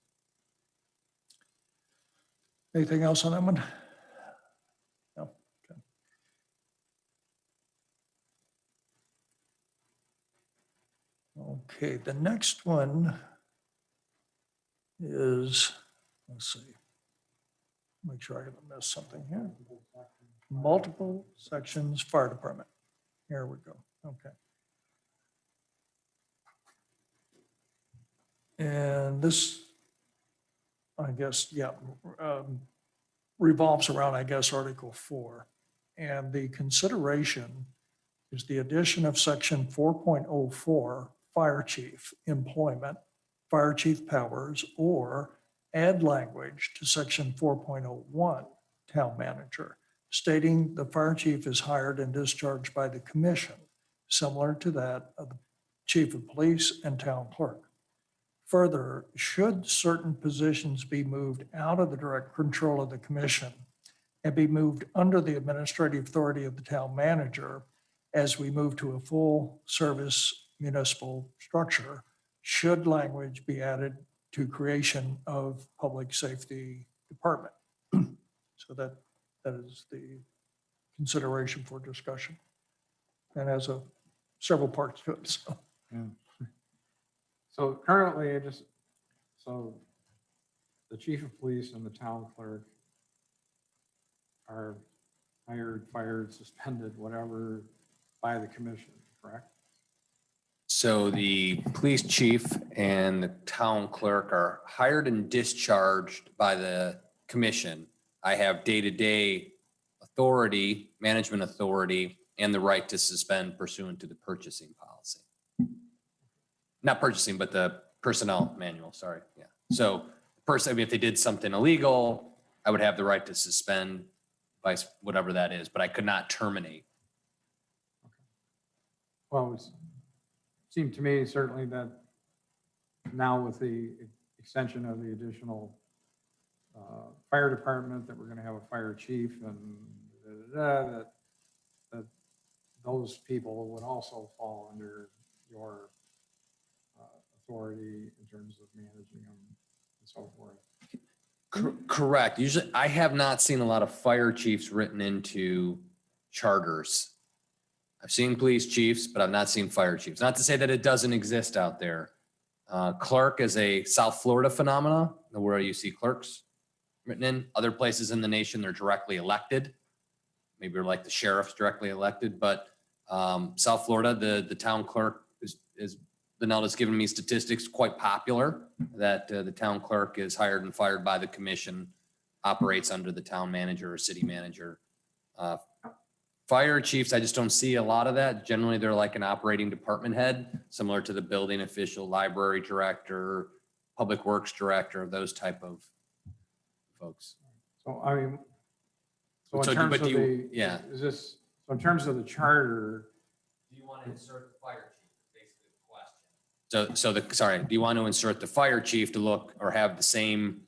Anything else on that one? No. Okay, the next one is, let's see, make sure I haven't missed something here. Multiple sections, fire department. Here we go. Okay. And this, I guess, revolves around, Article 4. And the consideration is the addition of section 4.04, fire chief employment, fire chief powers, or add language to section 4.01, town manager, stating the fire chief is hired and discharged by the commission, similar to that of the chief of police and town clerk. Further, should certain positions be moved out of the direct control of the commission and be moved under the administrative authority of the town manager as we move to a full service municipal structure, should language be added to creation of public safety department? So that is the consideration for discussion, and has several parts to it. So. Yeah. So currently, so the chief of police and the town clerk are hired, fired, suspended, whatever, by the commission, correct? So the police chief and the town clerk are hired and discharged by the commission. I have day-to-day authority, management authority, and the right to suspend pursuant to the purchasing policy. Not purchasing, but the personnel manual, sorry, yeah. So if they did something illegal, I would have the right to suspend by whatever that is, but I could not terminate. Well, it seemed to me certainly that now with the extension of the additional fire department, that we're going to have a fire chief and that those people would also fall under your authority in terms of managing them and so forth. Correct. Usually, I have not seen a lot of fire chiefs written into charters. I've seen police chiefs, but I've not seen fire chiefs. Not to say that it doesn't exist out there. Clerk is a South Florida phenomena, where you see clerks written in. Other places in the nation, they're directly elected. Maybe they're like the sheriff's directly elected, but South Florida, the town clerk is Benelda's given me statistics, quite popular, that the town clerk is hired and fired by the commission, operates under the town manager or city manager. Fire chiefs, I just don't see a lot of that. Generally, they're like an operating department head, similar to the building official, library director, public works director, those type of folks. So, I mean, so in So, terms but of do you- the, yeah. is this, so in terms of the charter, Do you want to insert the fire chief? Basically the question. Sorry, do you want to insert the fire chief to look or have the same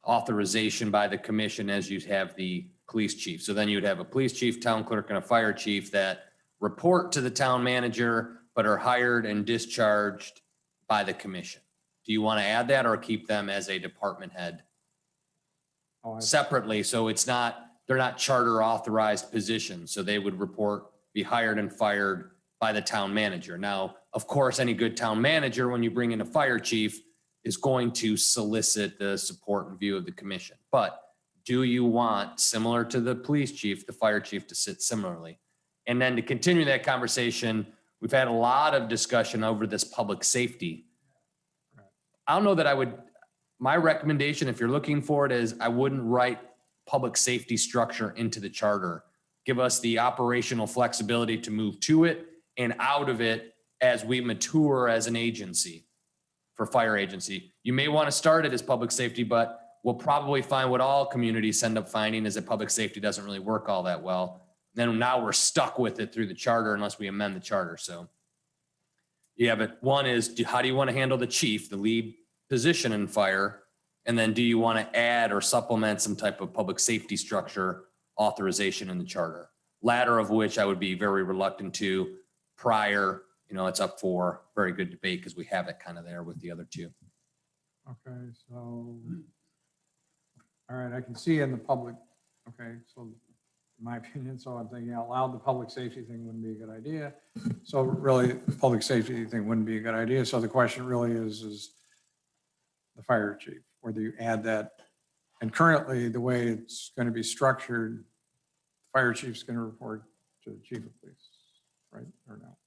authorization by the commission as you have the police chief? So then you'd have a police chief, town clerk, and a fire chief that report to the town manager, but are hired and discharged by the commission. Do you want to add that or keep them as a department head oh, separately? So it's not, they're not charter authorized positions. So they would be hired and fired by the town manager. Now, of course, any good town manager, when you bring in a fire chief, is going to solicit the support and view of the commission. But do you want, similar to the police chief, the fire chief to sit similarly? And then to continue that conversation, we've had a lot of discussion over this public safety. I don't know that I would, my recommendation, if you're looking for it, is I wouldn't write public safety structure into the charter. Give us the operational flexibility to move to it and out of it as we mature as an agency for fire agency. You may want to start it as public safety, but we'll probably find what all communities end up finding is that public safety doesn't really work all that well. Then now we're stuck with it through the charter unless we amend the charter. So yeah, but one is, how do you want to handle the chief, the lead position in fire? And then do you want to add or supplement some type of public safety structure authorization in the charter? Latter of which I would be very reluctant to. Prior, it's up for very good debate because we have it kind of there with the other two. okay, so, all right, I can see in the public, okay, so in my opinion, so I'm thinking out loud, the public safety thing wouldn't be a good idea. So really, the public safety thing wouldn't be a good idea. So the question really is the fire chief, whether you add that. And currently, the way it's going to be structured, the fire chief's going to report to the chief of police, right, or no?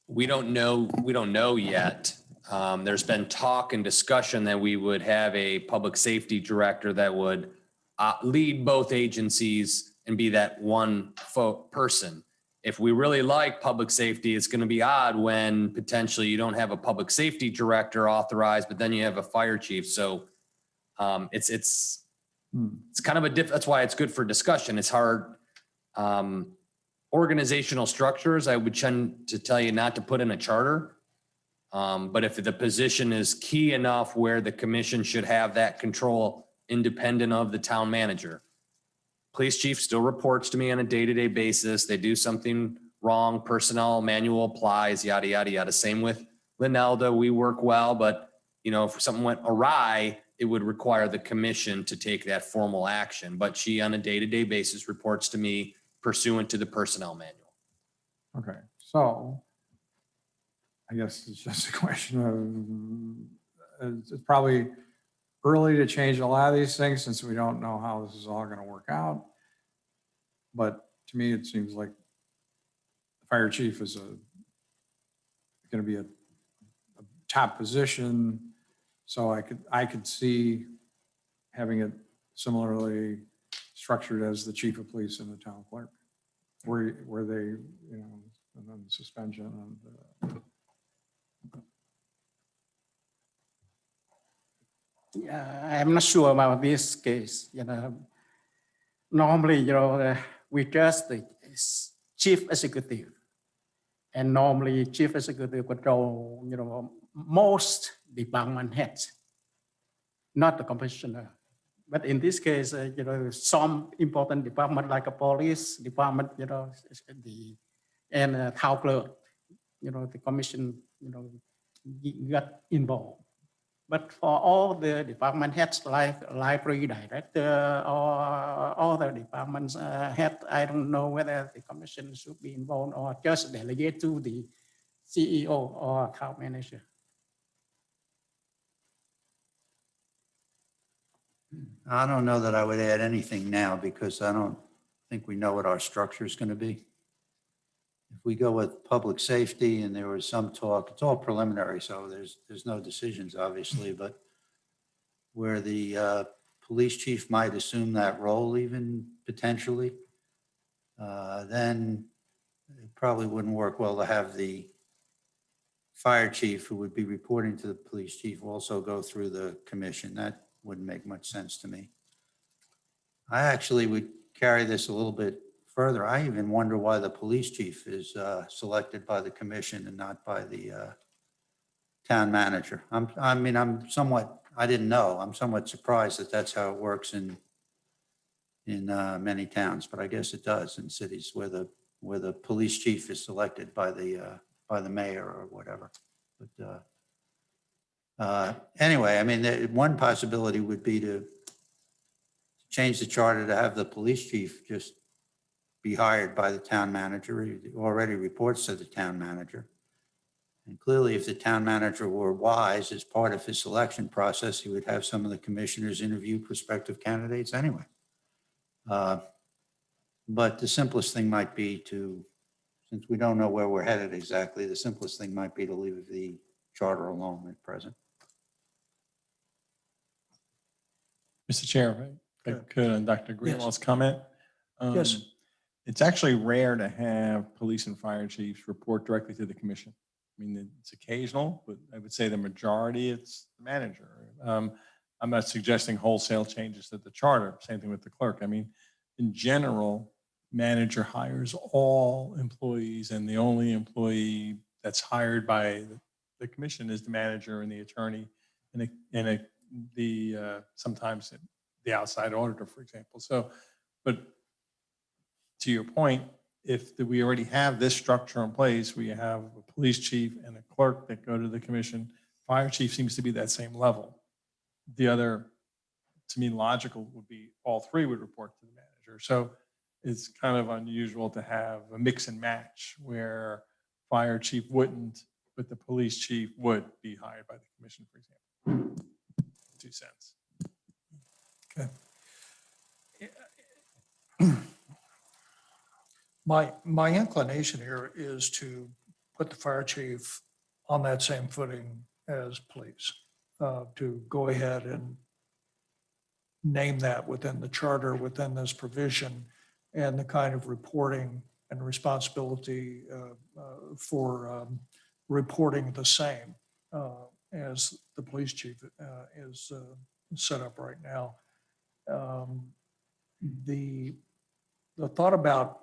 We don't know yet. There's been talk and discussion that we would have a public safety director that would lead both agencies and be that one person. If we really like public safety, it's going to be odd when potentially you don't have a public safety director authorized, but then you have a fire chief. So it's kind of that's why it's good for discussion. It's hard. Organizational structures, I would tend to tell you not to put in a charter. But if the position is key enough where the commission should have that control independent of the town manager. Police chief still reports to me on a day-to-day basis. They do something wrong, personnel manual applies, yada, yada, yada. Same with Linelda. We work well, but if something went awry, it would require the commission to take that formal action. But she on a day-to-day basis reports to me pursuant to the personnel manual. Okay, so I guess it's just a question of, it's probably early to change a lot of these things since we don't know how this is all going to work out. But to me, it seems like the fire chief is going to be a top position. So I could see having it similarly structured as the chief of police and the town clerk, where they, and then suspension and. Yeah, I'm not sure about this case. Normally, we just the chief executive, and normally chief executive control, most department heads. not the commissioner. But in this case, some important department like a police department, and town clerk, the commission, got involved. But for all the department heads, like library director or other departments head, I don't know whether the commission should be involved or just delegate to the CEO or account manager. I don't know that I would add anything now because I don't think we know what our structure is going to be. If we go with public safety and there was some talk, it's all preliminary, so there's no decisions obviously, but where the police chief might assume that role even potentially, then it probably wouldn't work well to have the fire chief who would be reporting to the police chief also go through the commission. That wouldn't make much sense to me. I actually would carry this a little bit further. I even wonder why the police chief is selected by the commission and not by the town manager. I didn't know. I'm somewhat surprised that that's how it works in many towns, but I guess it does in cities where the police chief is selected by the mayor or whatever. But anyway, I mean, one possibility would be to change the charter to have the police chief just be hired by the town manager. He already reports to the town manager. And clearly, if the town manager were wise, as part of his selection process, he would have some of the commissioners interview prospective candidates anyway. But the simplest thing might be to, since we don't know where we're headed exactly, the simplest thing might be to leave the charter alone at present. Mr. Chair, if I could, on Dr. Greenwald's comment. Yes. It's actually rare to have police and fire chiefs report directly to the commission. I mean, it's occasional, but I would say the majority, it's the manager. I'm not suggesting wholesale changes to the charter, same thing with the clerk. I mean, in general, manager hires all employees and the only employee that's hired by the commission is the manager and the attorney and sometimes the outside auditor, for example. So, but to your point, if we already have this structure in place, we have a police chief and a clerk that go to the commission, fire chief seems to be that same level. The other, to me, logical would be all three would report to the manager. So it's kind of unusual to have a mix and match where fire chief wouldn't, but the police chief would be hired by the commission, for example. 2 cents. Okay. My inclination here is to put the fire chief on that same footing as police, to go ahead and name that within the charter, within this provision, and the kind of reporting and responsibility for reporting the same as the police chief is set up right now. The thought about,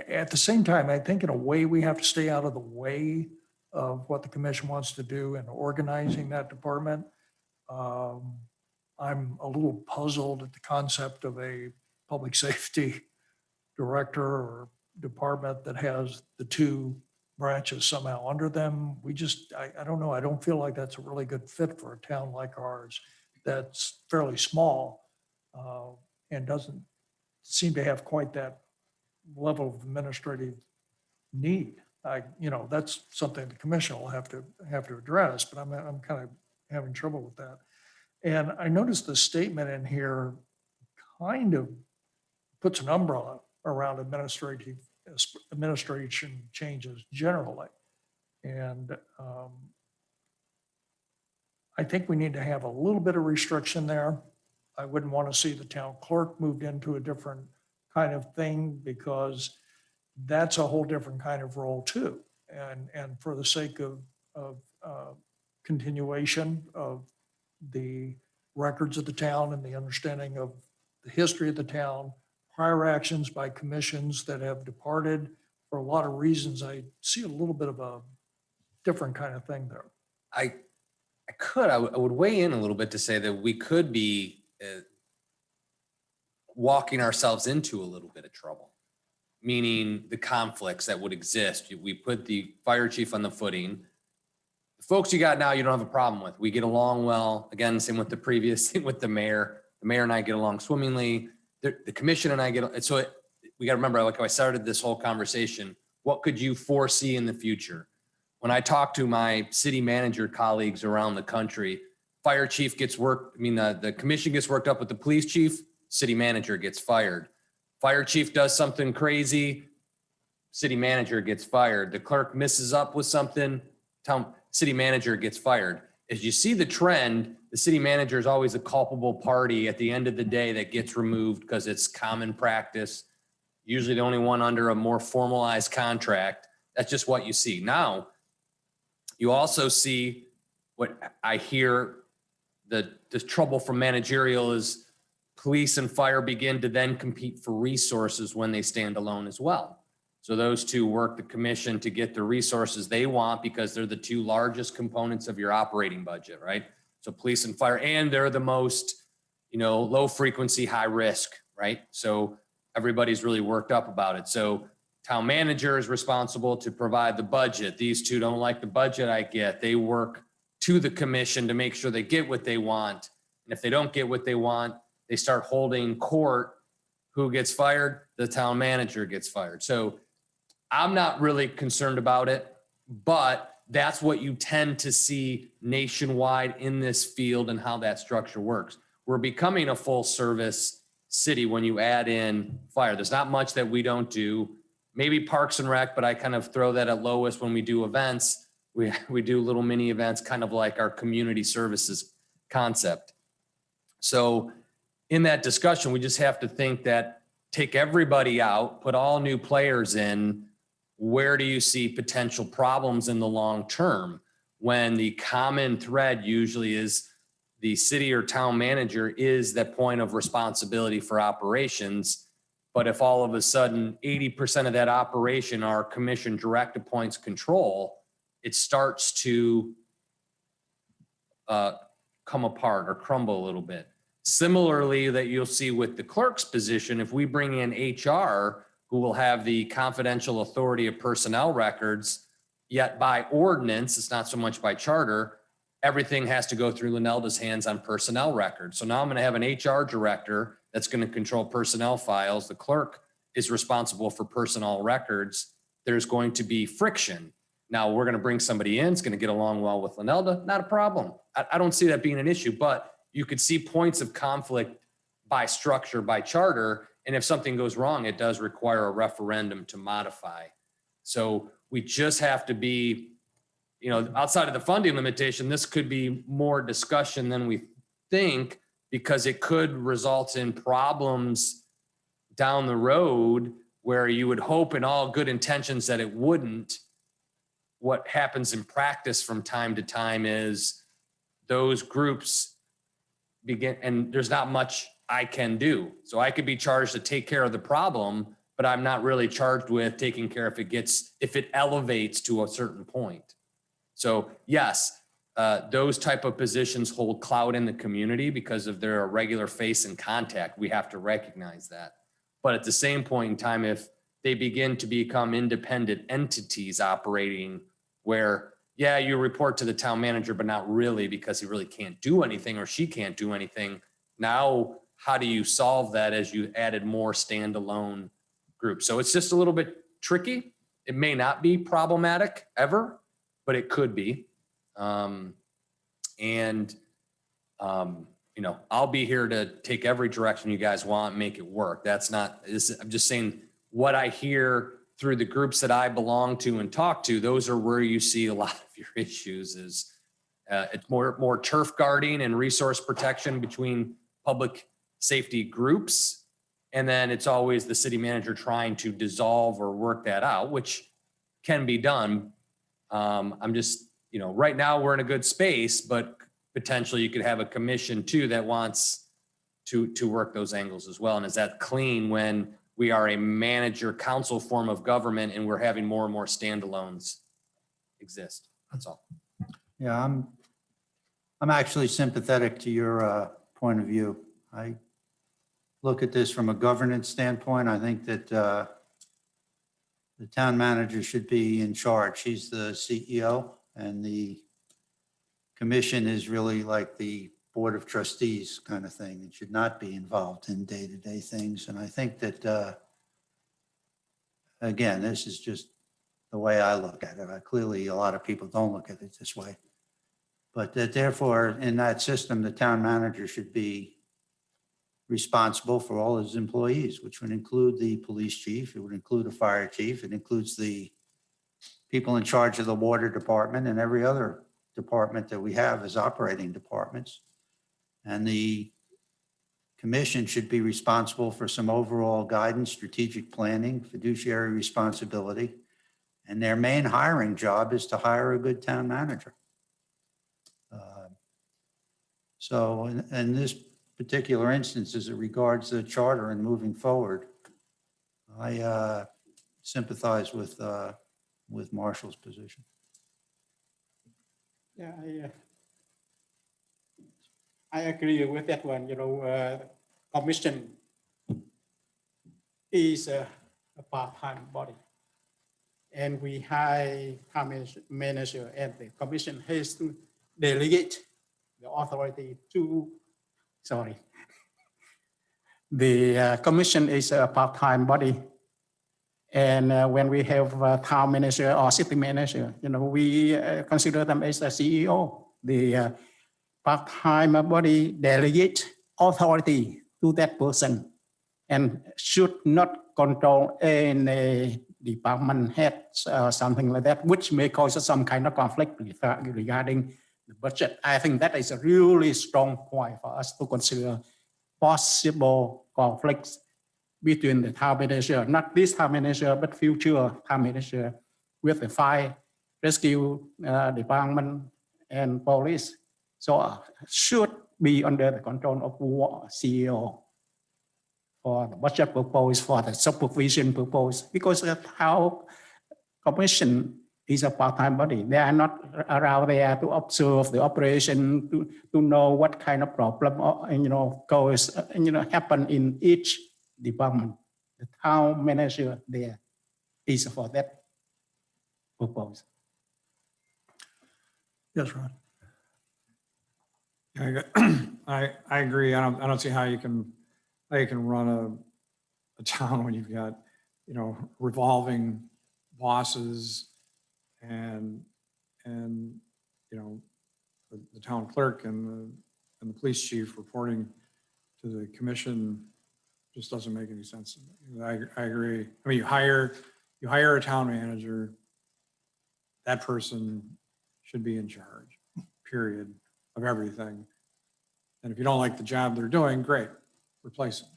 at the same time, I think in a way we have to stay out of the way of what the commission wants to do in organizing that department. I'm a little puzzled at the concept of a public safety director or department that has the two branches somehow under them. I don't know. I don't feel like that's a really good fit for a town like ours that's fairly small and doesn't seem to have quite that level of administrative need. That's something the commission will have to address, but I'm kind of having trouble with that. And I noticed the statement in here kind of puts an umbrella around administration changes generally. And I think we need to have a little bit of restriction there. I wouldn't want to see the town clerk moved into a different kind of thing because that's a whole different kind of role too. And for the sake of continuation of the records of the town and the understanding of the history of the town, prior actions by commissions that have departed for a lot of reasons, I see a little bit of a different kind of thing there. I I would weigh in a little bit to say that we could be walking ourselves into a little bit of trouble, meaning the conflicts that would exist. We put the fire chief on the footing. The folks you got now, you don't have a problem with. We get along well. Again, same with the previous, same with the mayor. The mayor and I get along swimmingly. The commission and I get, so we got to remember, like I started this whole conversation, what could you foresee in the future? When I talk to my city manager colleagues around the country, fire chief gets worked. I mean, the commission gets worked up with the police chief, city manager gets fired. Fire chief does something crazy, city manager gets fired. The clerk misses up with something, city manager gets fired. As you see the trend, the city manager is always a culpable party at the end of the day that gets removed because it's common practice, usually the only one under a more formalized contract. That's just what you see. Now, you also see what I hear, the trouble from managerial is police and fire begin to then compete for resources when they stand alone as well. So those two work the commission to get the resources they want because they're the two largest components of your operating budget, right? So police and fire, and they're the most, low frequency, high risk, right? So everybody's really worked up about it. So town manager is responsible to provide the budget. These two don't like the budget I get. They work to the commission to make sure they get what they want. And if they don't get what they want, they start holding court. Who gets fired? The town manager gets fired. So I'm not really concerned about it, but that's what you tend to see nationwide in this field and how that structure works. We're becoming a full service city when you add in fire. There's not much that we don't do. Maybe Parks and Rec, but I kind of throw that at lowest when we do events. We do little mini events, kind of like our community services concept. So in that discussion, we just have to think that take everybody out, put all new players in. Where do you see potential problems in the long term when the common thread usually is the city or town manager is that point of responsibility for operations? But if all of a sudden 80% of that operation are commission direct appoints control, it starts to come apart or crumble a little bit. Similarly, that you'll see with the clerk's position, if we bring in HR, who will have the confidential authority of personnel records, yet by ordinance, it's not so much by charter, everything has to go through Linelda's hands on personnel records. So now I'm going to have an HR director that's going to control personnel files. The clerk is responsible for personnel records. There's going to be friction. Now we're going to bring somebody in, it's going to get along well with Linelda, not a problem. I don't see that being an issue, but you could see points of conflict by structure, by charter. And if something goes wrong, it does require a referendum to modify. So we just have to be, outside of the funding limitation, this could be more discussion than we think, because it could result in problems down the road where you would hope in all good intentions that it wouldn't. What happens in practice from time to time is those groups begin, and there's not much I can do. So I could be charged to take care of the problem, but I'm not really charged with taking care if it elevates to a certain point. So yes, those type of positions hold clout in the community because of their regular face and contact. We have to recognize that. But at the same point in time, if they begin to become independent entities operating where, yeah, you report to the town manager, but not really because he really can't do anything or she can't do anything. Now, how do you solve that as you added more standalone groups? So it's just a little bit tricky. It may not be problematic ever, but it could be. I'll be here to take every direction you guys want, make it work. I'm just saying what I hear through the groups that I belong to and talk to, those are where you see a lot of your issues is it's more turf guarding and resource protection between public safety groups. And then it's always the city manager trying to dissolve or work that out, which can be done. I'm just, right now we're in a good space, but potentially you could have a commission too that wants to work those angles as well. And is that clean when we are a manager council form of government and we're having more and more standalones exist? That's all. Yeah, I'm actually sympathetic to your point of view. I look at this from a governance standpoint. I think that the town manager should be in charge. She's the CEO, and the commission is really like the board of trustees kind of thing. It should not be involved in day-to-day things. And I think that, again, this is just the way I look at it. Clearly, a lot of people don't look at it this way. But that therefore, in that system, the town manager should be responsible for all his employees, which would include the police chief, it would include a fire chief, it includes the people in charge of the water department and every other department that we have as operating departments. And the commission should be responsible for some overall guidance, strategic planning, fiduciary responsibility. And their main hiring job is to hire a good town manager. So in this particular instance, as it regards the charter and moving forward, I sympathize with Marshall's position. Yeah, I agree with that one. You know, commission is a part-time body, and we hire town manager, and the commission has to delegate the authority to. Sorry, the commission is a part-time body, and when we have a town manager or city manager, you know, we consider them as a CEO. The part-time body delegate authority to that person and should not control any department heads or something like that, which may cause some kind of conflict regarding the budget. I think that is a really strong point for us to consider possible conflicts between the town manager, not this town manager, but future town manager with the fire, rescue department and police. So should be under the control of CEO for the budget purpose, for the supervision purpose, because how commission is a part-time body. They are not around there to observe the operation, to know what kind of problem goes, happen in each department. The town manager there is for that purpose. Yes, Ron. I agree. I don't see how you can run a town when you've got, revolving bosses and the town clerk and the police chief reporting to the commission. Just doesn't make any sense. I agree. I mean, you hire a town manager, that person should be in charge, period, of everything. And if you don't like the job they're doing, great, replace them.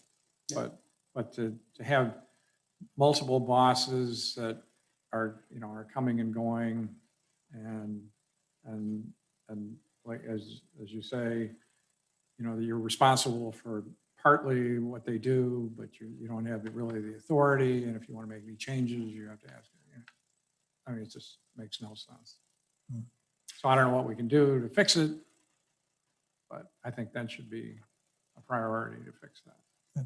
Yeah. But to have multiple bosses that are coming and going, and like as you say, that you're responsible for partly what they do, but you don't have really the authority. And if you want to make any changes, you have to ask. I mean, it just makes no sense. So I don't know what we can do to fix it, but I think that should be a priority to fix that.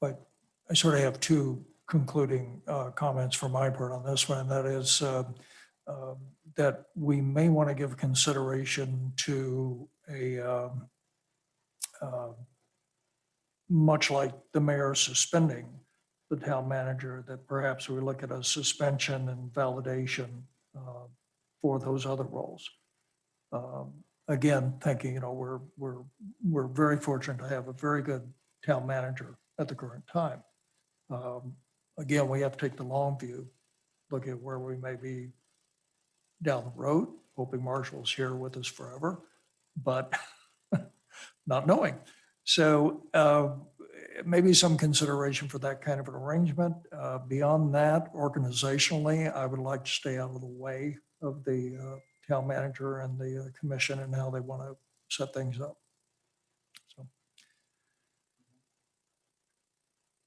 But I sort of have two concluding comments for my part on this one, and that is that we may want to give consideration to a much like the mayor suspending the town manager, that perhaps we look at a suspension and validation for those other roles. Again, thinking, we're very fortunate to have a very good town manager at the current time. Again, we have to take the long view, look at where we may be down the road, hoping Marshall's here with us forever, but not knowing. So maybe some consideration for that kind of an arrangement. Beyond that, organizationally, I would like to stay out of the way of the town manager and the commission and how they want to set things up. So,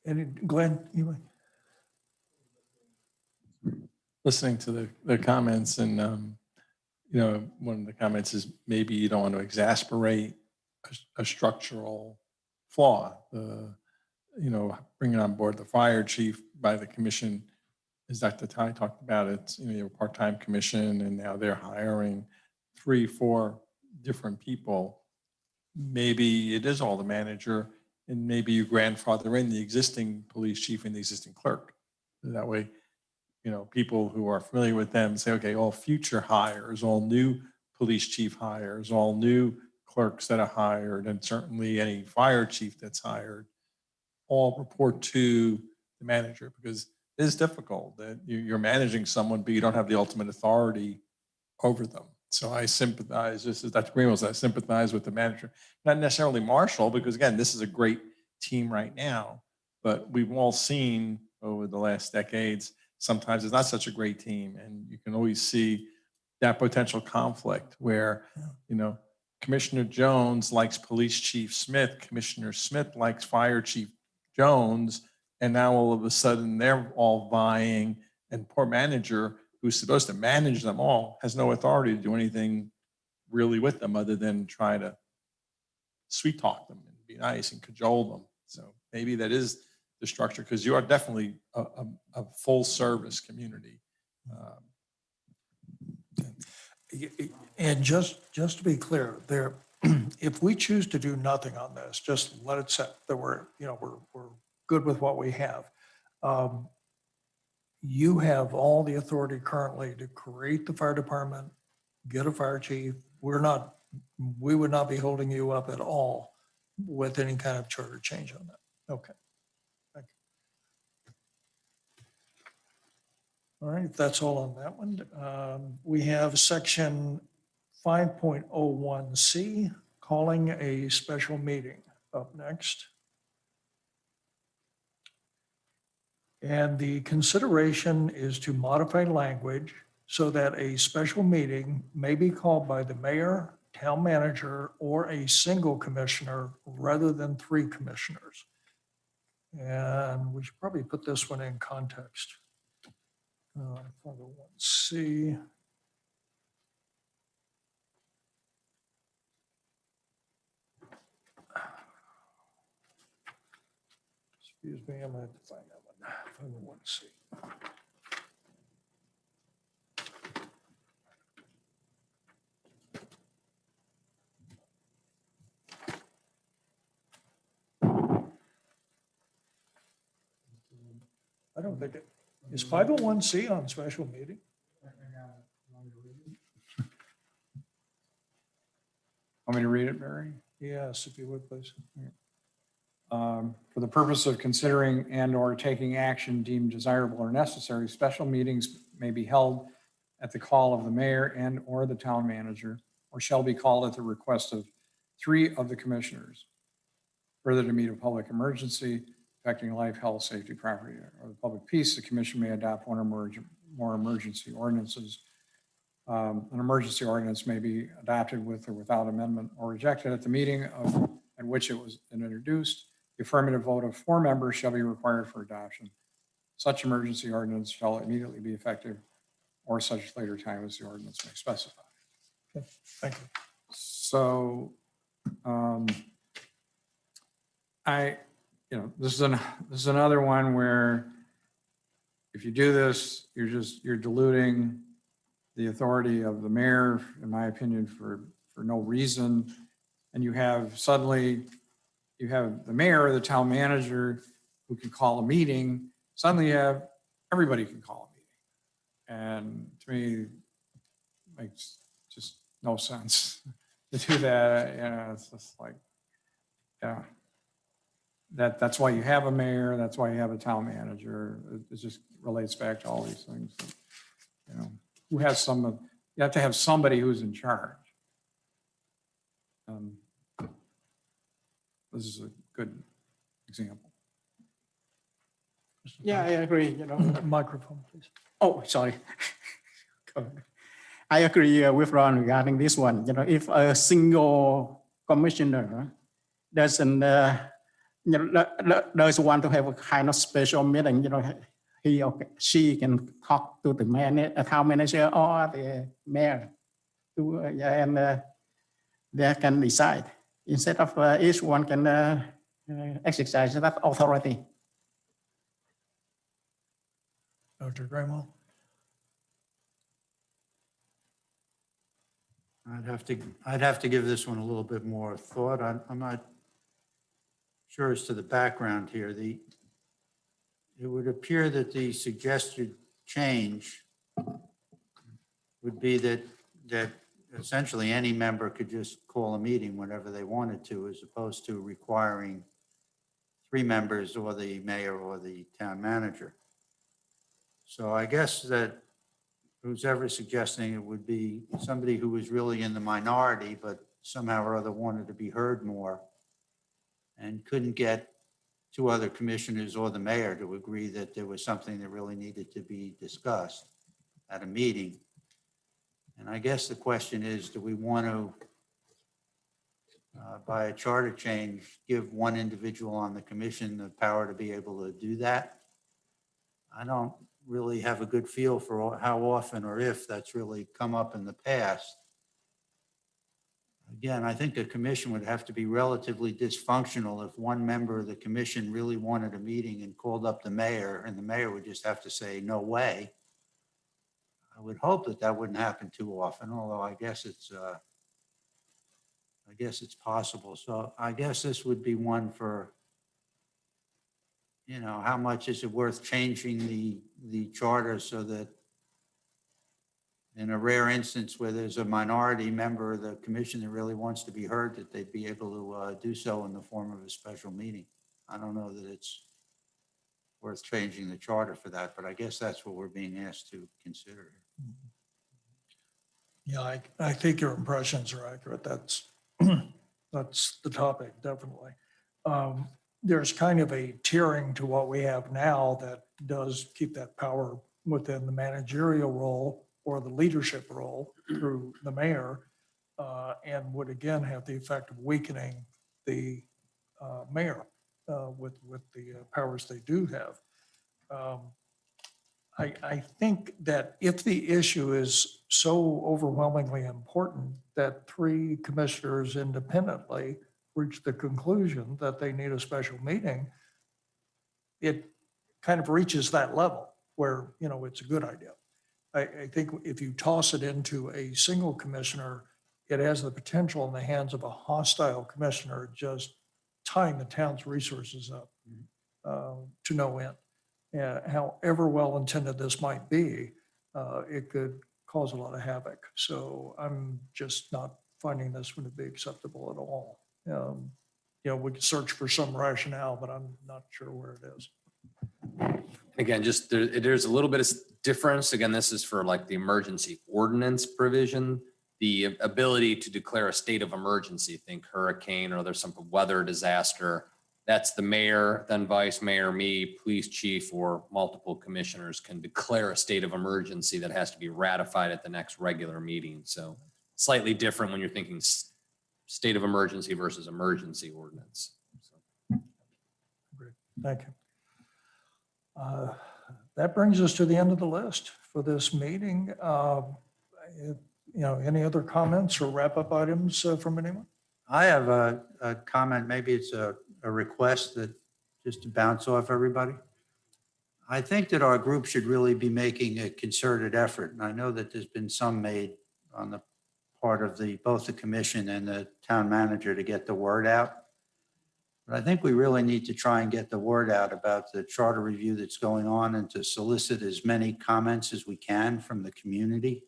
and Glenn, you? Listening to the comments, and one of the comments is maybe you don't want to exasperate a structural flaw. Bringing on board the fire chief by the commission, as Dr. Tai talked about, it's, you have a part-time commission and now they're hiring 3-4 different people. Maybe it is all the manager and maybe you grandfather in the existing police chief and the existing clerk. That way, people who are familiar with them say, okay, all future hires, all new police chief hires, all new clerks that are hired, and certainly any fire chief that's hired, all report to the manager, because it is difficult that you're managing someone, but you don't have the ultimate authority over them. So I sympathize, just as Dr. Green was, I sympathize with the manager, not necessarily Marshall, because again, this is a great team right now, but we've all seen over the last decades, sometimes it's not such a great team, and you can always see that potential conflict where, Commissioner Jones likes Police Chief Smith, Commissioner Smith likes Fire Chief Jones, and now all of a sudden they're all vying, and poor manager who's supposed to manage them all has no authority to do anything really with them other than try to sweet talk them and be nice and cajole them. So maybe that is the structure, because you are definitely a full service community. And just to be clear, if we choose to do nothing on this, just let it set that we're good with what we have. You have all the authority currently to create the fire department, get a fire chief. We would not be holding you up at all with any kind of charter change on that. Okay. Thank you. All right, if that's all on that one. We have section 5.01C, calling a special meeting, up next. And the consideration is to modify language so that a special meeting may be called by the mayor, town manager, or a single commissioner rather than 3 commissioners. And we should probably put this one in context. 501C. Excuse me, I'm gonna have to find that one. 501C. I don't think it, is 501C on special meeting? Want me to read it, Barry? Yes, if you would, please. For the purpose of considering and/or taking action deemed desirable or necessary, special meetings may be held at the call of the mayor and/or the town manager, or shall be called at the request of 3 of the commissioners. Further, to meet a public emergency affecting life, health, safety, property, or the public peace, the commission may adopt one or more emergency ordinances. An emergency ordinance may be adopted with or without amendment or rejected at the meeting at which it was introduced. The affirmative vote of 4 members shall be required for adoption. Such emergency ordinance shall immediately be effective or such later time as the ordinance may specify. Okay, thank you. So this is another one where if you do this, you're diluting the authority of the mayor, in my opinion, for no reason. And you have the mayor or the town manager who can call a meeting. Suddenly everybody can call a meeting. And to me, it makes just no sense to do that. It's just like, that's why you have a mayor. That's why you have a town manager. It just relates back to all these things. Who has you have to have somebody who's in charge. This is a good example. Yeah, I agree, Microphone, please. Oh, sorry. I agree with Ron regarding this one. If a single commissioner doesn't does want to have a kind of special meeting, he or she can talk to the town manager or the mayor yeah, and they can decide instead of each one can exercise that authority. Dr. Graham? I'd have to give this one a little bit more thought. I'm not sure as to the background here. It would appear that the suggested change would be that essentially any member could just call a meeting whenever they wanted to, as opposed to requiring 3 members or the mayor or the town manager. So I guess that who's ever suggesting it would be somebody who was really in the minority, but somehow or other wanted to be heard more and couldn't get 2 other commissioners or the mayor to agree that there was something that really needed to be discussed at a meeting. And I guess the question is, do we want to, by a charter change, give one individual on the commission the power to be able to do that? I don't really have a good feel for how often or if that's really come up in the past. Again, I think the commission would have to be relatively dysfunctional if one member of the commission really wanted a meeting and called up the mayor, and the mayor would just have to say, no way. I would hope that that wouldn't happen too often, although I guess it's possible. So I guess this would be one for, you know, how much is it worth changing the charter so that in a rare instance where there's a minority member of the commission that really wants to be heard, that they'd be able to do so in the form of a special meeting. I don't know that it's worth changing the charter for that, but I guess that's what we're being asked to consider. Yeah, I think your impressions are accurate. That's the topic, definitely. There's kind of a tiering to what we have now that does keep that power within the managerial role or the leadership role through the mayor, and would again have the effect of weakening the mayor with the powers they do have. I think that if the issue is so overwhelmingly important that 3 commissioners independently reach the conclusion that they need a special meeting, it kind of reaches that level where, you know, it's a good idea. I think if you toss it into a single commissioner, it has the potential in the hands of a hostile commissioner just tying the town's resources up to no end. However well-intended this might be, it could cause a lot of havoc. So I'm just not finding this one to be acceptable at all. You know, we can search for some rationale, but I'm not sure where it is. Again, just there's a little bit of difference. Again, this is for like the emergency ordinance provision, the ability to declare a state of emergency, think hurricane or there's some weather disaster. That's the mayor, then vice mayor, me, police chief, or multiple commissioners can declare a state of emergency that has to be ratified at the next regular meeting. So slightly different when you're thinking state of emergency versus emergency ordinance. Great, thank you. That brings us to the end of the list for this meeting. You know, any other comments or wrap-up items from anyone? I have a comment, maybe it's a request that just to bounce off everybody. I think that our group should really be making a concerted effort. And I know that there's been some made on the part of both the commission and the town manager to get the word out. But I think we really need to try and get the word out about the charter review that's going on and to solicit as many comments as we can from the community.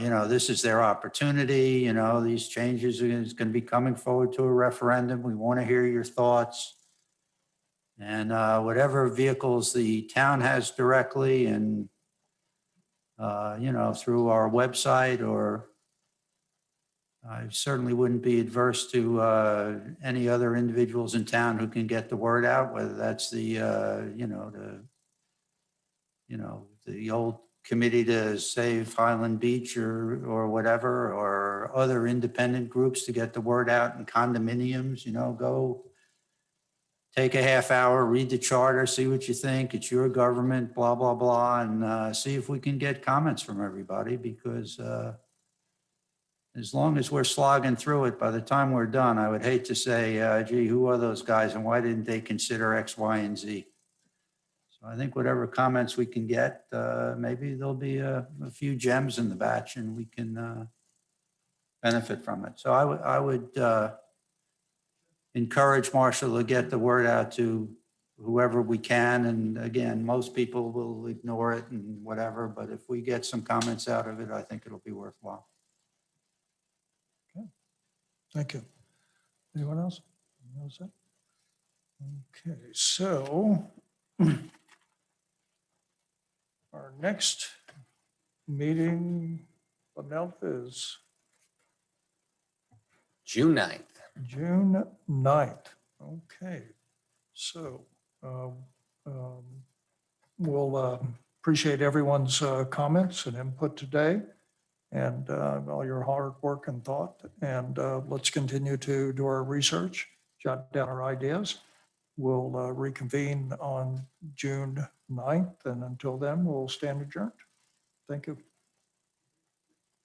You know, this is their opportunity. You know, these changes is going to be coming forward to a referendum. We want to hear your thoughts. And whatever vehicles the town has directly and, you know, through our website, or I certainly wouldn't be adverse to any other individuals in town who can get the word out, whether that's the old committee to save Highland Beach or whatever, or other independent groups to get the word out, in condominiums, you know, go take a half hour, read the charter, see what you think. It's your government, blah, blah, blah, and see if we can get comments from everybody, because as long as we're slogging through it, by the time we're done, I would hate to say, gee, who are those guys and why didn't they consider X, Y, and Z? So I think whatever comments we can get, maybe there'll be a few gems in the batch and we can benefit from it. So I would encourage Marshall to get the word out to whoever we can. And again, most people will ignore it and whatever, but if we get some comments out of it, I think it'll be worthwhile. Thank you. Anyone else? Anyone else? Okay, so our next meeting, Lynette, is June 9th. June 9th. Okay, so we'll appreciate everyone's comments and input today and all your hard work and thought. And let's continue to do our research, jot down our ideas. We'll reconvene on June 9th, and until then, we'll stand adjourned. Thank you.